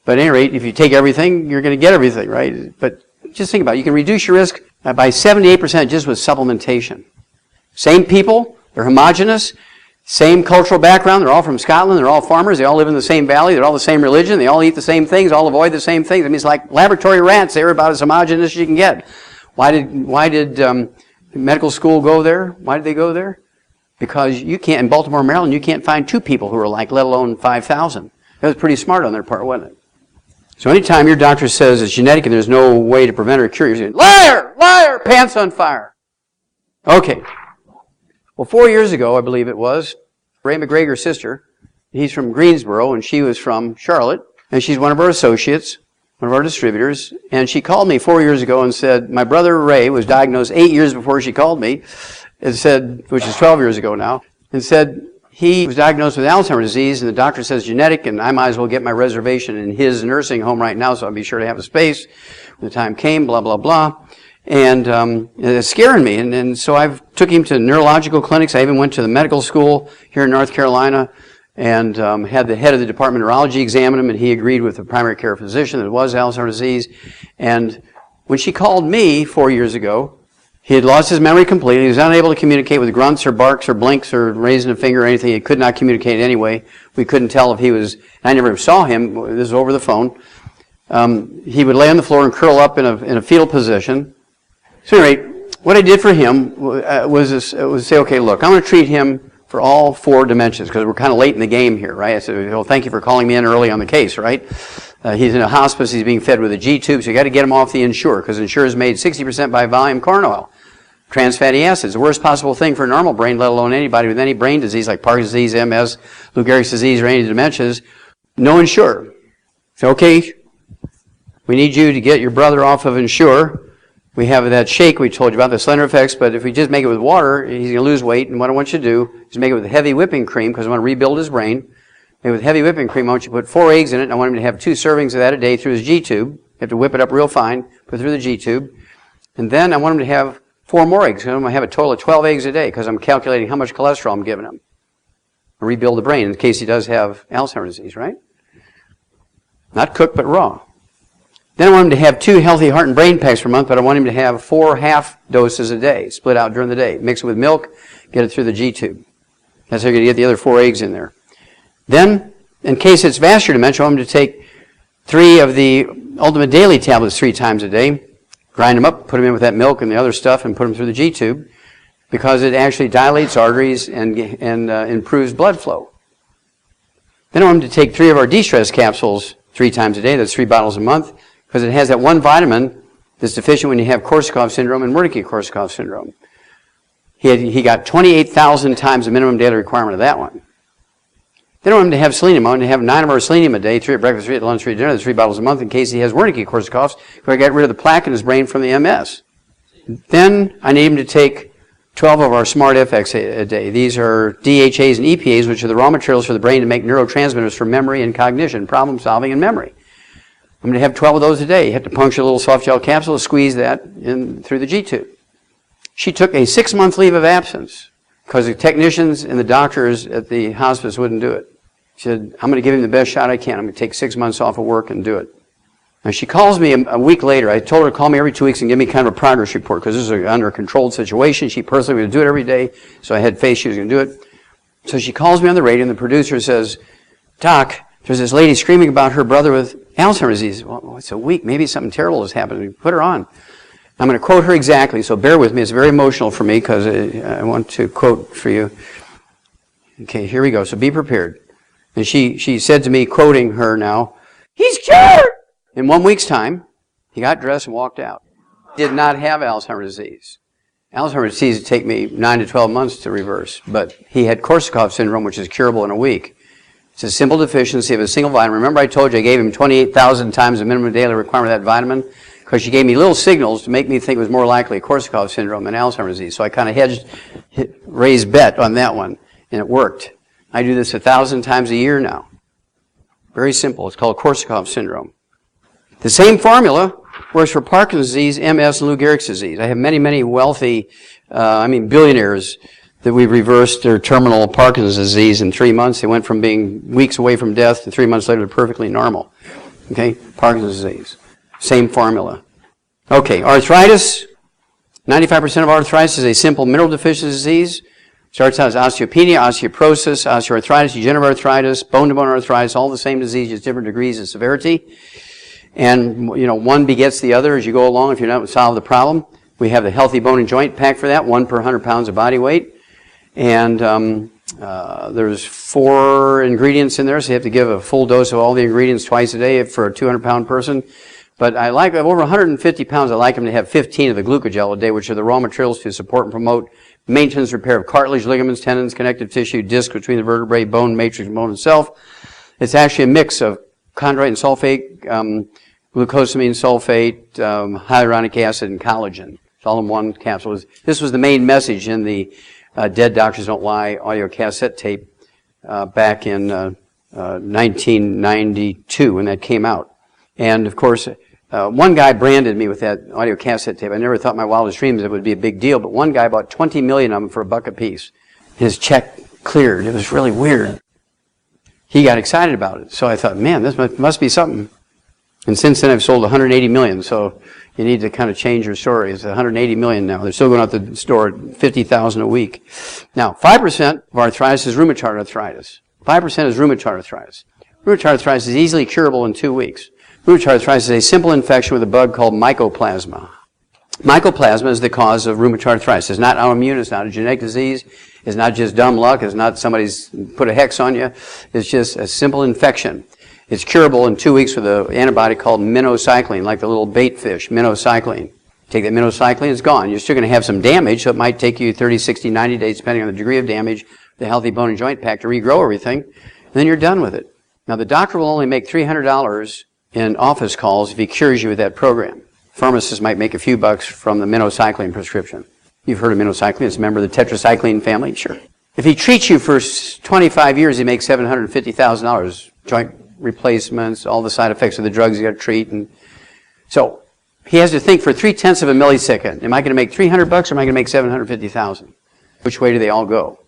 B: But at any rate, if you take everything, you're going to get everything, right? But just think about it. You can reduce your risk by 78% just with supplementation. Same people, they're homogenous, same cultural background, they're all from Scotland, they're all farmers, they all live in the same valley, they're all the same religion, they all eat the same things, all avoid the same things. I mean, it's like laboratory rats. They're about as homogenous as you can get. Why did medical school go there? Why did they go there? Because you can't, in Baltimore, Maryland, you can't find 2 people who are alike, let alone 5,000. That was pretty smart on their part, wasn't it? So anytime your doctor says it's genetic and there's no way to prevent or cure, you're saying, liar, liar, pants on fire. Okay. Well, 4 years ago, I believe it was, Ray McGregor's sister, he's from Greensboro and she was from Charlotte, and she's one of our associates, one of our distributors, and she called me 4 years ago and said, my brother Ray was diagnosed 8 years before she called me, and said, which is 12 years ago now, and said, he was diagnosed with Alzheimer's disease, and the doctor says genetic, and I might as well get my reservation in his nursing home right now, so I'll be sure to have a space when the time came, blah, blah, blah. And it's scaring me. And so I took him to neurological clinics. I even went to the medical school here in North Carolina and had the head of the Department of Neurology examine him, and he agreed with the primary care physician that it was Alzheimer's disease. And when she called me 4 years ago, he had lost his memory completely. He was unable to communicate with grunts or barks or blinks or raising a finger or anything. He could not communicate anyway. We couldn't tell if he was, I never saw him. This is over the phone. He would lay on the floor and curl up in a fetal position. So anyway, what I did for him was say, okay, look, I'm going to treat him for all 4 dementias because we're kind of late in the game here, right? I said, well, thank you for calling me in early on the case, right? He's in a hospice. He's being fed with a G-tube, so you got to get him off the Ensure because Ensure is made 60% by volume corn oil. Trans fatty acids, the worst possible thing for a normal brain, let alone anybody with any brain disease like Parkinson's disease, MS, Lou Gehrig's disease, or any dementias. No Ensure. So, okay, we need you to get your brother off of Ensure. We have that shake we told you about, the slender effects, but if we just make it with water, he's going to lose weight. And what I want you to do is make it with heavy whipping cream, because I want to rebuild his brain. Make it with heavy whipping cream. I want you to put 4 eggs in it, and I want him to have 2 servings of that a day through his G-tube. You have to whip it up real fine, put it through the G-tube. And then I want him to have 4 more eggs. I'm going to have a total of 12 eggs a day, because I'm calculating how much cholesterol I'm giving him. I rebuild the brain in case he does have Alzheimer's disease, right? Not cooked, but raw. Then I want him to have 2 healthy heart and brain packs per month, but I want him to have 4 half doses a day, split out during the day. Mix it with milk, get it through the G-tube. That's how you're going to get the other 4 eggs in there. Then, in case it's vascular dementia, I want him to take 3 of the Ultimate Daily tablets 3 times a day, grind them up, put them in with that milk and the other stuff, and put them through the G-tube, because it actually dilates arteries and improves blood flow. Then I want him to take 3 of our de-stress capsules 3 times a day. That's 3 bottles a month, because it has that one vitamin that's deficient when you have Korsakoff syndrome and Wernicke-Korsakoff syndrome. He got 28,000 times the minimum daily requirement of that one. Then I want him to have selenium. I want him to have 9 of our selenium a day, 3 at breakfast, 3 at lunch, 3 at dinner. That's 3 bottles a month in case he has Wernicke-Korsakoffs, where I get rid of the plaque in his brain from the MS. Then I need him to take 12 of our Smart FX a day. These are DHAs and EPAs, which are the raw materials for the brain to make neurotransmitters for memory and cognition, problem solving and memory. I'm going to have 12 of those a day. You have to puncture a little soft gel capsule, squeeze that in through the G-tube. She took a 6-month leave of absence because the technicians and the doctors at the hospice wouldn't do it. She said, I'm going to give him the best shot I can. I'm going to take 6 months off of work and do it. And she calls me a week later. I told her to call me every 2 weeks and give me kind of a progress report, because this is under a controlled situation. She personally would do it every day, so I had faith she was going to do it. So she calls me on the radio, and the producer says, Doc, there's this lady screaming about her brother with Alzheimer's disease. Well, it's a week. Maybe something terrible has happened. Put her on. I'm going to quote her exactly, so bear with me. It's very emotional for me, because I want to quote for you. Okay, here we go. So be prepared. And she said to me, quoting her now, he's cured! In 1 week's time, he got dressed and walked out. Did not have Alzheimer's disease. Alzheimer's disease would take me 9 to 12 months to reverse, but he had Korsakoff syndrome, which is curable in a week. It's a simple deficiency of a single vitamin. Remember I told you I gave him 28,000 times the minimum daily requirement of that vitamin? Because she gave me little signals to make me think it was more likely Korsakoff syndrome than Alzheimer's disease. So I kind of raised bet on that one, and it worked. I do this 1,000 times a year now. Very simple. It's called Korsakoff syndrome. The same formula works for Parkinson's disease, MS, and Lou Gehrig's disease. I have many, many wealthy, billionaires that we've reversed their terminal Parkinson's disease in 3 months. They went from being weeks away from death to 3 months later they're perfectly normal. Okay, Parkinson's disease. Same formula. Okay, arthritis. 95% of arthritis is a simple mineral deficiency disease. Starts out as osteopenia, osteoporosis, osteoarthritis, degenerative arthritis, bone-to-bone arthritis, all the same disease, just different degrees of severity. And, one begets the other as you go along if you're not solve the problem. We have the healthy bone and joint pack for that, 1 per 100 pounds of body weight. And there's 4 ingredients in there, so you have to give a full dose of all the ingredients twice a day for a 200-pound person. But over 150 pounds, I like them to have 15 of the glucogel a day, which are the raw materials to support and promote maintenance, repair of cartilage, ligaments, tendons, connective tissue, disc between the vertebrae, bone, matrix, bone itself. It's actually a mix of chondroitin and sulfate, glucosamine sulfate, hyaluronic acid, and collagen. It's all in one capsule. This was the main message in the Dead Doctors Don't Lie audio cassette tape back in 1992 when that came out. And, of course, one guy branded me with that audio cassette tape. I never thought in my wildest dreams it would be a big deal, but one guy bought 20 million of them for $1 a piece. His check cleared. It was really weird. He got excited about it. So I thought, man, this must be something. And since then I've sold 180 million, so you need to kind of change your story. It's 180 million now. They're still going out the store at 50,000 a week. Now, 5% of arthritis is rheumatoid arthritis. 5% is rheumatoid arthritis. Rheumatoid arthritis is easily curable in 2 weeks. Rheumatoid arthritis is a simple infection with a bug called mycoplasma. Mycoplasma is the cause of rheumatoid arthritis. It's not autoimmune. It's not a genetic disease. It's not just dumb luck. It's not somebody's put a hex on you. It's just a simple infection. It's curable in 2 weeks with an antibody called minocycline, like the little bait fish, minocycline. Take that minocycline, it's gone. You're still going to have some damage, so it might take you 30, 60, 90 days, depending on the degree of damage, the healthy bone and joint pack to regrow everything, and then you're done with it. Now, the doctor will only make $300 in office calls if he cures you with that program. Pharmacists might make a few bucks from the minocycline prescription. You've heard of minocycline. It's a member of the tetracycline family? Sure. If he treats you for 25 years, he makes $750,000. Joint replacements, all the side effects of the drugs you got to treat. And so he has to think for 0.3 of a millisecond. Am I going to make $300 or am I going to make $750,000? Which way do they all go?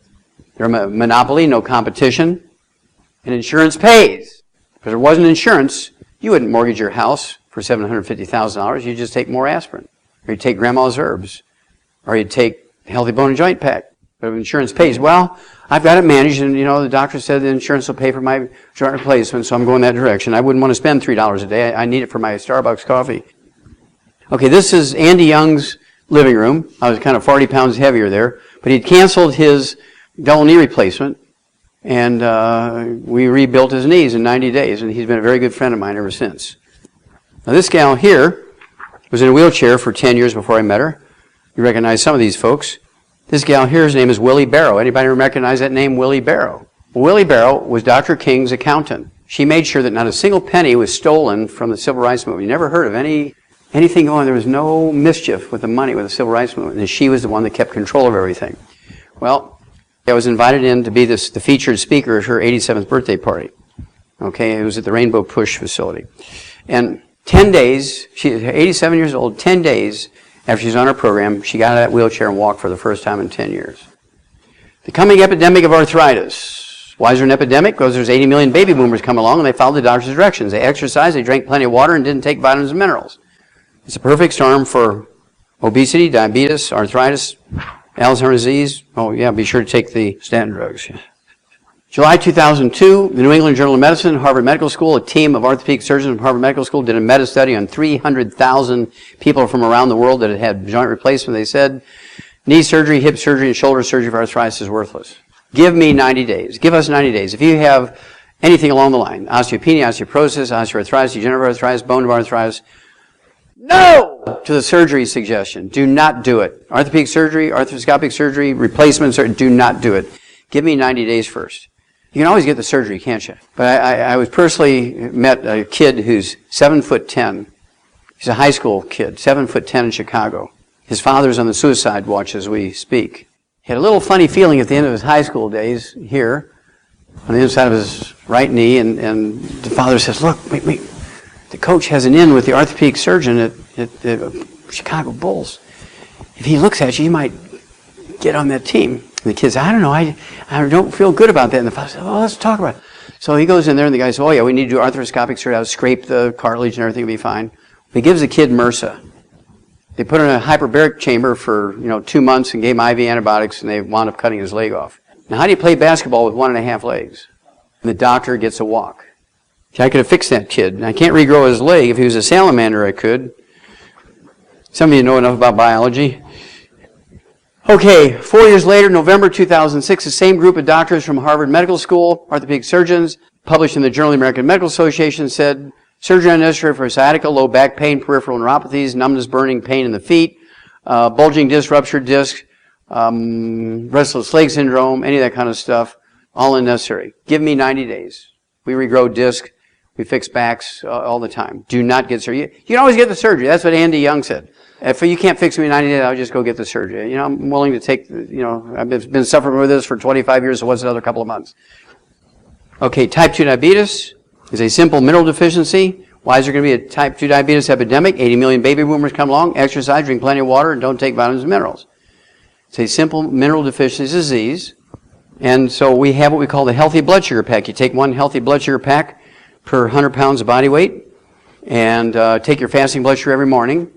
B: They're a monopoly, no competition. And insurance pays. If there wasn't insurance, you wouldn't mortgage your house for $750,000. You'd just take more aspirin. Or you'd take grandma's herbs. Or you'd take healthy bone and joint pack. But if insurance pays, well, I've got it managed, and the doctor said the insurance will pay for my joint replacement, so I'm going that direction. I wouldn't want to spend $3 a day. I need it for my Starbucks coffee. Okay, this is Andy Young's living room. I was kind of 40 pounds heavier there, but he'd canceled his double knee replacement, and we rebuilt his knees in 90 days, and he's been a very good friend of mine ever since. Now, this gal here was in a wheelchair for 10 years before I met her. You recognize some of these folks. This gal here's name is Willie Barrow. Anybody recognize that name, Willie Barrow? Well, Willie Barrow was Dr. King's accountant. She made sure that not a single penny was stolen from the Civil Rights Movement. You never heard of anything going. There was no mischief with the money with the Civil Rights Movement, and she was the one that kept control of everything. Well, I was invited in to be the featured speaker at her 87th birthday party. Okay, it was at the Rainbow Push facility. And 10 days, she's 87 years old, 10 days after she's on her program, she got out of that wheelchair and walked for the first time in 10 years. The coming epidemic of arthritis. Why is there an epidemic? Because there's 80 million baby boomers come along and they followed the doctor's directions. They exercised, they drank plenty of water, and didn't take vitamins and minerals. It's a perfect storm for obesity, diabetes, arthritis, Alzheimer's disease. Oh yeah, be sure to take the statin drugs. July 2002, the New England Journal of Medicine, Harvard Medical School, a team of orthopedic surgeons from Harvard Medical School did a meta-study on 300,000 people from around the world that had had joint replacement. They said, knee surgery, hip surgery, and shoulder surgery for arthritis is worthless. Give me 90 days. Give us 90 days. If you have anything along the line, osteopenia, osteoporosis, osteoarthritis, degenerative arthritis, bone arthritis, no to the surgery suggestion. Do not do it. Orthopedic surgery, arthroscopic surgery, replacements, do not do it. Give me 90 days first. You can always get the surgery, can't you? But I was personally met a kid who's 7'10". He's a high school kid, 7'10" in Chicago. His father's on the suicide watch as we speak. He had a little funny feeling at the end of his high school days here, on the inside of his right knee, and the father says, look, wait, the coach has an in with the orthopedic surgeon at the Chicago Bulls. If he looks at you, you might get on that team. And the kid said, I don't know, I don't feel good about that. And the father said, oh, let's talk about it. So he goes in there, and the guy says, oh yeah, we need to do arthroscopic surgery. I'll scrape the cartilage and everything will be fine. He gives the kid MRSA. They put him in a hyperbaric chamber for 2 months and gave him IV antibiotics, and they wound up cutting his leg off. Now, how do you play basketball with 1.5 legs? And the doctor gets a walk. See, I could have fixed that kid. And I can't regrow his leg. If he was a salamander, I could. Some of you know enough about biology. Okay, 4 years later, November 2006, the same group of doctors from Harvard Medical School, orthopedic surgeons, published in the Journal of the American Medical Association, said, surgery unnecessary for sciatica, low back pain, peripheral neuropathies, numbness, burning, pain in the feet, bulging disc, ruptured disc, restless leg syndrome, any of that kind of stuff, all unnecessary. Give me 90 days. We regrow disc, we fix backs all the time. Do not get surgery. You can always get the surgery. That's what Andy Young said. If you can't fix me in 90 days, I'll just go get the surgery. I'm willing to take, I've been suffering with this for 25 years, so what's another couple of months? Okay, type 2 diabetes is a simple mineral deficiency. Why is there going to be a type 2 diabetes epidemic? 80 million baby boomers come along, exercise, drink plenty of water, and don't take vitamins and minerals. It's a simple mineral deficiency disease. And so we have what we call the healthy blood sugar pack. You take one healthy blood sugar pack per 100 pounds of body weight, and take your fasting blood sugar every morning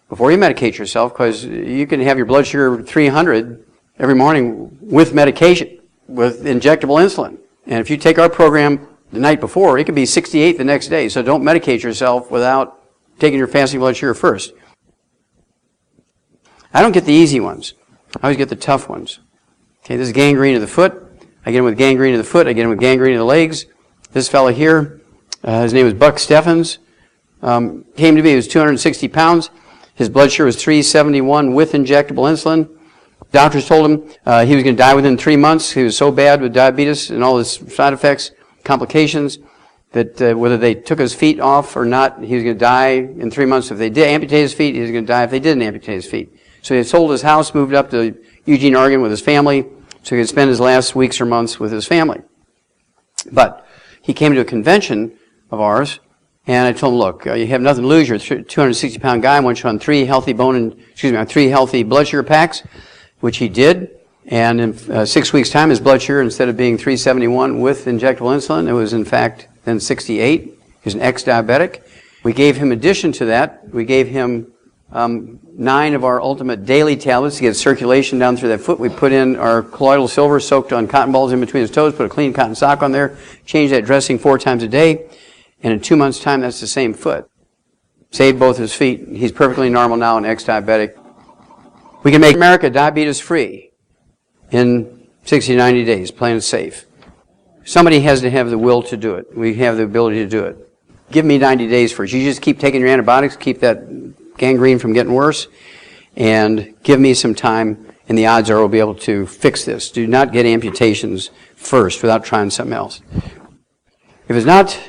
B: before you medicate yourself, because you can have your blood sugar 300 every morning with medication, with injectable insulin. And if you take our program the night before, it could be 68 the next day. So don't medicate yourself without taking your fasting blood sugar first. I don't get the easy ones. I always get the tough ones. Okay, this is gangrene of the foot. I get him with gangrene of the foot. I get him with gangrene of the legs. This fellow here, his name was Buck Steffens, came to me, he was 260 pounds. His blood sugar was 371 with injectable insulin. Doctors told him he was going to die within 3 months. He was so bad with diabetes and all his side effects, complications. that whether they took his feet off or not, he was going to die in 3 months. If they did amputate his feet, he was going to die if they didn't amputate his feet. So he had sold his house, moved up to Eugene, Oregon with his family, so he could spend his last weeks or months with his family. But he came to a convention of ours, and I told him, look, you have nothing to lose. You're a 260-pound guy. I want you on three healthy blood sugar packs, which he did. And in 6 weeks' time, his blood sugar, instead of being 371 with injectable insulin, it was in fact then 68. He was an ex-diabetic. We gave him, in addition to that, we gave him 9 of our ultimate daily tablets to get circulation down through that foot. We put in our colloidal silver soaked on cotton balls in between his toes, put a clean cotton sock on there, changed that dressing 4 times a day, and in 2 months' time, that's the same foot. Saved both his feet. He's perfectly normal now, an ex-diabetic. We can make America diabetes-free in 60 to 90 days, plain and safe. Somebody has to have the will to do it. We have the ability to do it. Give me 90 days first. You just keep taking your antibiotics, keep that gangrene from getting worse, and give me some time, and the odds are we'll be able to fix this. Do not get amputations first without trying something else. If it's not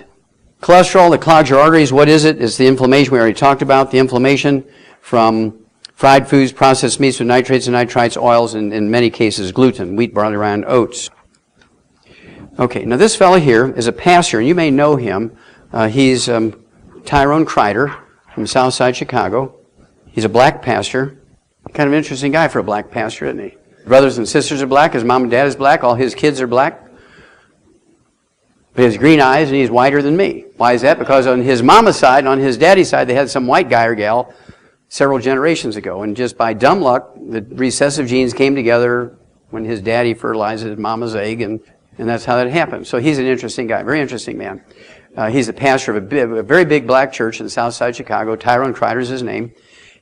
B: cholesterol that clogs your arteries, what is it? It's the inflammation we already talked about, the inflammation from fried foods, processed meats with nitrates and nitrites, oils, and in many cases gluten, wheat, barley, rye, and oats. Okay, now this fellow here is a pastor, and you may know him. He's Tyrone Kreider from Southside Chicago. He's a black pastor. Kind of an interesting guy for a black pastor, isn't he? Brothers and sisters are black. His mom and dad is black. All his kids are black. But he has green eyes, and he's whiter than me. Why is that? Because on his mama's side and on his daddy's side, they had some white guy or gal several generations ago. And just by dumb luck, the recessive genes came together when his daddy fertilized his mama's egg, and that's how that happened. So he's an interesting guy, very interesting man. He's the pastor of a very big black church in South Side Chicago. Tyrone Kreider is his name.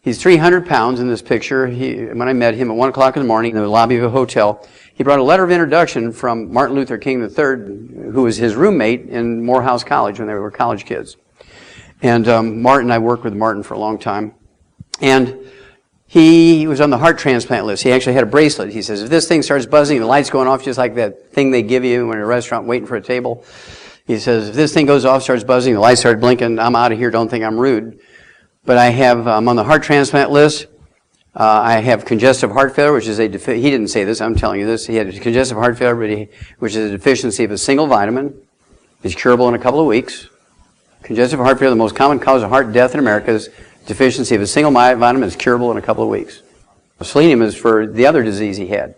B: He's 300 pounds in this picture. When I met him at 1 o'clock in the morning in the lobby of a hotel, he brought a letter of introduction from Martin Luther King III, who was his roommate in Morehouse College when they were college kids. And Martin, I worked with Martin for a long time. And he was on the heart transplant list. He actually had a bracelet. He says, if this thing starts buzzing, the light's going off just like that thing they give you when you're in a restaurant waiting for a table. He says, if this thing goes off, starts buzzing, the lights start blinking, I'm out of here, don't think I'm rude. But I'm on the heart transplant list. I have congestive heart failure, which is he didn't say this, I'm telling you this. He had congestive heart failure, which is a deficiency of a single vitamin. It's curable in a couple of weeks. Congestive heart failure, the most common cause of heart death in America, is deficiency of a single vitamin. Is curable in a couple of weeks. Selenium is for the other disease he had.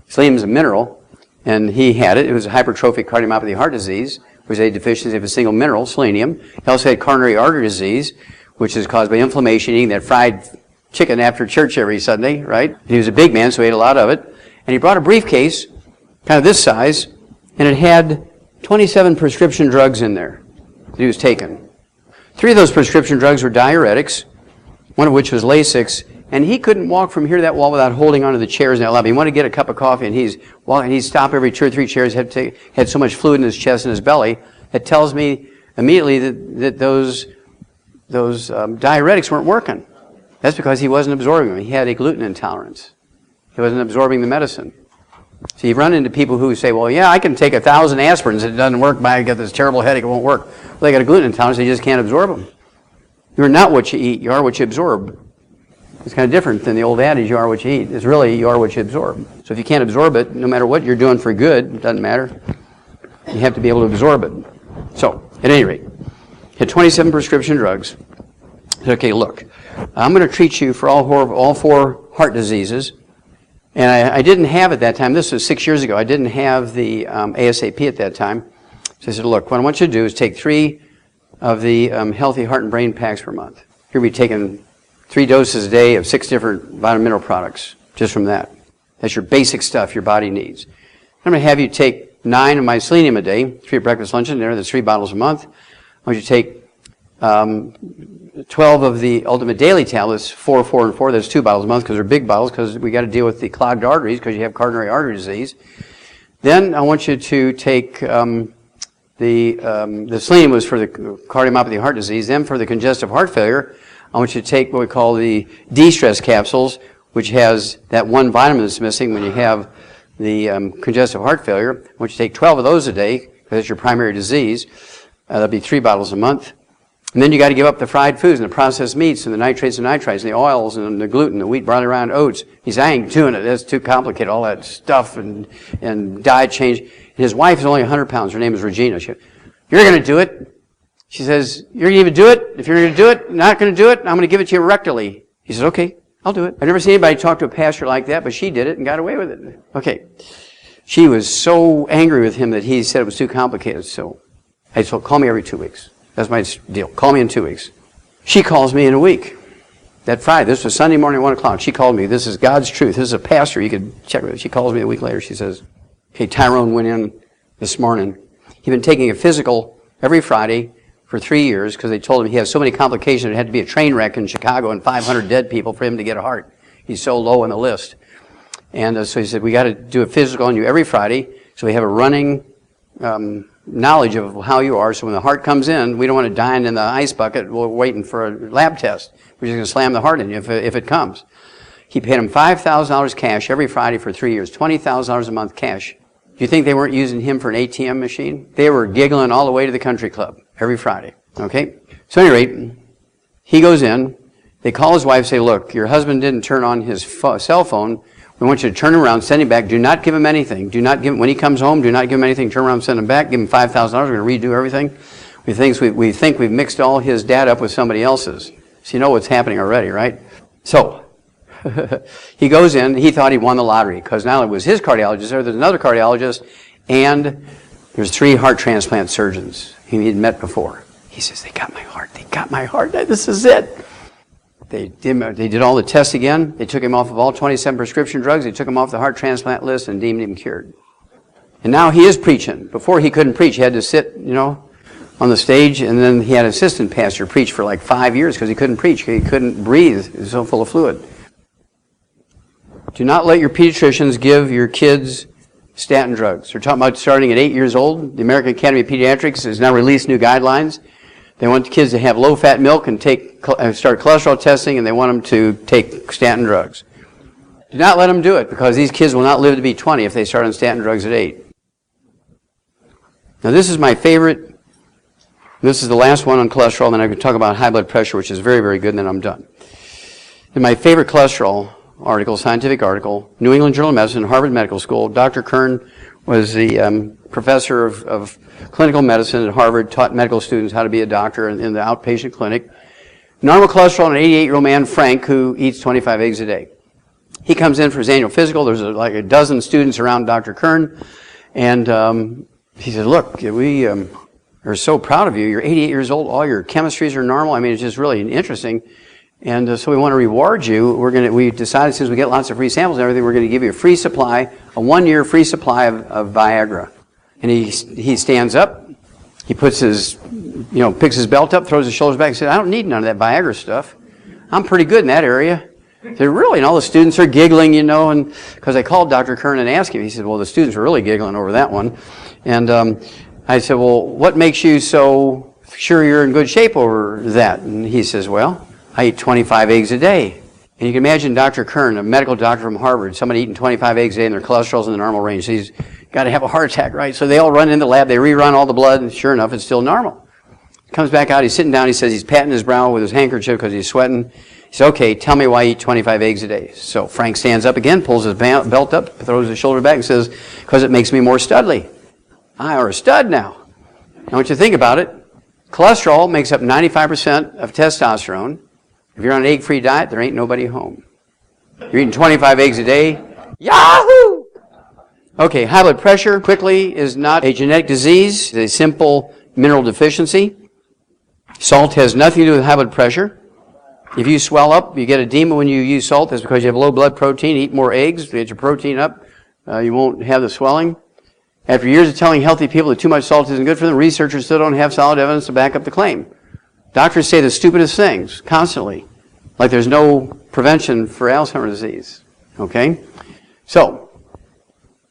B: Selenium is a mineral, and he had it. It was a hypertrophic cardiomyopathy heart disease, which is a deficiency of a single mineral, selenium. He also had coronary artery disease, which is caused by inflammation, eating that fried chicken after church every Sunday, right? He was a big man, so he ate a lot of it. And he brought a briefcase, kind of this size, and it had 27 prescription drugs in there that he was taking. 3 of those prescription drugs were diuretics, one of which was Lasix, and he couldn't walk from here to that wall without holding onto the chairs in that lobby. He wanted to get a cup of coffee, and he'd stop every 2 or 3 chairs, had so much fluid in his chest and his belly. It tells me immediately that those diuretics weren't working. That's because he wasn't absorbing them. He had a gluten intolerance. He wasn't absorbing the medicine. So you run into people who say, well, yeah, I can take 1,000 aspirins. It doesn't work. I get this terrible headache. It won't work. Well, they got a gluten intolerance. They just can't absorb them. You're not what you eat. You are what you absorb. It's kind of different than the old adage, you are what you eat. It's really, you are what you absorb. So if you can't absorb it, no matter what you're doing for good, it doesn't matter. You have to be able to absorb it. So, at any rate, he had 27 prescription drugs. He said, okay, look, I'm going to treat you for all 4 heart diseases. And I didn't have at that time, this was 6 years ago, I didn't have the ASAP at that time. So I said, look, what I want you to do is take 3 of the healthy heart and brain packs per month. Here we're taking 3 doses a day of 6 different vitamin mineral products, just from that. That's your basic stuff your body needs. I'm going to have you take 9 of my selenium a day, 3 at breakfast, lunch, and dinner. That's 3 bottles a month. I want you to take 12 of the ultimate daily tablets, 4, 4, and 4. That's 2 bottles a month because they're big bottles because we got to deal with the clogged arteries because you have coronary artery disease. Then I want you to take the selenium was for the cardiomyopathy heart disease. Then for the congestive heart failure, I want you to take what we call the de-stress capsules, which has that one vitamin that's missing when you have the congestive heart failure. I want you to take 12 of those a day because that's your primary disease. That'll be 3 bottles a month. And then you got to give up the fried foods and the processed meats and the nitrates and nitrites and the oils and the gluten, the wheat, barley, rye, and oats. He said, I ain't doing it. That's too complicated, all that stuff and diet change. And his wife is only 100 pounds. Her name is Regina. You're going to do it. She says, you're going to even do it? If you're going to do it, not going to do it, I'm going to give it to you rectally. He says, okay, I'll do it. I've never seen anybody talk to a pastor like that, but she did it and got away with it. Okay. She was so angry with him that he said it was too complicated. So I told, call me every 2 weeks. That's my deal. Call me in 2 weeks. She calls me in a week. That Friday, this was Sunday morning at 1 o'clock. She called me. This is God's truth. This is a pastor. You could check with it. She calls me a week later. She says, okay, Tyrone went in this morning. He'd been taking a physical every Friday for 3 years because they told him he has so many complications. It had to be a train wreck in Chicago and 500 dead people for him to get a heart. He's so low on the list. And so he said, we got to do a physical on you every Friday so we have a running knowledge of how you are. So when the heart comes in, we don't want to dine in the ice bucket. We're waiting for a lab test. We're just going to slam the heart in you if it comes. He paid him $5,000 cash every Friday for 3 years, $20,000 a month cash. Do you think they weren't using him for an ATM machine? They were giggling all the way to the country club every Friday. Okay? So at any rate, he goes in. They call his wife, say, look, your husband didn't turn on his cell phone. We want you to turn him around, send him back. Do not give him anything. Do not give him, when he comes home, do not give him anything. Turn around, send him back. Give him $5,000. We're going to redo everything. We think we've mixed all his data up with somebody else's. So you know what's happening already, right? So he goes in. He thought he won the lottery because not only was his cardiologist there, there's another cardiologist, and there's 3 heart transplant surgeons he had met before. He says, they got my heart. They got my heart. This is it. They did all the tests again. They took him off of all 27 prescription drugs. They took him off the heart transplant list and deemed him cured. And now he is preaching. Before he couldn't preach. He had to sit, on the stage, and then he had an assistant pastor preach for like 5 years because he couldn't preach. He couldn't breathe. He was so full of fluid. Do not let your pediatricians give your kids statin drugs. They're talking about starting at 8 years old. The American Academy of Pediatrics has now released new guidelines. They want the kids to have low-fat milk and start cholesterol testing, and they want them to take statin drugs. Do not let them do it, because these kids will not live to be 20 if they start on statin drugs at 8. Now, this is my favorite. This is the last one on cholesterol, and then I can talk about high blood pressure, which is very, very good, and then I'm done. And my favorite cholesterol article, scientific article, New England Journal of Medicine, Harvard Medical School. Dr. Kern was the professor of clinical medicine at Harvard, taught medical students how to be a doctor in the outpatient clinic. Normal cholesterol in an 88-year-old man, Frank, who eats 25 eggs a day. He comes in for his annual physical. There's like a dozen students around Dr. Kern. And he said, look, we are so proud of you. You're 88 years old. All your chemistries are normal. I mean, it's just really interesting. And so we want to reward you. We decided, since we get lots of free samples and everything, we're going to give you a free supply, a 1-year free supply of Viagra. And he stands up. He puts his, picks his belt up, throws his shoulders back, and said, I don't need none of that Viagra stuff. I'm pretty good in that area. They're really, and all the students are giggling, and because I called Dr. Kern and asked him, he said, well, the students are really giggling over that one. And I said, well, what makes you so sure you're in good shape over that? And he says, well, I eat 25 eggs a day. And you can imagine Dr. Kern, a medical doctor from Harvard, somebody eating 25 eggs a day and their cholesterol's in the normal range. So he's got to have a heart attack, right? So they all run in the lab, they rerun all the blood, and sure enough, it's still normal. Comes back out, he's sitting down, he says he's patting his brow with his handkerchief because he's sweating. He says, okay, tell me why I eat 25 eggs a day. So Frank stands up again, pulls his belt up, throws his shoulder back, and says, because it makes me more studly. I are a stud now. Now, what you think about it, cholesterol makes up 95% of testosterone. If you're on an egg-free diet, there ain't nobody home. You're eating 25 eggs a day. Yahoo! Okay, high blood pressure, quickly, is not a genetic disease. It's a simple mineral deficiency. Salt has nothing to do with high blood pressure. If you swell up, you get edema when you use salt. That's because you have low blood protein. Eat more eggs to get your protein up. You won't have the swelling. After years of telling healthy people that too much salt isn't good for them, researchers still don't have solid evidence to back up the claim. Doctors say the stupidest things constantly, like there's no prevention for Alzheimer's disease. Okay? So,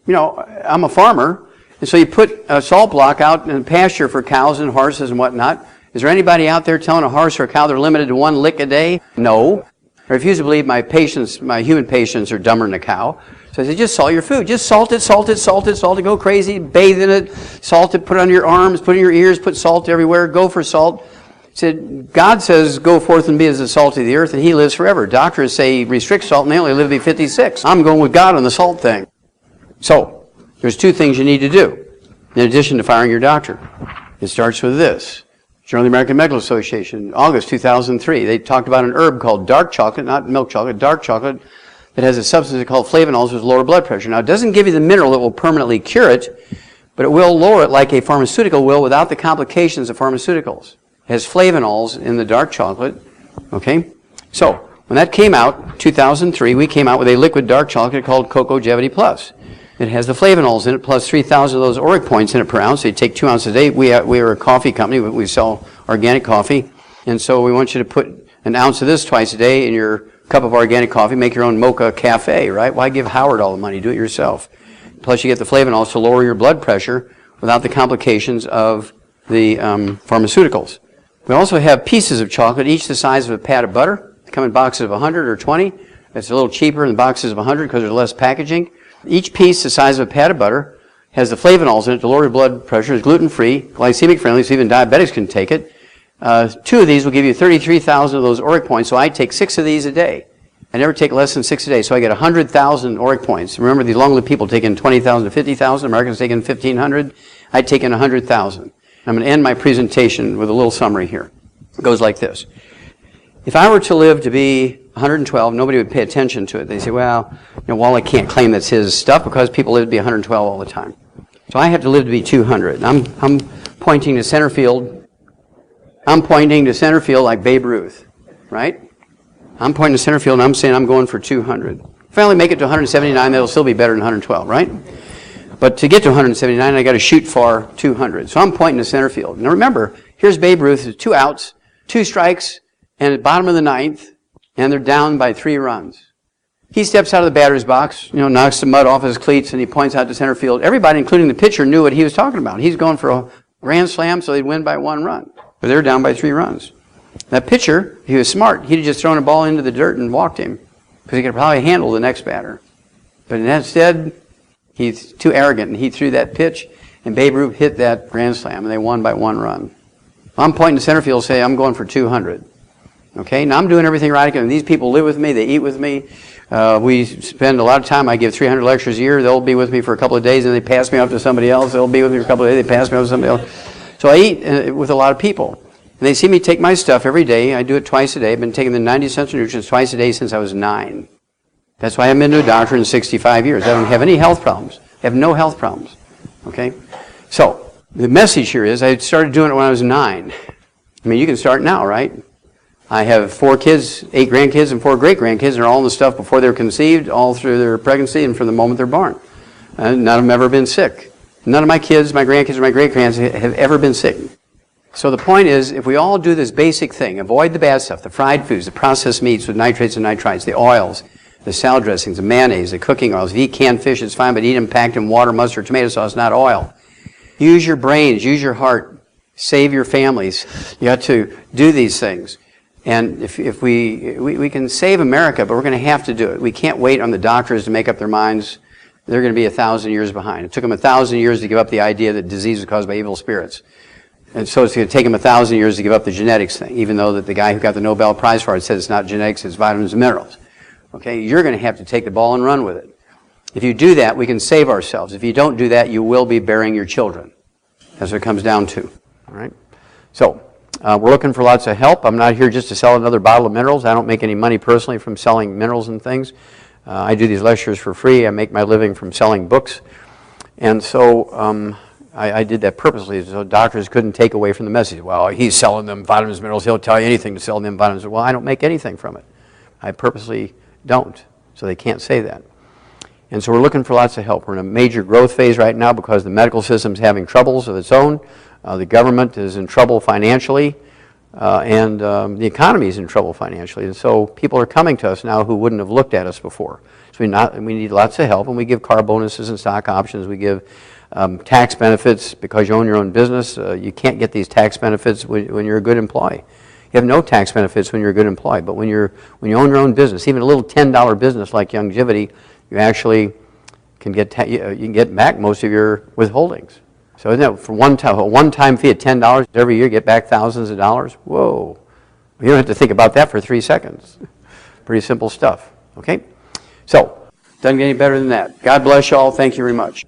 B: I'm a farmer, and so you put a salt block out in pasture for cows and horses and whatnot. Is there anybody out there telling a horse or a cow they're limited to 1 lick a day? No. I refuse to believe my patients, my human patients, are dumber than a cow. So I said, just salt your food. Just salt it, salt it, salt it, salt it. Go crazy, bathe in it, salt it, put it on your arms, put it in your ears, put salt everywhere. Go for salt. He said, God says, go forth and be as the salt of the earth, and he lives forever. Doctors say restrict salt, and they only live to be 56. I'm going with God on the salt thing. So, there's two things you need to do, in addition to firing your doctor. It starts with this. Journal of the American Medical Association, August 2003. They talked about an herb called dark chocolate, not milk chocolate, dark chocolate, that has a substance called flavonols, which lower blood pressure. Now, it doesn't give you the mineral that will permanently cure it, but it will lower it like a pharmaceutical will without the complications of pharmaceuticals. It has flavonols in the dark chocolate, okay? So, when that came out, 2003, we came out with a liquid dark chocolate called Cocogevity Plus. It has the flavonols in it, plus 3,000 of those auric points in it per ounce. So you take 2 ounces a day. We are a coffee company. We sell organic coffee. And so we want you to put an ounce of this twice a day in your cup of organic coffee. Make your own mocha cafe, right? Why give Howard all the money? Do it yourself. Plus you get the flavonols to lower your blood pressure without the complications of the pharmaceuticals. We also have pieces of chocolate, each the size of a pat of butter. They come in boxes of 100 or 20. It's a little cheaper in boxes of 100 because there's less packaging. Each piece the size of a pat of butter has the flavonols in it to lower your blood pressure. It's gluten-free, glycemic friendly, so even diabetics can take it. 2 of these will give you 33,000 of those auric points, so I take 6 of these a day. I never take less than 6 a day, so I get 100,000 auric points. Remember, these long-lived people taking 20,000 to 50,000, Americans taking 1,500. I take in 100,000. I'm going to end my presentation with a little summary here. It goes like this. If I were to live to be 112, nobody would pay attention to it. They say, well, Wallach can't claim that's his stuff because people live to be 112 all the time. So I have to live to be 200. I'm pointing to center field. I'm pointing to center field like Babe Ruth, right? I'm pointing to center field and I'm saying I'm going for 200. If I only make it to 179, that'll still be better than 112, right? But to get to 179, I got to shoot for 200. So I'm pointing to center field. Now remember, here's Babe Ruth, 2 outs, 2 strikes, and at the bottom of the 9th, and they're down by 3 runs. He steps out of the batter's box, knocks the mud off his cleats, and he points out to center field. Everybody, including the pitcher, knew what he was talking about. He's going for a grand slam, so they'd win by 1 run. But they're down by 3 runs. That pitcher, he was smart. He'd have just thrown a ball into the dirt and walked him, because he could probably handle the next batter. But instead, he's too arrogant, and he threw that pitch, and Babe Ruth hit that grand slam, and they won by 1 run. I'm pointing to center field, say I'm going for 200. Okay, now I'm doing everything right. And these people live with me, they eat with me. We spend a lot of time. I give 300 lectures a year. They'll be with me for a couple of days, and they pass me off to somebody else. They'll be with me for a couple of days, they pass me off to somebody else. So I eat with a lot of people. And they see me take my stuff every day. I do it twice a day. I've been taking the 90 essential nutrients twice a day since I was 9. That's why I haven't been to a doctor in 65 years. I don't have any health problems. I have no health problems. Okay? So, the message here is I started doing it when I was 9. I mean, you can start now, right? I have 4 kids, 8 grandkids, and 4 great-grandkids. They're all in the stuff before they're conceived, all through their pregnancy, and from the moment they're born. And none of them have ever been sick. None of my kids, my grandkids, or my great-grands have ever been sick. So the point is, if we all do this basic thing, avoid the bad stuff, the fried foods, the processed meats with nitrates and nitrites, the oils, the salad dressings, the mayonnaise, the cooking oils. If you eat canned fish, it's fine, but eat them packed in water, mustard, tomato sauce, not oil. Use your brains, use your heart, save your families. You got to do these things. And if we can save America, but we're going to have to do it. We can't wait on the doctors to make up their minds. They're going to be 1,000 years behind. It took them 1,000 years to give up the idea that disease is caused by evil spirits. And so it's going to take them 1,000 years to give up the genetics thing, even though that the guy who got the Nobel Prize for it said it's not genetics, it's vitamins and minerals. Okay, you're going to have to take the ball and run with it. If you do that, we can save ourselves. If you don't do that, you will be burying your children. That's what it comes down to. All right? So, we're looking for lots of help. I'm not here just to sell another bottle of minerals. I don't make any money personally from selling minerals and things. I do these lectures for free. I make my living from selling books. And so I did that purposely so doctors couldn't take away from the message. Well, he's selling them vitamins, minerals. He'll tell you anything to sell them vitamins. Well, I don't make anything from it. I purposely don't. So they can't say that. And so we're looking for lots of help. We're in a major growth phase right now because the medical system's having troubles of its own. The government is in trouble financially, and the economy is in trouble financially. And so people are coming to us now who wouldn't have looked at us before. So we need lots of help, and we give car bonuses and stock options. We give tax benefits because you own your own business. You can't get these tax benefits when you're a good employee. You have no tax benefits when you're a good employee, but when you own your own business, even a little $10 business like Longevity, you actually can get you can get back most of your withholdings. So isn't that for a one-time fee of $10 every year, get back thousands of dollars? Whoa! You don't have to think about that for 3 seconds. Pretty simple stuff. Okay, so doesn't get any better than that. God bless you all. Thank you very much.